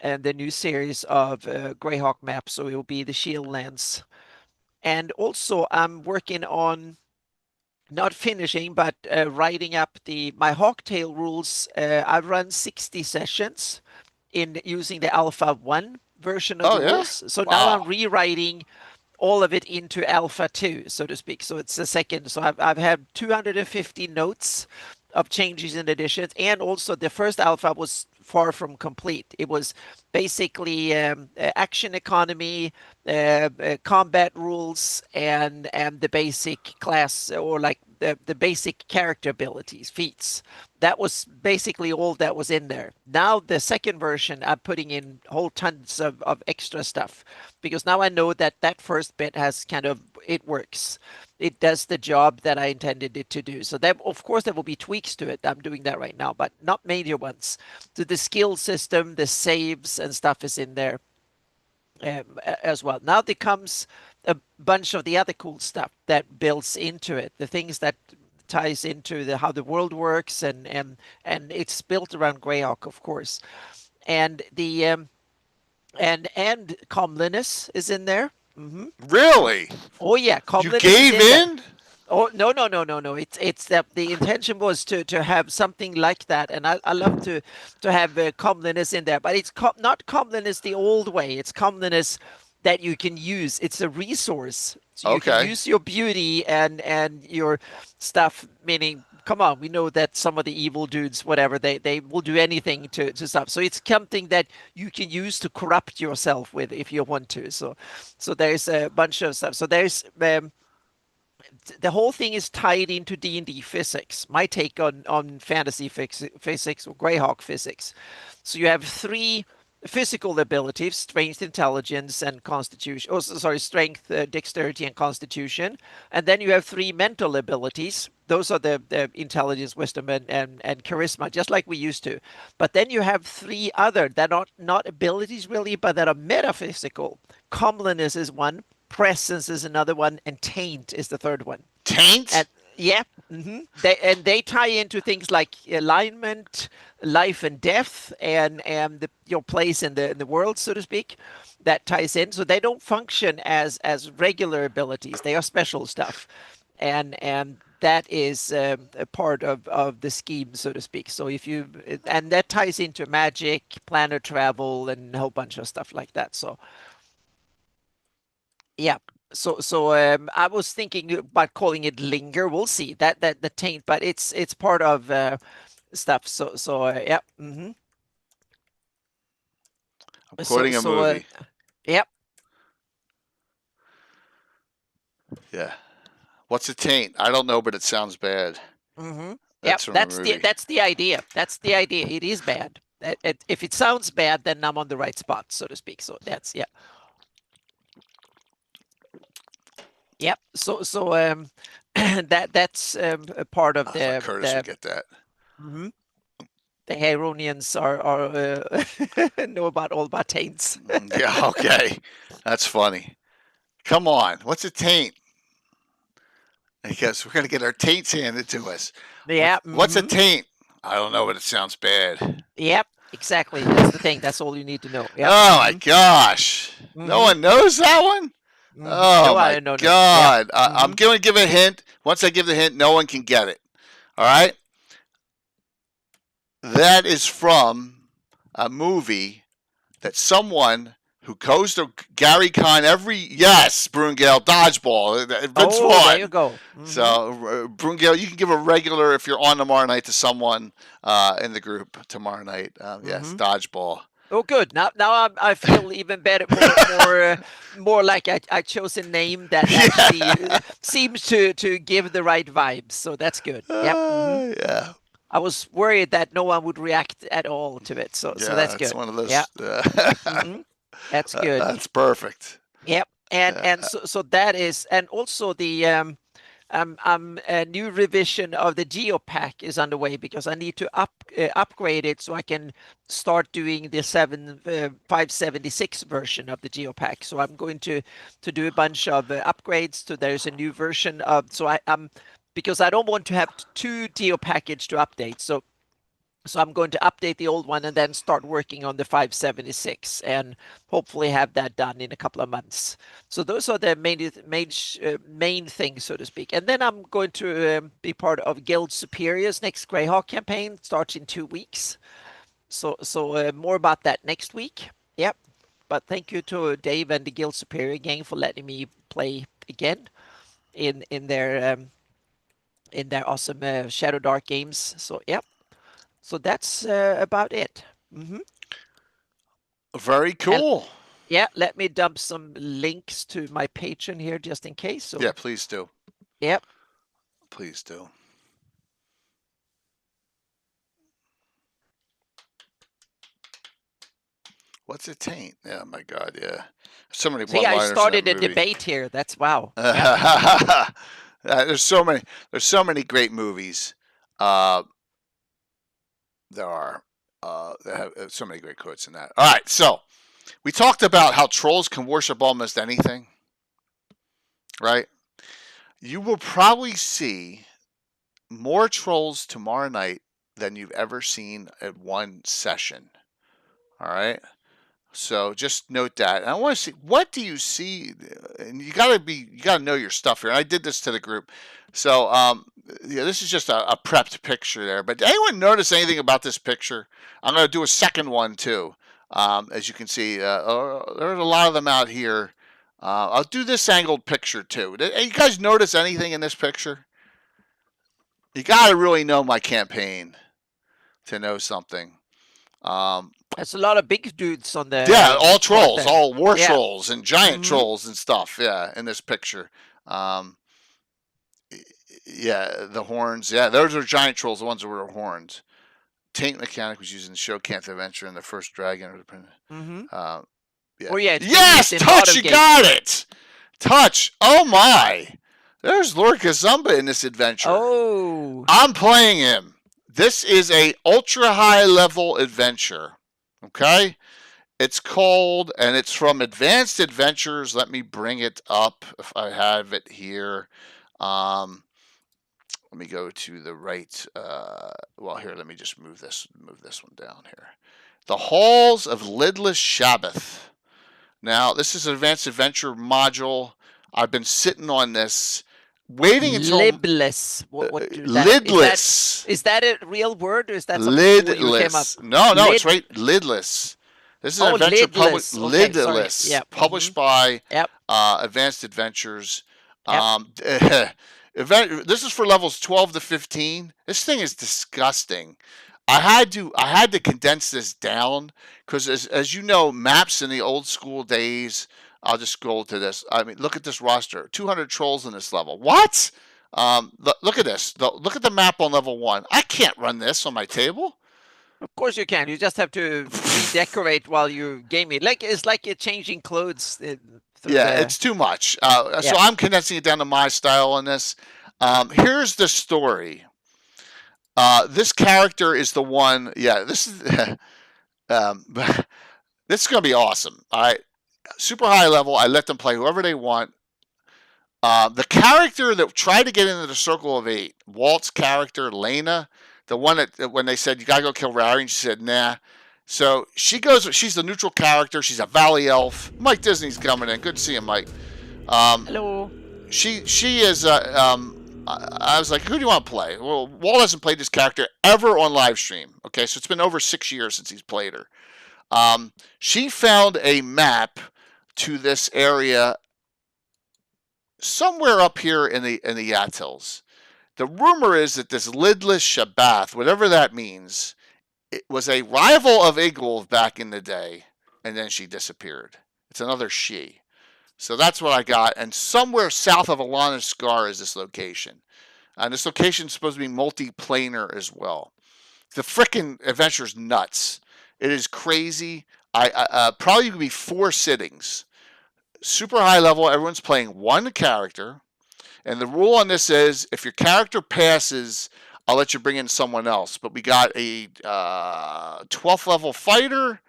and the new series of GREYHAWK maps. So it will be the Shieldlands, and also I'm working on not finishing, but writing up my Hawktail rules. I've run 60 sessions in using the Alpha 1 version of the rules. So now I'm rewriting all of it into Alpha 2, so to speak. So it's the second. So I've had 250 notes of changes and additions. And also the first Alpha was far from complete. It was basically action economy, combat rules, and the basic class, or like the basic character abilities, feats. That was basically all that was in there. Now the second version, I'm putting in whole tons of extra stuff, because now I know that first bit has it works. It does the job that I intended it to do. So of course there will be tweaks to it. I'm doing that right now, but not major ones. So the skill system, the saves and stuff is in there as well. Now there comes a bunch of the other cool stuff that builds into it, the things that ties into how the world works, and it's built around GREYHAWK, of course, and the and comeliness is in there. Really? Oh yeah, comeliness. You gave in? Oh no! It's that the intention was to have something like that, and I love to have comeliness in there, but it's not comeliness the old way. It's comeliness that you can use. It's a resource, so you can Okay. use your beauty and your stuff. Meaning, come on, we know that some of the evil dudes, whatever, they will do anything to stuff. So it's something that you can use to corrupt yourself with if you want to. So there's a bunch of stuff. So there's the whole thing is tied into D&D physics. My take on fantasy physics or GREYHAWK physics. So you have three physical abilities: strength, intelligence, and constitution. Oh, sorry, strength, dexterity, and constitution. And then you have three mental abilities. Those are the intelligence, wisdom, and charisma, just like we used to. But then you have three other that are not abilities really, but that are metaphysical. Comeliness is one, presence is another one, and taint is the third one. Taint? And yeah, they tie into things like alignment, life and death, and your place in the world, so to speak. That ties in. So they don't function as regular abilities. They are special stuff, and that is a part of the scheme, so to speak. So if you and that ties into magic, planar travel, and a whole bunch of stuff like that. So yeah. So I was thinking about calling it linger. We'll see that the taint, but it's part of stuff. So yeah. Mm-hmm. I'm quoting a movie. Yep. Yeah. What's a taint? I don't know, but it sounds bad. Mm-hmm. That's Yep. from a movie. That's the idea. That's the idea. It is bad. If it sounds bad, then I'm on the right spot, so to speak. So that's yeah. Yep. So that's a part of I Curtis would get that. Mm-hmm. The Heronians are know about all about taints. Yeah, okay. That's funny. Come on. What's a taint? Because we're going to get our taints handed to us. Yeah. What's a taint? I don't know, but it sounds bad. Yep. Exactly. That's the thing. That's all you need to know. Yep. Oh, my gosh. No one knows that one? Oh, no, my no, God. Yep. I'm going to give a hint. Once I give the hint, no one can get it. All right? That is from a movie that someone who goes to Gary Con yes, Brungale, dodgeball. Vince Vaughn. There you go. So, Brungale, you can give a regular if you're on tomorrow night to someone in the group tomorrow night. Yes, dodgeball. Oh, good. Now I feel even better, more like I chose a name that actually seems to give the right vibes. So that's good. Yep. Yeah. I was worried that no one would react at all to it. So that's good. That's one of those. Yeah. That's good. That's perfect. Yep. And so that is, and also the a new revision of the Geopack is underway because I need to upgrade it so I can start doing the 576 version of the Geopack. So I'm going to do a bunch of upgrades. So there's a new version of. So I'm because I don't want to have two Geopackage to update. So I'm going to update the old one and then start working on the 576 and hopefully have that done in a couple of months. So those are the main things, so to speak. And then I'm going to be part of Guild Superior's next GREYHAWK campaign. It starts in 2 weeks. So more about that next week. Yep. But thank you to Dave and the Guild Superior gang for letting me play again in their awesome Shadow Dark games. So yep. So that's about it. Very cool. And, yeah, let me dump some links to my Patreon here just in case. So, yeah, please do. Yep. Please do. What's a taint? Yeah, my God, yeah. So many See, I started a debate here. That's wow. There's so many great movies. There are that have so many great quotes in that. All right, so we talked about how trolls can worship almost anything, right? You will probably see more trolls tomorrow night than you've ever seen at one session. All right. So just note that. And I want to see, what do you see? And you gotta know your stuff here. And I did this to the group. So yeah, this is just a prepped picture there. But did anyone notice anything about this picture? I'm gonna do a second one too. As you can see, there's a lot of them out here. I'll do this angled picture too. Did you guys notice anything in this picture? You gotta really know my campaign to know something. There's a lot of big dudes on there. Yeah, all trolls, all war trolls and giant trolls and stuff. Yeah, in this picture. Yeah, the horns. Yeah, those are giant trolls. The ones that were horns. Taint mechanic was used in the show Can't Adventure and the first dragon. Yeah. Oh yeah. Yes, Touch. You got it. Touch. Oh my. There's Lord Kazumba in this adventure. Oh. I'm playing him. This is a ultra high level adventure. Okay? It's called, and it's from Advanced Adventures. Let me bring it up if I have it here. Let me go to the right. Well, here, let me just move this one down here. The Halls of Lidless Shabbath. Now, this is an Advanced Adventure module. I've been sitting on this, waiting until lidless. Lidless. Is that a real word, or is that something you came up? No, it's right. Lidless. This is an adventure published. Lidless. Yep. Published by Advanced Adventures. Yep. This is for levels 12 to 15. This thing is disgusting. I had to condense this down because, as you know, maps in the old school days. I'll just scroll to this. I mean, look at this roster. 200 trolls in this level. What? Look at this. Look at the map on level 1. I can't run this on my table. Of course you can. You just have to redecorate while you're gaming. It's like you're changing clothes. It's too much. So I'm condensing it down to my style on this. Here's the story. This character is the one. Yeah, this is this is gonna be awesome. All right, super high level. I let them play whoever they want. The character that tried to get into the Circle of 8, Walt's character, Lena, the one that when they said you gotta go kill Rary, and she said nah. So she goes. She's the neutral character. She's a Valley Elf. Mike Disney's coming in. Good to see you, Mike. Hello. She is. I was like, who do you want to play? Well, Walt hasn't played this character ever on live stream. Okay, so it's been over 6 years since he's played her. She found a map to this area somewhere up here in the Yacht Hills. The rumor is that this Lidless Shabbath, whatever that means, it was a rival of Igulf back in the day, and then she disappeared. It's another she. So that's what I got. And somewhere south of Alana Scar is this location. And this location is supposed to be multi-planar as well. The frickin' adventure is nuts. It is crazy. I probably could be 4 sittings. Super high level. Everyone's playing one character. And the rule on this is if your character passes, I'll let you bring in someone else. But we got a 12th level fighter,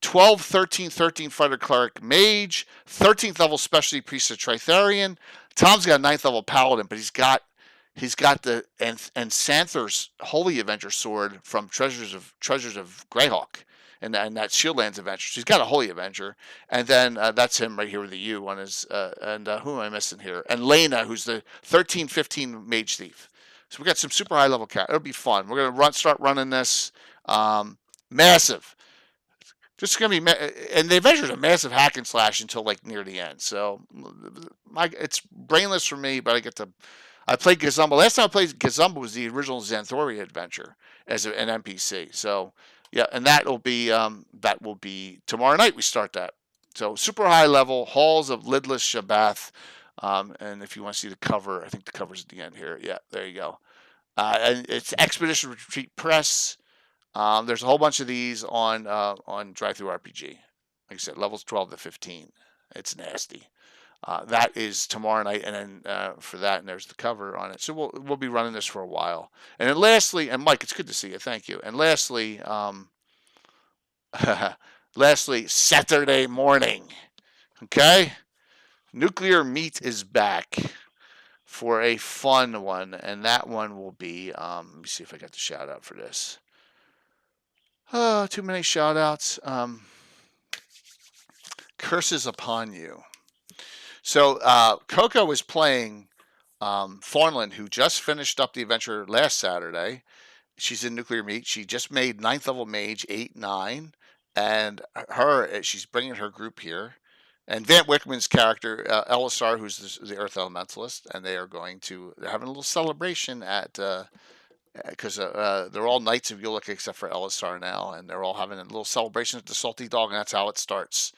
12, 13, 13 fighter cleric mage, 13th level specialty priest of Tritharian. Tom's got a 9th level paladin, but he's got the and Santher's Holy Avenger sword from Treasures of GREYHAWK and that Shieldlands adventure. So he's got a Holy Avenger, and then that's him right here with the U on his and who am I missing here? And Lena, who's the 13, 15 mage thief. So we got some super high level cat. It'll be fun. We're gonna start running this massive. Just gonna be, and the adventure's a massive hack and slash until like near the end. So it's brainless for me, but I played Kazumba. Last time I played Kazumba was the original Xanthoria adventure as an NPC. So yeah, and that will be tomorrow night. We start that. So super high level Halls of Lidless Shabbath. And if you want to see the cover, I think the cover's at the end here. Yeah, there you go. And it's Expedition Retreat Press. There's a whole bunch of these on Drive-Thru RPG. Like I said, levels 12 to 15. It's nasty. That is tomorrow night, and then for that, and there's the cover on it. So we'll be running this for a while. And then lastly, and Mike, it's good to see you. Thank you. And lastly, Saturday morning. Okay, Nuclear Meat is back for a fun one, and that one will be. Let me see if I got the shout out for this. Too many shout outs. Curses upon you. So Coco was playing Fawnland, who just finished up the adventure last Saturday. She's in Nuclear Meat. She just made 9th level mage, 8, 9. And she's bringing her group here. And Van Wickman's character, Elisar, who's the Earth Elementalist, and they're having a little celebration at, because they're all Knights of Ulick except for Elisar now, and they're all having a little celebration at the Salty Dog, and that's how it starts.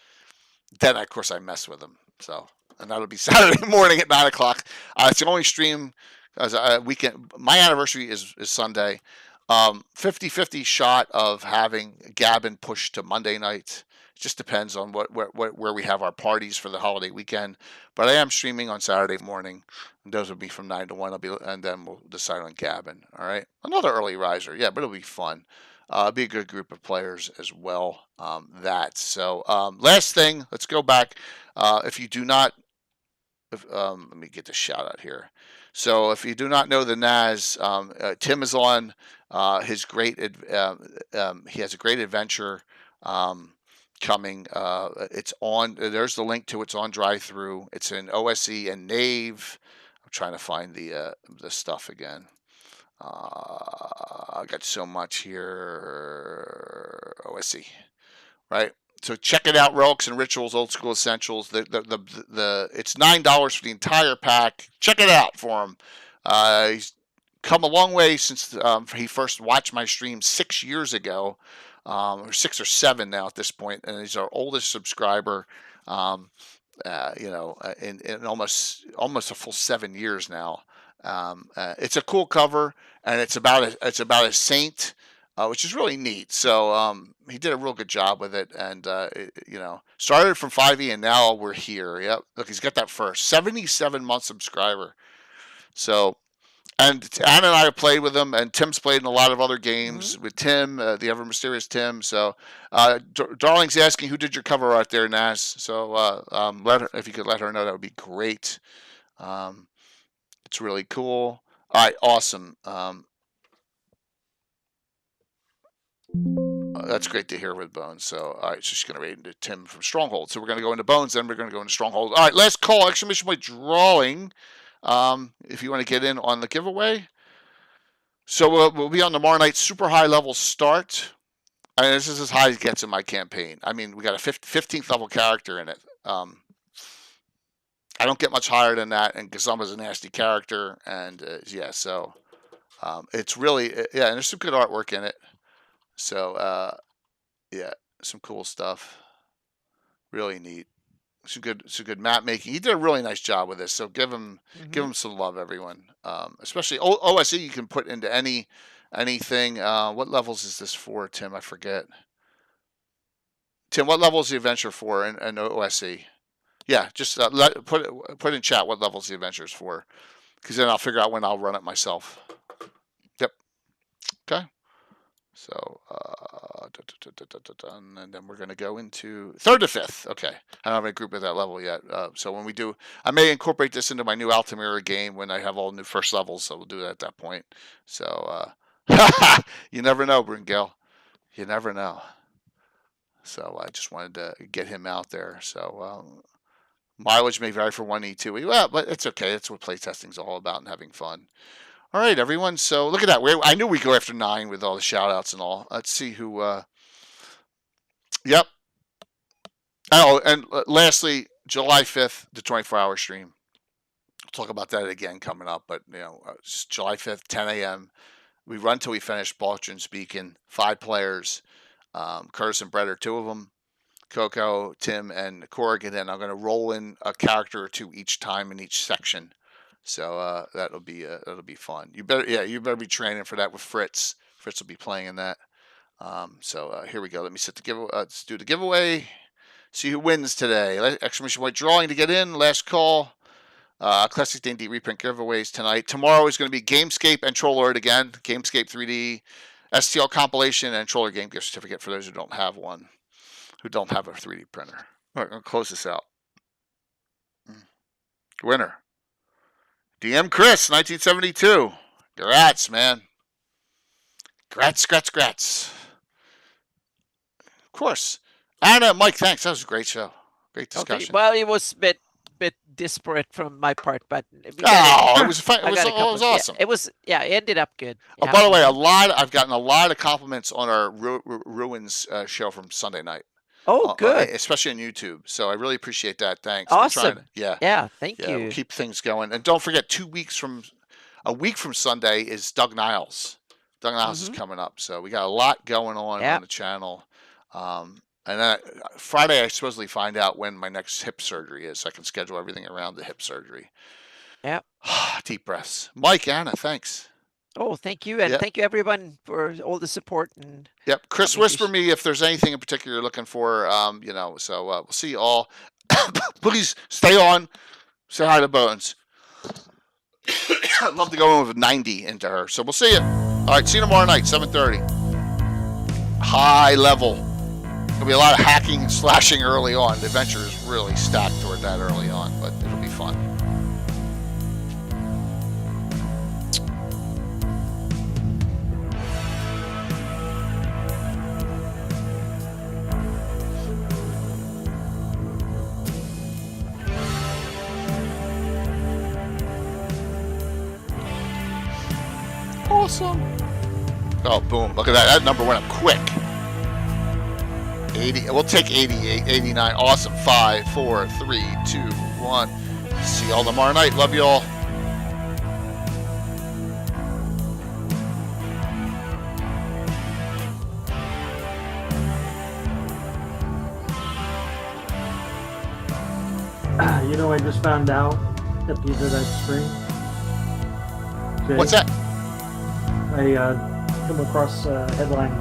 Then, of course, I mess with them. So, and that'll be Saturday morning at 9 o'clock. It's the only stream as a weekend. My anniversary is Sunday. 50-50 shot of having Gavin pushed to Monday night. It just depends on where we have our parties for the holiday weekend. But I am streaming on Saturday morning. And those will be from 9 to 1. And then we'll decide on Gavin. All right. Another early riser. Yeah, but it'll be fun. Be a good group of players as well. Last thing, let's go back. If you do not, let me get the shout out here. So if you do not know the Naz, Tim is on his great. He has a great adventure coming. It's on. There's the link to it. It's on Drive-Thru. It's in OSE and Nave. I'm trying to find the stuff again. I got so much here. OSE, right? So check it out, Relics and Rituals, Old School Essentials. It's $9 for the entire pack. Check it out for him. He's come a long way since he first watched my stream 6 years ago, or 6 or 7 now at this point, and he's our oldest subscriber. In almost a full 7 years now. It's a cool cover, and it's about a saint. Which is really neat. So he did a real good job with it, and started from 5e, and now we're here. Yep, look, he's got that first 77-month subscriber. So, and Anna and I have played with him, and Tim's played in a lot of other games with Tim, the ever mysterious Tim. So, Darling's asking who did your cover art there, Naz. So, if you could let her know, that would be great. It's really cool. All right, awesome. That's great to hear with Bones. So, all right, so she's going to rate into Tim from Stronghold. So we're going to go into Bones, then we're going to go into Stronghold. All right, last call, exclamation point drawing. If you want to get in on the giveaway. So we'll be on tomorrow night, super high level start. I mean, this is as high as it gets in my campaign. I mean, we got a 15th level character in it. I don't get much higher than that, and Gazumba's a nasty character, and it's really, and there's some good artwork in it. So, some cool stuff. Really neat. Some good map making. He did a really nice job with this. So give him some love, everyone. Especially OSE, you can put into anything. What levels is this for, Tim? I forget. Tim, what level is the adventure for in OSE? Yeah, just put in chat what levels the adventure is for, because then I'll figure out when I'll run it myself. Yep. Okay. So, and then we're going to go into 3rd to 5th. Okay. I don't have a group at that level yet. So when we do, I may incorporate this into my new Altamira game when I have all new first levels. So we'll do that at that point. So, you never know, Bringale. You never know. So I just wanted to get him out there. So, mileage may vary for 1E, 2E. Well, but it's okay. That's what playtesting is all about, and having fun. All right, everyone. So look at that. I knew we'd go after 9 with all the shout-outs and all. Let's see who... Yep. Oh, and lastly, July 5th, the 24-hour stream. We'll talk about that again coming up. But, it's July 5th, 10 a.m. We run till we finish Baltron's Beacon. 5 players. Curtis and Brett are 2 of them. Coco, Tim, and Corrigan. And I'm going to roll in a character or 2 each time in each section. So that'll be fun. You better be training for that with Fritz. Fritz will be playing in that. So here we go. Let me set the giveaway. Let's do the giveaway. See who wins today. Exclamation point drawing to get in. Last call. Classic D&D reprint giveaways tonight. Tomorrow is going to be Gamescape and Trollord again. Gamescape 3D, STL compilation, and Troller game gift certificate for those who don't have one, who don't have a 3D printer. All right, I'm going to close this out. Winner. DM Chris, 1972. Grats, man. Grats. Of course. Anna, Mike, thanks. That was a great show. Great discussion. Okay. Well, it was a bit disparate from my part, but it was fun. It was awesome. Yeah, it ended up good. Oh, by the way, I've gotten a lot of compliments on our Ruins show from Sunday night. Oh, good. Especially on YouTube. So I really appreciate that. Thanks. Awesome. Thank you. We'll keep things going. And don't forget, a week from Sunday is Doug Niles. Doug Niles is coming up. So we got a lot going on the channel. And then Friday, I supposedly find out when my next hip surgery is. So I can schedule everything around the hip surgery. Yeah. Deep breaths. Mike, Anna, thanks. Oh, thank you. And thank you, everyone, for all the support. And Chris, whisper me if there's anything in particular you're looking for. So we'll see you all. Please stay on. Say hi to Bones. I'd love to go in with 90 into her. So we'll see you. All right, see you tomorrow night, 7:30. High level. There'll be a lot of hacking and slashing early on. The adventure is really stacked toward that early on, but it'll be fun. Awesome. Oh, boom. Look at that. That number went up quick. 80. We'll take 88, 89. Awesome. 5, 4, 3, 2, 1. See y'all tomorrow night. Love you all. I just found out at the end of that stream. What's that? I come across a headline